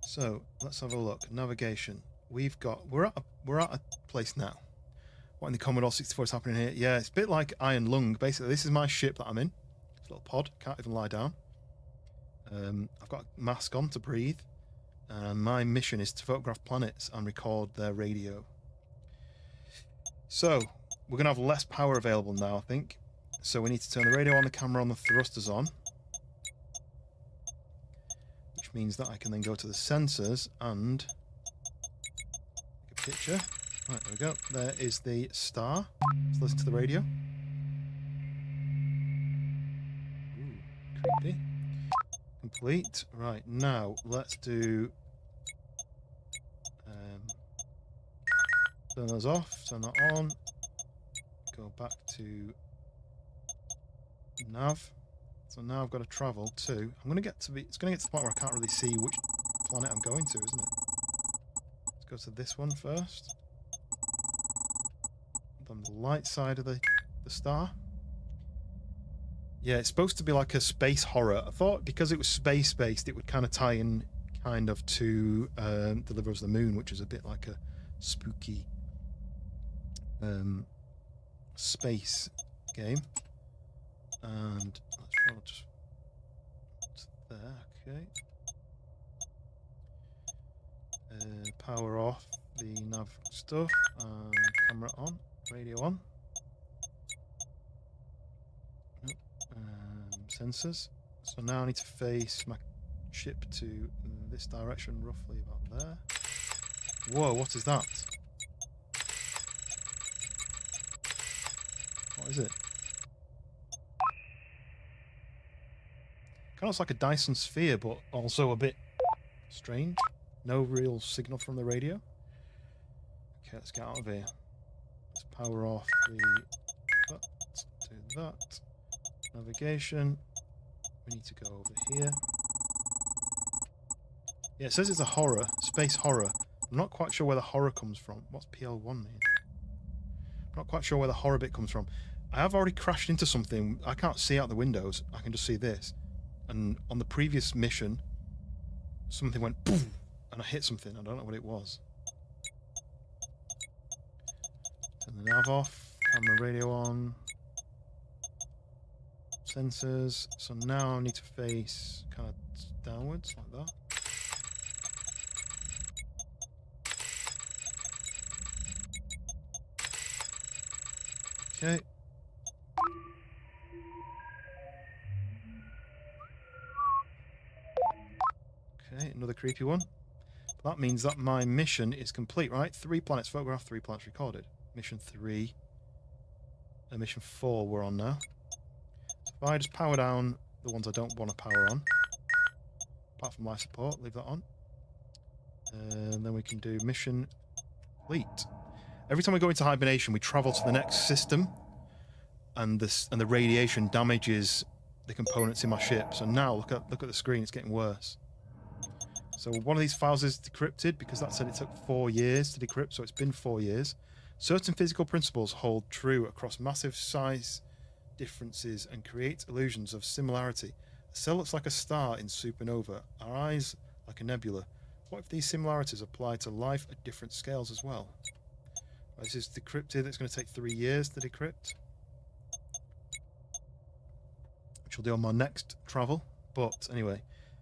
So let's have a look. Navigation. We're at a place now. What in the Commodore 64 is happening here? Yeah, it's a bit like Iron Lung. Basically, this is my ship that I'm in. It's a little pod. Can't even lie down. I've got a mask on to breathe. And my mission is to photograph planets and record their radio. So, we're going to have less power available now, I think. So we need to turn the radio on, the camera on, the thrusters on. Which means that I can then go to the sensors and picture. Right, there we go. There is the star. Let's listen to the radio. Ooh, creepy. Complete. Right, now let's do... turn those off, turn that on. Go back to nav. So now I've got to travel to... I'm going to get to the... It's going to get to the point where I can't really see which planet I'm going to, isn't it? Let's go to this one first. On the light side of the star. Yeah, it's supposed to be like a space horror. I thought because it was space-based, it would kind of tie in kind of to Deliver Us the Moon, which is a bit like a spooky space game. And let's try just there, okay. Power off the nav stuff and camera on, radio on. Nope. Sensors. So now I need to face my ship to this direction, roughly about there. Whoa, what is that? What is it? Kind of looks like a Dyson sphere, but also a bit strange. No real signal from the radio. Okay, let's get out of here. Let's power off the... do that. Navigation. We need to go over here. Yeah, it says it's a horror. Space horror. I'm not quite sure where the horror comes from. What's PL1 mean? I'm not quite sure where the horror bit comes from. I have already crashed into something. I can't see out the windows. I can just see this. And on the previous mission, something went boom, and I hit something. I don't know what it was. Turn the nav off. Camera, radio on. Sensors. So now I need to face kind of downwards like that. Okay. Okay, another creepy one. But that means that my mission is complete, right? 3 planets photographed, 3 planets recorded. Mission 3 and mission 4 we're on now. So if I just power down the ones I don't want to power on, apart from life support, leave that on. And then we can do mission complete. Every time we go into hibernation, we travel to the next system, and the radiation damages the components in my ship. So now look at the screen; it's getting worse. So one of these files is decrypted because that said it took 4 years to decrypt. So it's been 4 years. Certain physical principles hold true across massive size differences and create illusions of similarity. A cell looks like a star in supernova. Our eyes like a nebula. What if these similarities apply to life at different scales as well? This is decrypted. It's going to take 3 years to decrypt, which I'll do on my next travel. But anyway,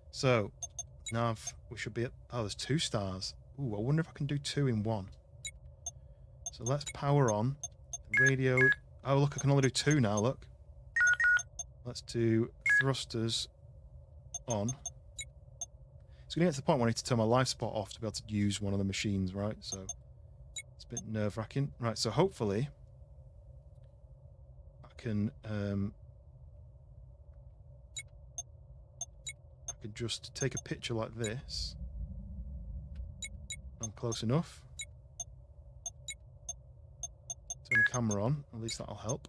so nav, we should be at... Oh, there's 2 stars. Ooh, I wonder if I can do 2 in 1. So let's power on the radio. Oh, look, I can only do 2 now, look. Let's do thrusters on. It's going to get to the point where I need to turn my life support off to be able to use one of the machines, right? So it's a bit nerve-wracking. Right, so hopefully I can just take a picture like this. I'm close enough. Turn the camera on, at least that'll help.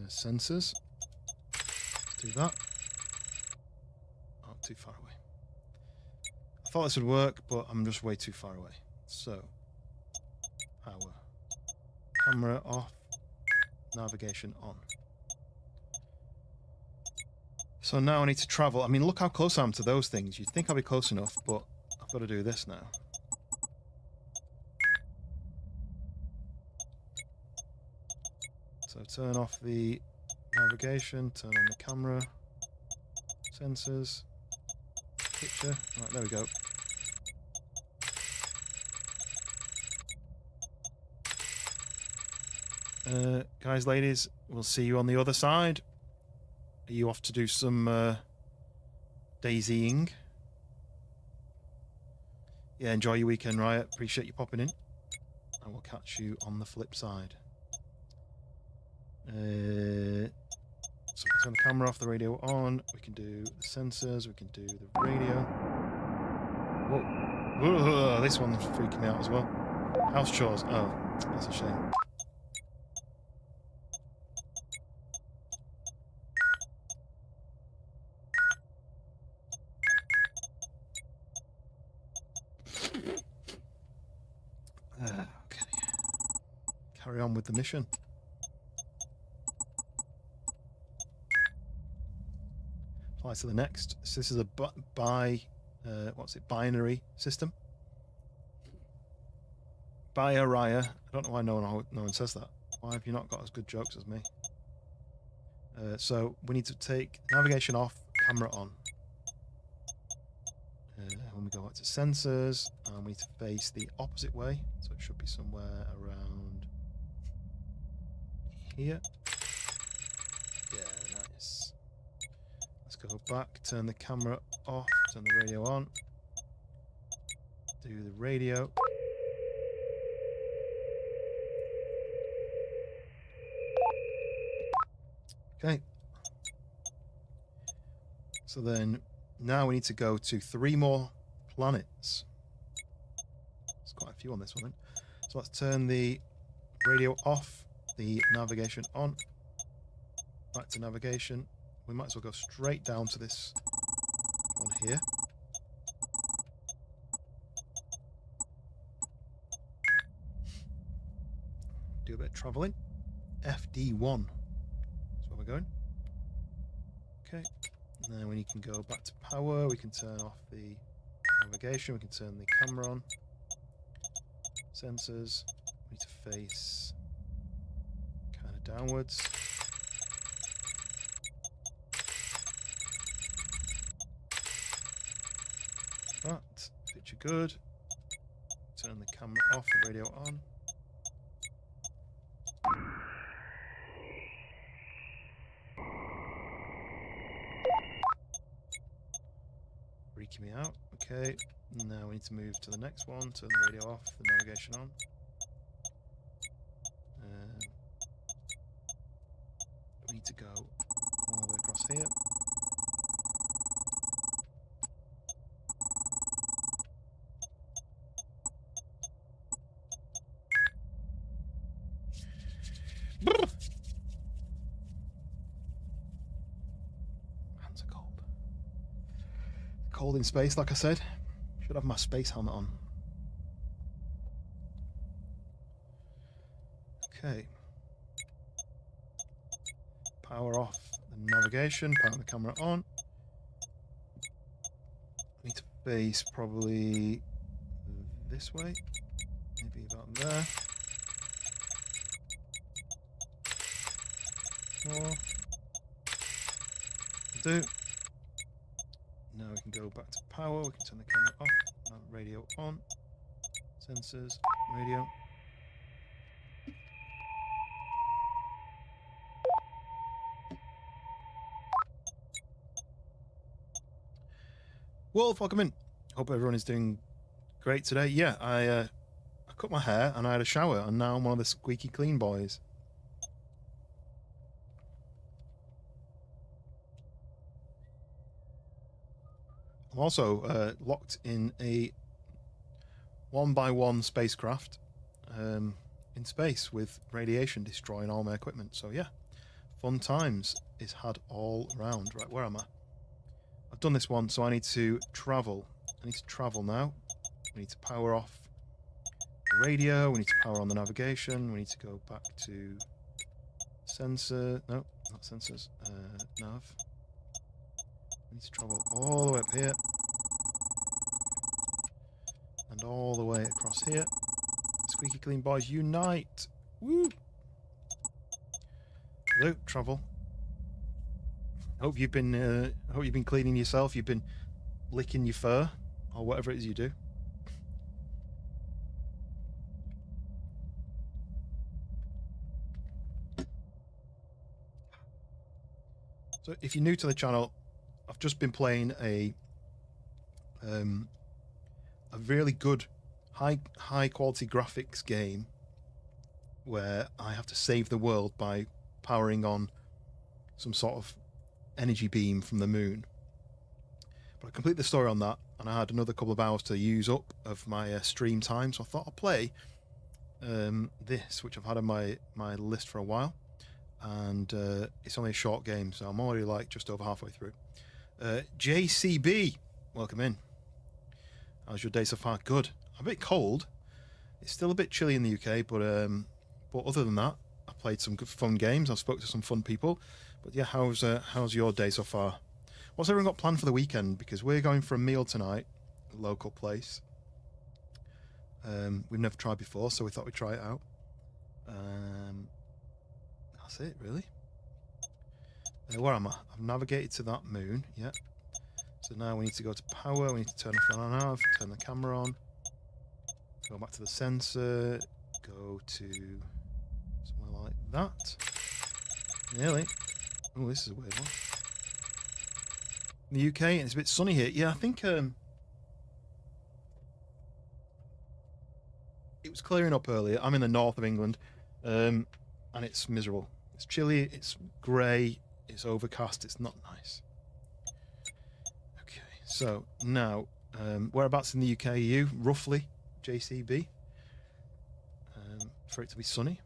Sensors. Let's do that. Oh, too far away. I thought this would work, but I'm just way too far away. So, power. Camera off. Navigation on. So now I need to travel. I mean, look how close I am to those things. You'd think I'll be close enough, but I've got to do this now. So turn off the navigation, turn on the camera, sensors, picture. Right, there we go. Guys, ladies, we'll see you on the other side. Are you off to do some daisying? Yeah, enjoy your weekend, Riot. Appreciate you popping in. I will catch you on the flip side. So we can turn the camera off, the radio on. We can do the sensors. We can do the radio. Whoa. Whoa, this one's freaking me out as well. House chores. Oh, that's a shame. Okay. Carry on with the mission. Apply to the next. So this is a binary system. Raya. I don't know why no one says that. Why have you not got as good jokes as me? So we need to take navigation off, camera on. When we go back to sensors, we need to face the opposite way. So it should be somewhere around here. Yeah, nice. Let's go back, turn the camera off, turn the radio on. Do the radio. Okay. So then now we need to go to 3 more planets. There's quite a few on this one then. So let's turn the radio off, the navigation on. Back to navigation. We might as well go straight down to this one here. Do a bit of traveling. FD1. That's where we're going. Okay. And then when you can go back to power, we can turn off the navigation, we can turn the camera on. Sensors. We need to face kind of downwards. That. Picture good. Turn the camera off, the radio on. Freaking me out. Okay, now we need to move to the next one. Turn the radio off, the navigation on. We need to go all the way across here. Hands are cold. Cold in space, like I said. Should have my space helmet on. Okay. Power off the navigation, power the camera on. Need to face probably this way. Maybe about there. More. Do. Now we can go back to power, we can turn the camera off, radio on, sensors, radio. Wolf, welcome in. Hope everyone is doing great today. Yeah, I cut my hair and I had a shower and now I'm one of the squeaky clean boys. I'm also locked in a 1x1 spacecraft in space with radiation destroying all my equipment. So yeah, fun times is had all around. Right, where am I? I've done this one, so I need to travel. I need to travel now. We need to power off the radio. We need to power on the navigation. We need to go back to sensor. No, not sensors. Nav. We need to travel all the way up here. And all the way across here. Squeaky clean boys unite! Woo! Hello, travel. Hope you've been cleaning yourself. You've been licking your fur or whatever it is you do. So if you're new to the channel, I've just been playing a a really good, high quality graphics game where I have to save the world by powering on some sort of energy beam from the moon. But I completed the story on that, and I had another couple of hours to use up of my stream time, so I thought I'd play this, which I've had on my list for a while, and it's only a short game, so I'm already like just over halfway through. JCB, welcome in. How's your day so far? Good. A bit cold. It's still a bit chilly in the UK, but other than that, I played some good fun games. I spoke to some fun people. But yeah, how's your day so far? What's everyone got planned for the weekend? Because we're going for a meal tonight, a local place. We've never tried before, so we thought we'd try it out. That's it, really. Where am I? I've navigated to that moon. Yeah. So now we need to go to power. We need to turn off our nav, turn the camera on, go back to the sensor, go to somewhere like that. Nearly. Oh, this is a weird one. In the UK, and it's a bit sunny here. Yeah, I think it was clearing up earlier. I'm in the north of England, and it's miserable. It's chilly, it's grey, it's overcast, it's not nice. Okay, so now, whereabouts in the UK are you, roughly, JCB? For it to be sunny.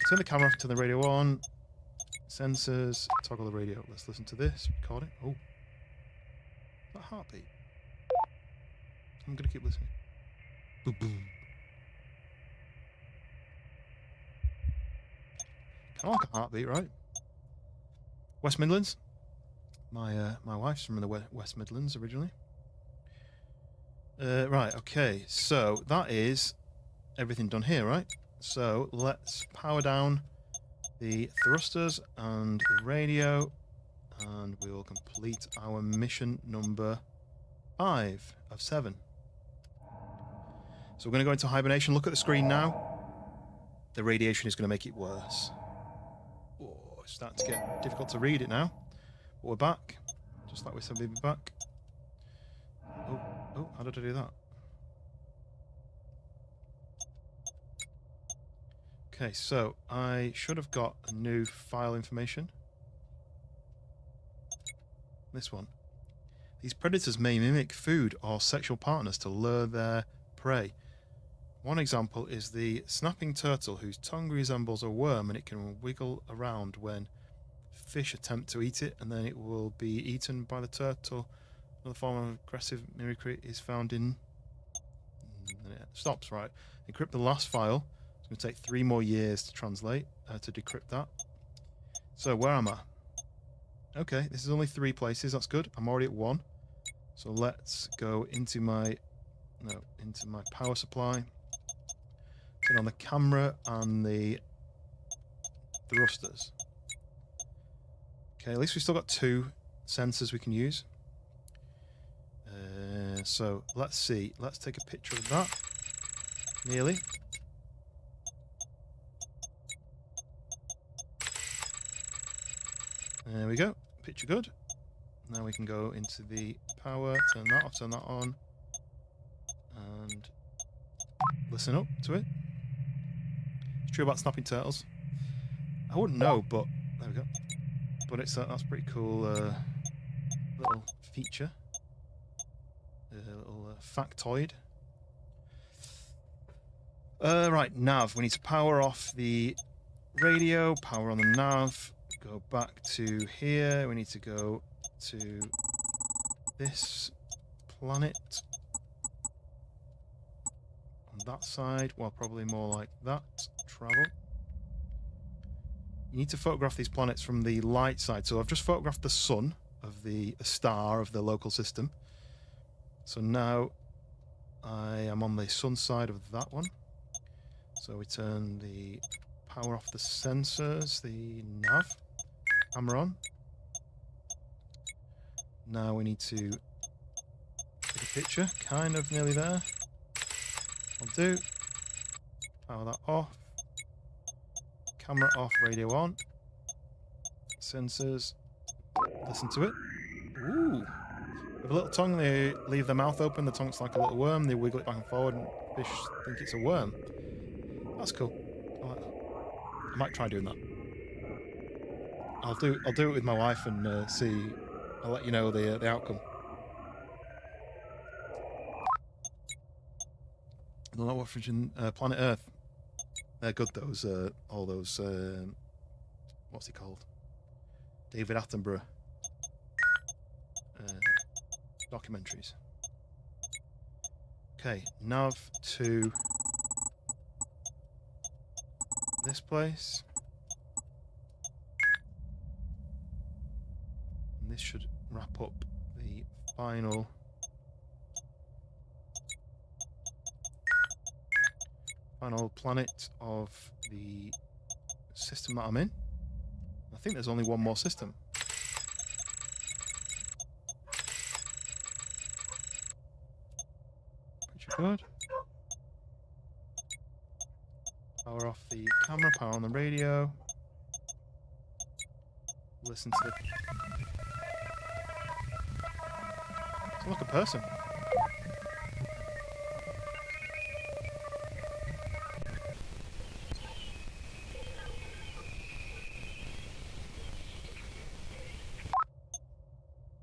Turn the camera off, turn the radio on. Sensors, toggle the radio. Let's listen to this. Record it. Oh. That heartbeat. I'm going to keep listening. Boom, boom. Kind of like a heartbeat, right? West Midlands. My wife's from the West Midlands originally. Right, okay. So that is everything done here, right? So let's power down the thrusters and the radio, and we will complete our mission number 5 of 7. So we're going to go into hibernation. Look at the screen now. The radiation is going to make it worse. Oh, it's starting to get difficult to read it now. But we're back, just like we said we'd be back. Oh, how did I do that? Okay, so I should have got a new file information. This one. These predators may mimic food or sexual partners to lure their prey. One example is the snapping turtle, whose tongue resembles a worm, and it can wiggle around when fish attempt to eat it, and then it will be eaten by the turtle. Another form of aggressive mimicry is found in... And it stops, right. Encrypt the last file. It's going to take 3 more years to translate, to decrypt that. So where am I? Okay, this is only 3 places. That's good. I'm already at 1. So let's go into my power supply. Turn on the camera and the thrusters. Okay, at least we've still got 2 sensors we can use. So let's see. Let's take a picture of that. Nearly. There we go. Picture good. Now we can go into the power, turn that off, turn that on, and listen up to it. It's true about snapping turtles. I wouldn't know, but there we go. But it's that's pretty cool little feature. A little factoid. Right, nav. We need to power off the radio, power on the nav. Go back to here. We need to go to this planet on that side. Well, probably more like that. Travel. You need to photograph these planets from the light side. So I've just photographed the sun of the star of the local system. So now I am on the sun side of that one. So we turn the power off the sensors, the nav. Camera on. Now we need to take a picture, kind of nearly there. I'll do. Power that off. Camera off, radio on. Sensors. Listen to it. Ooh. With a little tongue, they leave their mouth open. The tongue's like a little worm. They wiggle it back and forward, and fish think it's a worm. That's cool. I like that. I might try doing that. I'll do it with my wife and see. I'll let you know the outcome. The low oxygen planet Earth. They're good. Those all those what's he called? David Attenborough documentaries. Okay, nav to this place. And this should wrap up the final planet of the system that I'm in. I think there's only one more system. Pretty good. Power off the camera, power on the radio. Listen to the... It's like a person.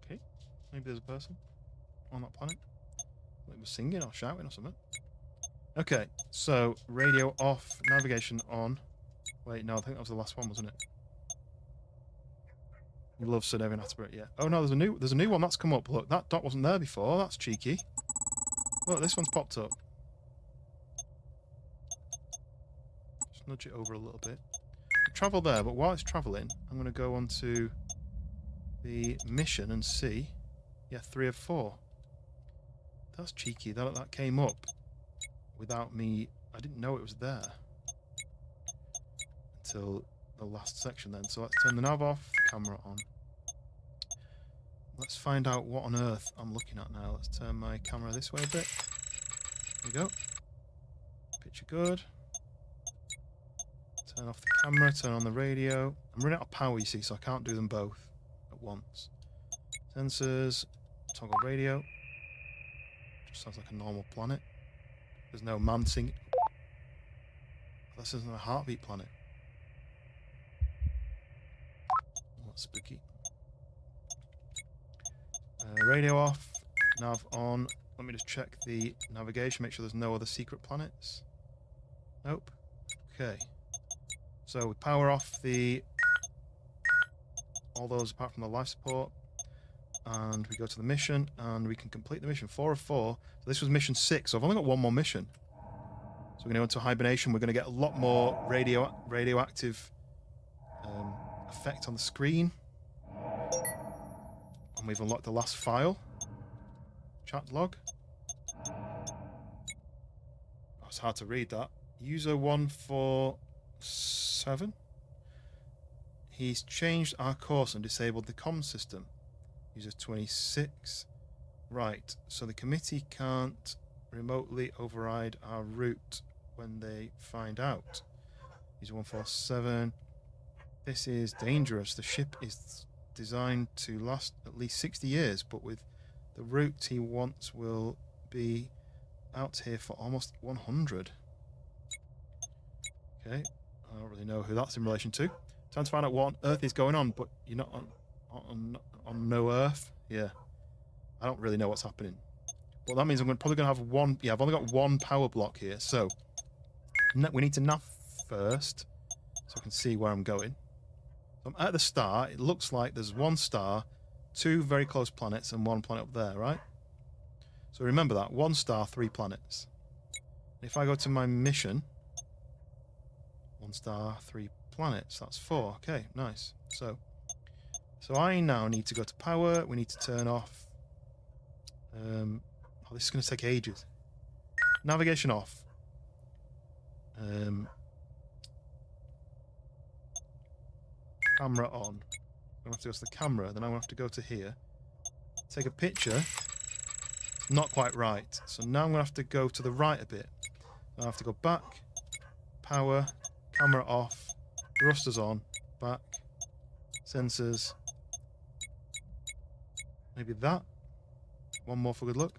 Okay, maybe there's a person on that planet. It was singing or shouting or something. Okay, so radio off, navigation on. Wait, no, I think that was the last one, wasn't it? You love Sir David Attenborough, yeah. Oh no, there's a new one that's come up. Look, that dot wasn't there before. That's cheeky. Look, this one's popped up. Just nudge it over a little bit. Travel there, but while it's travelling, I'm going to go on to the mission and see. Yeah, 3 of 4. That's cheeky. That came up without me. I didn't know it was there until the last section then. So let's turn the nav off, camera on. Let's find out what on earth I'm looking at now. Let's turn my camera this way a bit. There we go. Picture good. Turn off the camera, turn on the radio. I'm running out of power, you see, so I can't do them both at once. Sensors, toggle radio. Just sounds like a normal planet. There's no man singing. This isn't a heartbeat planet. Oh, that's spooky. Radio off, nav on. Let me just check the navigation, make sure there's no other secret planets. Nope. Okay. So we power off all those apart from the life support, and we go to the mission, and we can complete the mission. 4 of 4. So this was mission 6, so I've only got one more mission. So we're going to go into hibernation. We're going to get a lot more radioactive effect on the screen. And we've unlocked the last file. Chat log. Oh, it's hard to read that. User 147. He's changed our course and disabled the comm system. User 26. Right, so the committee can't remotely override our route when they find out. User 147. This is dangerous. The ship is designed to last at least 60 years, but with the route he wants will be out here for almost 100. Okay, I don't really know who that's in relation to. Time to find out what on Earth is going on, but you're not on no Earth. Yeah, I don't really know what's happening. But that means I'm probably going to have one. Yeah, I've only got one power block here, so we need to nav first, so I can see where I'm going. I'm at the star. It looks like there's one star, 2 very close planets, and 1 planet up there, right? So remember that. 1 star, 3 planets. If I go to my mission, 1 star, 3 planets. That's 4. Okay, nice. So I now need to go to power. We need to turn off. Oh, this is going to take ages. Navigation off. Camera on. I'm going to have to go to the camera, then I'm going to have to go to here. Take a picture. Not quite right. So now I'm going to have to go to the right a bit. I have to go back. Power. Camera off. Thrusters on. Back. Sensors. Maybe that. One more for good luck.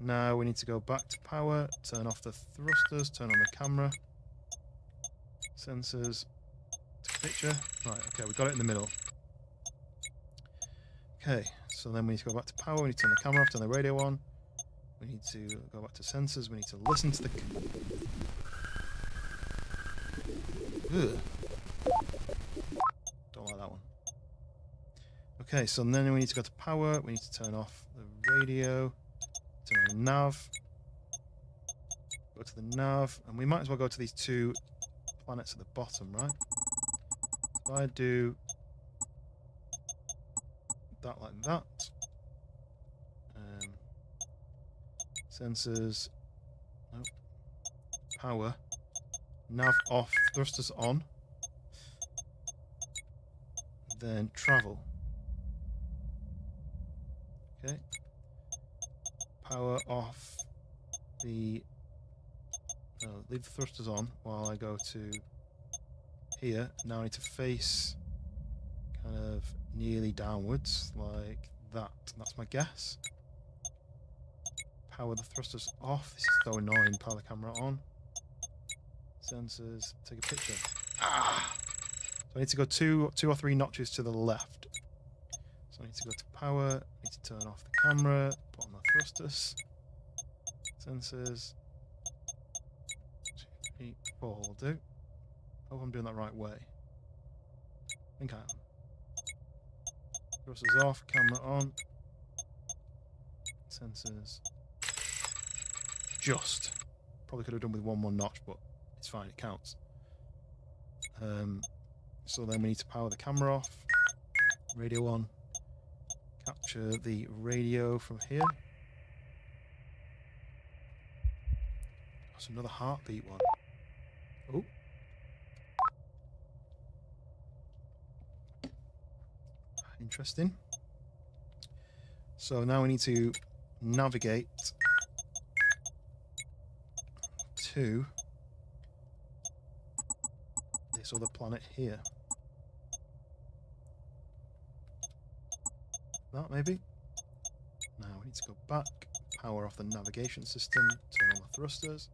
Now we need to go back to power, turn off the thrusters, turn on the camera. Sensors. Take a picture. Right, okay, we got it in the middle. Okay, so then we need to go back to power, we need to turn the camera off, turn the radio on. We need to go back to sensors, we need to listen to the... Ugh. Don't like that one. Okay, so then we need to go to power, we need to turn off the radio, turn on the nav, go to the nav, and we might as well go to these two planets at the bottom, right? If I do that like that, sensors, nope. Power, nav off, thrusters on, then travel. Okay. Power off the... No, leave the thrusters on while I go to here. Now I need to face kind of nearly downwards, like that. That's my guess. Power the thrusters off. This is so annoying. Power the camera on. Sensors. Take a picture. Ah! So I need to go two or three notches to the left. So I need to go to power. I need to turn off the camera. Put on the thrusters. Sensors. 2, 3, 4 will do. Hope I'm doing that right way. I think I am. Thrusters off, camera on. Sensors. Just. Probably could have done with one more notch, but it's fine, it counts. So then we need to power the camera off. Radio on. Capture the radio from here. That's another heartbeat one. Oh. Interesting. So now we need to navigate to this other planet here. That maybe? Now we need to go back, power off the navigation system, turn on the thrusters,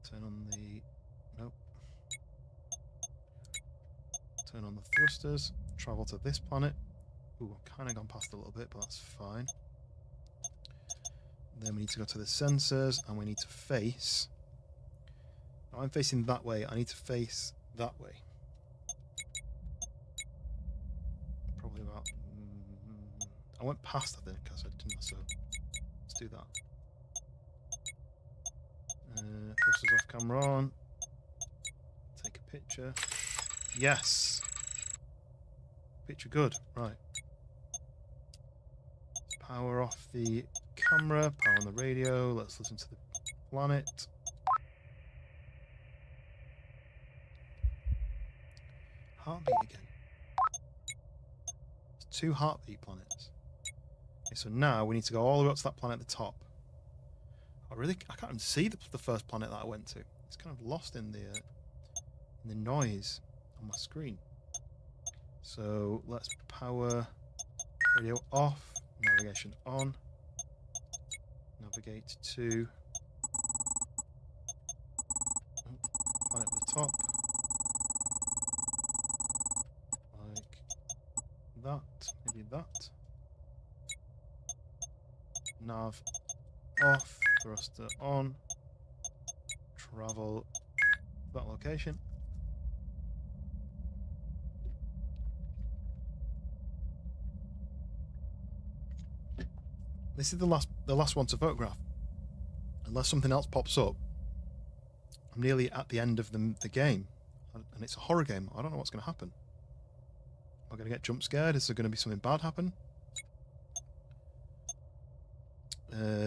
turn on the... nope. Turn on the thrusters, travel to this planet. Ooh, I've kind of gone past a little bit, but that's fine. Then we need to go to the sensors, and we need to face... Now I'm facing that way, I need to face that way. Probably about... I went past, I think, because I didn't, so let's do that. Thrusters off, camera on. Take a picture. Yes! Picture good, right. Power off the camera, power on the radio, let's listen to the planet. Heartbeat again. There's 2 heartbeat planets. Okay, so now we need to go all the way up to that planet at the top. I can't even see the first planet that I went to. It's kind of lost in the noise on my screen. So let's power radio off, navigation on, navigate to planet at the top, like that, maybe that. Nav off, thruster on, travel that location. This is the last one to photograph. Unless something else pops up, I'm nearly at the end of the game, and it's a horror game. I don't know what's going to happen. Am I going to get jump scared? Is there going to be something bad happen?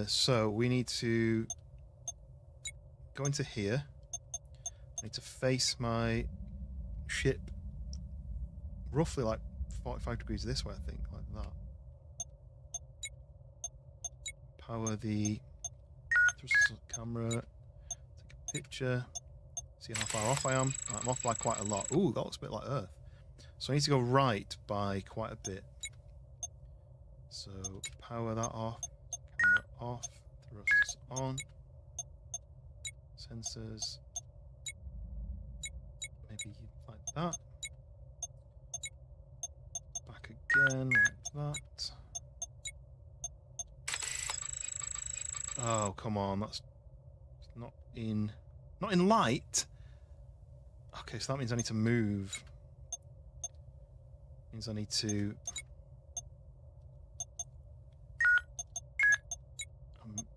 So we need to go into here. I need to face my ship roughly like 45 degrees this way, I think, like that. Power the camera, take a picture, see how far off I am. Right, I'm off by quite a lot. Ooh, that looks a bit like Earth. So I need to go right by quite a bit. So power that off, camera off, thrusters on, sensors, maybe like that, back again like that. Oh, come on, that's not in light. Okay, so that means I need to move. Means I need to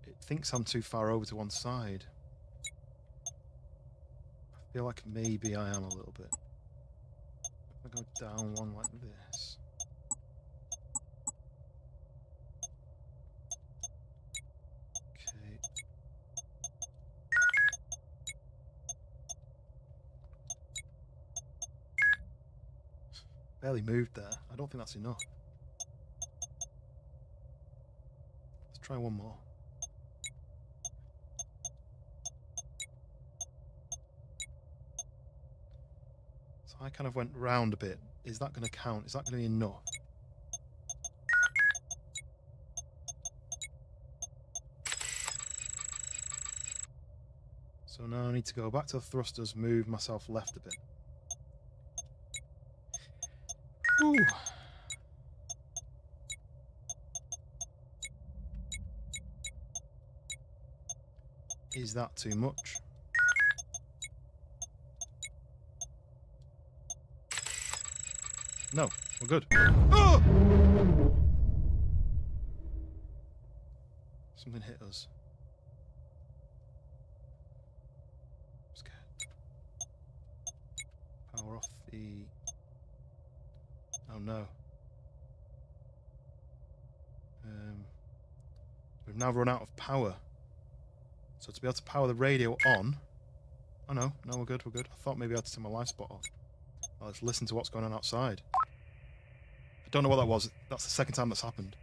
it thinks I'm too far over to one side. I feel like maybe I am a little bit. If I go down one like this. Okay. Barely moved there. I don't think that's enough. Let's try one more. So I kind of went round a bit. Is that going to count? Is that going to be enough? So now I need to go back to the thrusters, move myself left a bit. Ooh. Is that too much? No, we're good. Oh! Something hit us. Scared. Power off the... Oh no. We've now run out of power. So to be able to power the radio on... Oh no, we're good, we're good. I thought maybe I had to turn my life spot off. Well, let's listen to what's going on outside. I don't know what that was. That's the second time that's happened.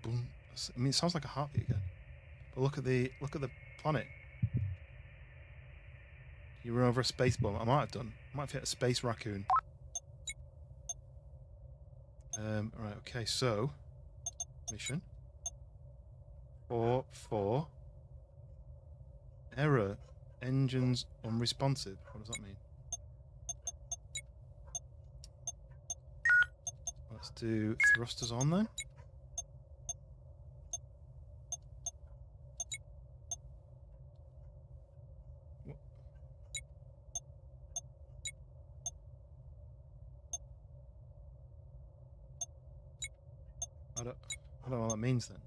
Boom. I mean, it sounds like a heartbeat again. But look at the planet. You run over a space bomb. I might have done. I might have hit a space raccoon. Right. Okay. So mission 4 error. Engines unresponsive. What does that mean? Let's do thrusters on then. I don't know what that means then.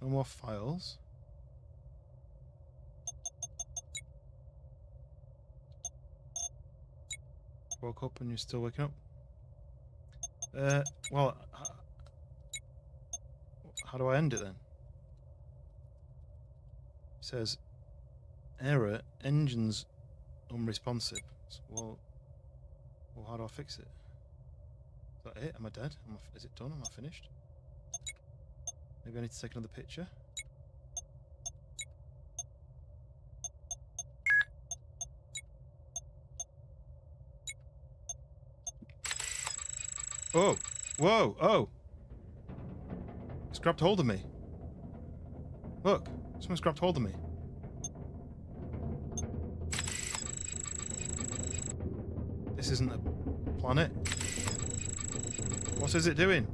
No more files. Woke up and you're still waking up. Well, how do I end it then? It says error, engines unresponsive. So, well, how do I fix it? Is that it? Am I dead? Is it done? Am I finished? Maybe I need to take another picture. Oh! Whoa! Oh! It's grabbed hold of me. Look! Someone's grabbed hold of me. This isn't a planet. What is it doing?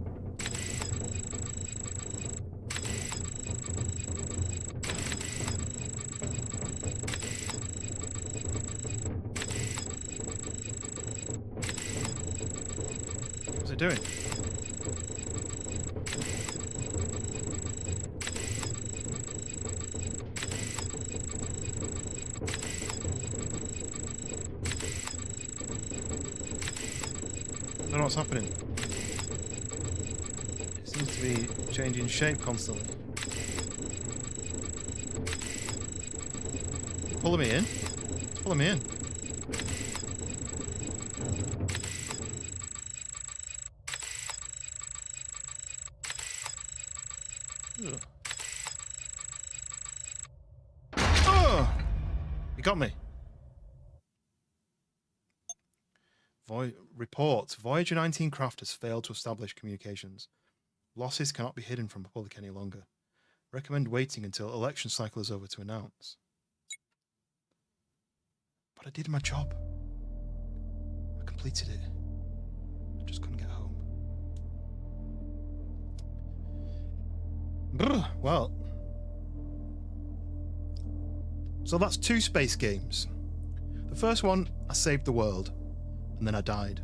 What's it doing? I don't know what's happening. It seems to be changing shape constantly. Pulling me in? It's pulling me in. You got me. Report. Voyager 19 craft has failed to establish communications. Losses cannot be hidden from the public any longer. Recommend waiting until election cycle is over to announce. But I did my job. I completed it. I just couldn't get home. Brr, well. So that's 2 space games. The first one, I saved the world, and then I died.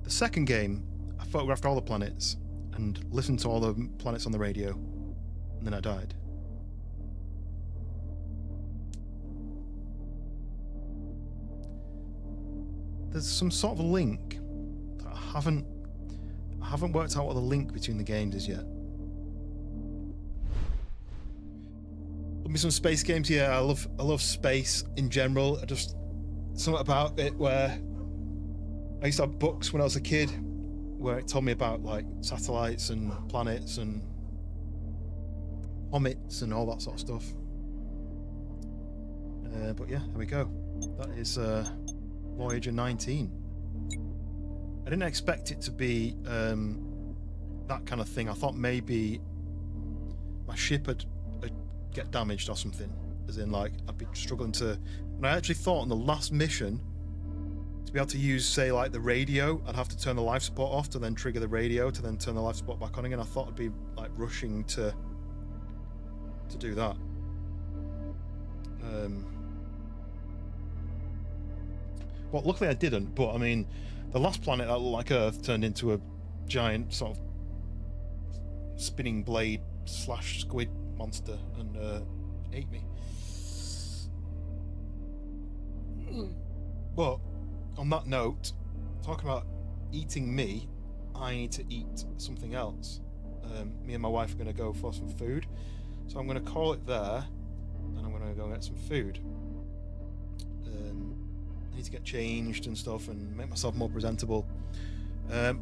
The second game, I photographed all the planets and listened to all the planets on the radio, and then I died. There's some sort of a link that I haven't worked out what the link between the games is yet. Love me some space games. Yeah, I love space in general. I just something about it where I used to have books when I was a kid where it told me about like satellites and planets and comets and all that sort of stuff. But yeah, there we go. That is Voyager 19. I didn't expect it to be that kind of thing. I thought maybe my ship would get damaged or something, as in like I'd be struggling to. And I actually thought on the last mission to be able to use, say, like the radio, I'd have to turn the life support off to then trigger the radio to then turn the life support back on again. I thought I'd be like rushing to do that. Well, luckily I didn't, but I mean, the last planet that looked like Earth turned into a giant sort of spinning blade / squid monster and ate me. But on that note, talking about eating me, I need to eat something else. Me and my wife are going to go for some food, so I'm going to call it there, and I'm going to go get some food. I need to get changed and stuff and make myself more presentable.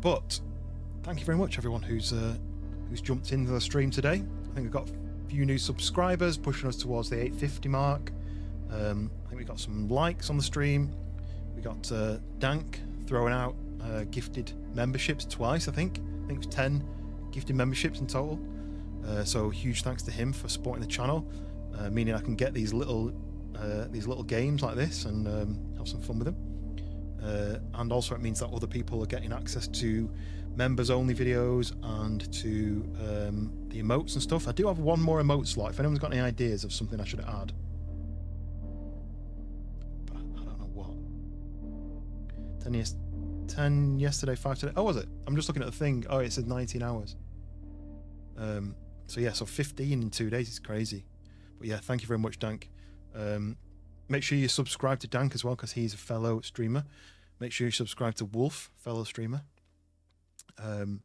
But thank you very much, everyone who's jumped into the stream today. I think we've got a few new subscribers pushing us towards the 850 mark. I think we got some likes on the stream. We got Dank throwing out gifted memberships twice. I think it was 10 gifted memberships in total. So huge thanks to him for supporting the channel, meaning I can get these little games like this and have some fun with them. And also it means that other people are getting access to members only videos and to the emotes and stuff. I do have one more emote slot if anyone's got any ideas of something I should add, but I don't know what. 10 yesterday, 5 today. Oh, was it? I'm just looking at the thing. Oh, it said 19 hours. So yeah, so 15 in 2 days. It's crazy. But yeah, thank you very much, Dank. Make sure you subscribe to Dank as well, because he's a fellow streamer. Make sure you subscribe to Wolf, fellow streamer. And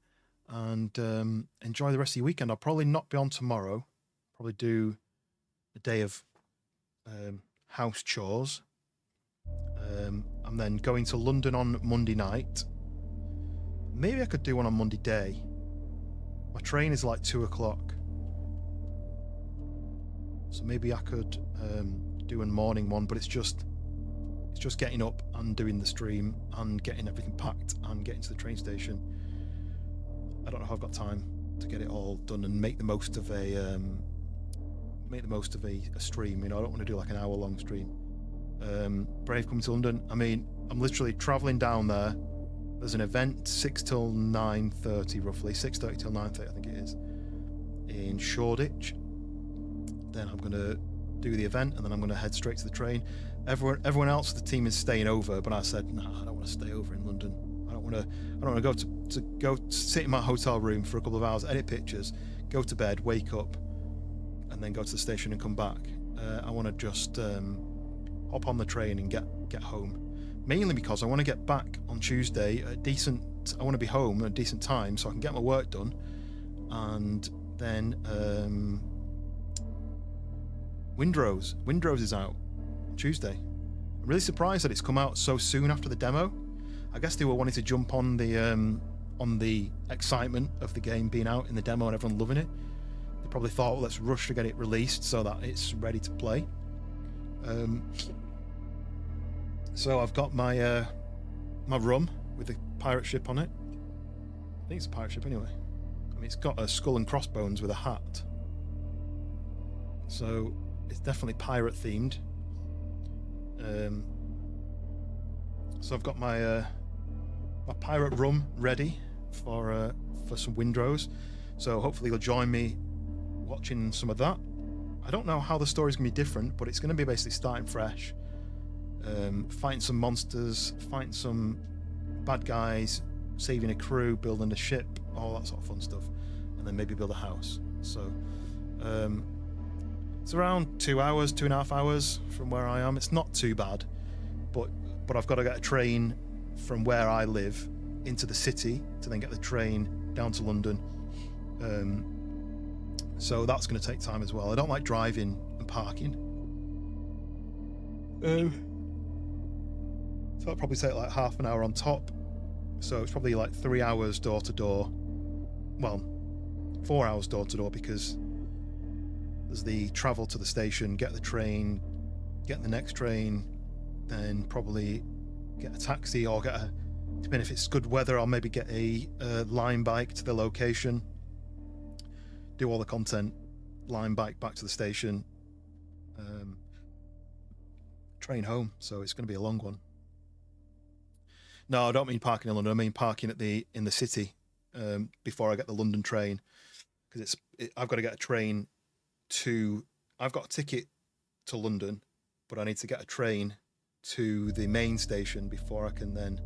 enjoy the rest of your weekend. I'll probably not be on tomorrow. Probably do a day of house chores. I'm then going to London on Monday night. Maybe I could do one on Monday day. My train is like 2 o'clock. So maybe I could do a morning one, but it's just getting up and doing the stream and getting everything packed and getting to the train station. I don't know if I've got time to get it all done and make the most of a stream. You know, I don't want to do like an hour-long stream. Brave coming to London. I mean, I'm literally travelling down there. There's an event 6 till 9:30 roughly, 6:30 till 9:30 I think it is, in Shoreditch. Then I'm going to do the event and then I'm going to head straight to the train. Everyone else of the team is staying over, but I said no, I don't want to stay over in London. I don't want to go sit in my hotel room for a couple of hours, edit pictures, go to bed, wake up, and then go to the station and come back. I want to just hop on the train and get home. Mainly because I want to get back on Tuesday I want to be home at a decent time so I can get my work done, and then Windrose is out on Tuesday. I'm really surprised that it's come out so soon after the demo. I guess they were wanting to jump on the excitement of the game being out in the demo and everyone loving it. They probably thought, well, let's rush to get it released so that it's ready to play. So I've got my my rum with the pirate ship on it. I think it's a pirate ship anyway. I mean, it's got a skull and crossbones with a hat. So it's definitely pirate themed. So I've got my my pirate rum ready for some windrows. So hopefully you'll join me watching some of that. I don't know how the story's gonna be different, but it's gonna be basically starting fresh. Fighting some monsters, fighting some bad guys, saving a crew, building a ship, all that sort of fun stuff, and then maybe build a house. So it's around 2 hours, 2.5 hours from where I am. It's not too bad, but I've got to get a train from where I live into the city to then get the train down to London. So that's going to take time as well. I don't like driving and parking. So it'll probably take like half an hour on top. So it's probably like 3 hours door to door. Well, 4 hours door to door, because there's the travel to the station, get the train, get the next train, then probably get a taxi, or get a, depending if it's good weather, I'll maybe get a line bike to the location, do all the content, line bike back to the station, train home. So it's going to be a long one. No, I don't mean parking in London. I mean parking in the city before I get the London train, because I've got to get a train to. I've got a ticket to London, but I need to get a train to the main station before I can then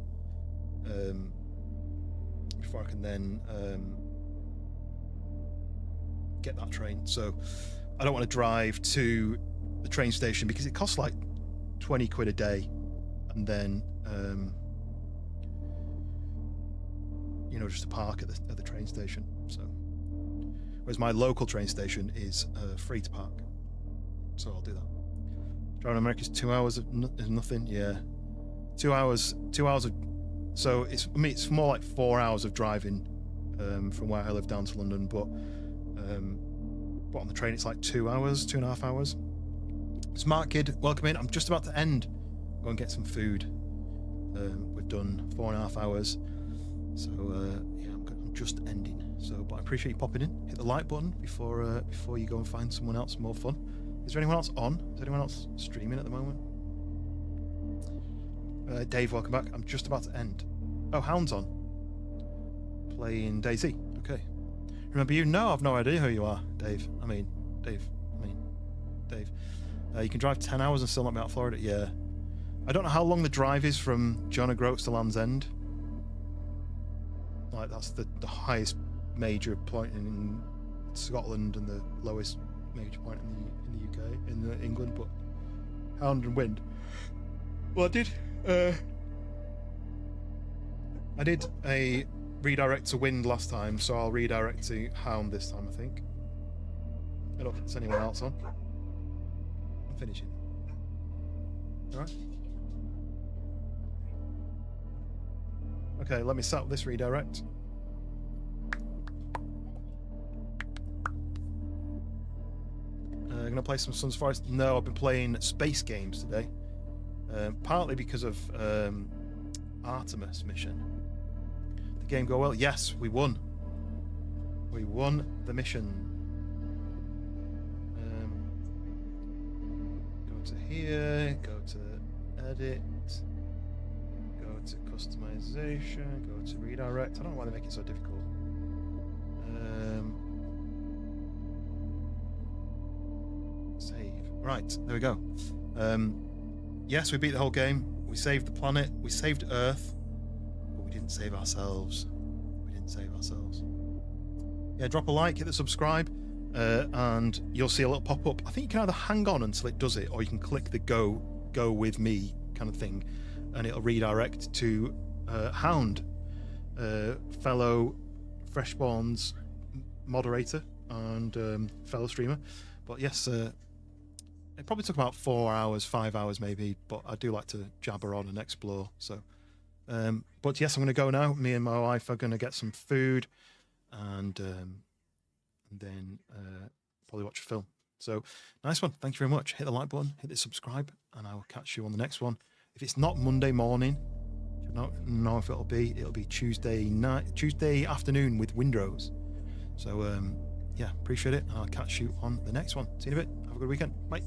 get that train. So I don't want to drive to the train station because it costs like 20 quid a day, and then just to park at the train station. So whereas my local train station is free to park, so I'll do that. Driving America's 2 hours of nothing. Yeah, 2 hours of, so it's more like 4 hours of driving from where I live down to London, but on the train it's like 2 hours, 2.5 hours. Smart Kid, welcome in. I'm just about to end. Go and get some food. We've done 4.5 hours, so yeah, I'm just ending. So, but I appreciate you popping in. Hit the like button before you go and find someone else more fun. Is there anyone else on? Is anyone else streaming at the moment? Dave, welcome back. I'm just about to end. Oh, Hound's on. Playing DayZ. Okay. Remember you? No, I've no idea who you are, Dave. Dave. You can drive 10 hours and still not be out of Florida. Yeah. I don't know how long the drive is from John O'Groats to Land's End. Like, that's the highest major point in Scotland and the lowest major point in the UK, in England, but Hound and Wind. Well, I did a redirect to Wind last time, so I'll redirect to Hound this time, I think. I don't think there's anyone else on. I'm finishing. Alright. Okay, let me set up this redirect. Gonna play some Sun's Forest? No, I've been playing space games today. Partly because of Artemis mission. The game go well? Yes, we won. We won the mission. Go to here, go to edit, go to customization, go to redirect. I don't know why they make it so difficult. Save. Right, there we go. Yes, we beat the whole game. We saved the planet. We saved Earth. But we didn't save ourselves. Yeah, drop a like, hit the subscribe, and you'll see a little pop-up. I think you can either hang on until it does it, or you can click the go with me kind of thing, and it'll redirect to Hound, fellow Freshborns moderator and fellow streamer. But yes, it probably took about 4 hours, 5 hours maybe, but I do like to jabber on and explore. So, but yes, I'm going to go now. Me and my wife are going to get some food, and then probably watch a film. So nice one. Thank you very much. Hit the like button, hit the subscribe, and I will catch you on the next one. If it's not Monday morning, I don't know if it'll be Tuesday afternoon with Windrose. So yeah, appreciate it, and I'll catch you on the next one. See you in a bit. Have a good weekend. Bye.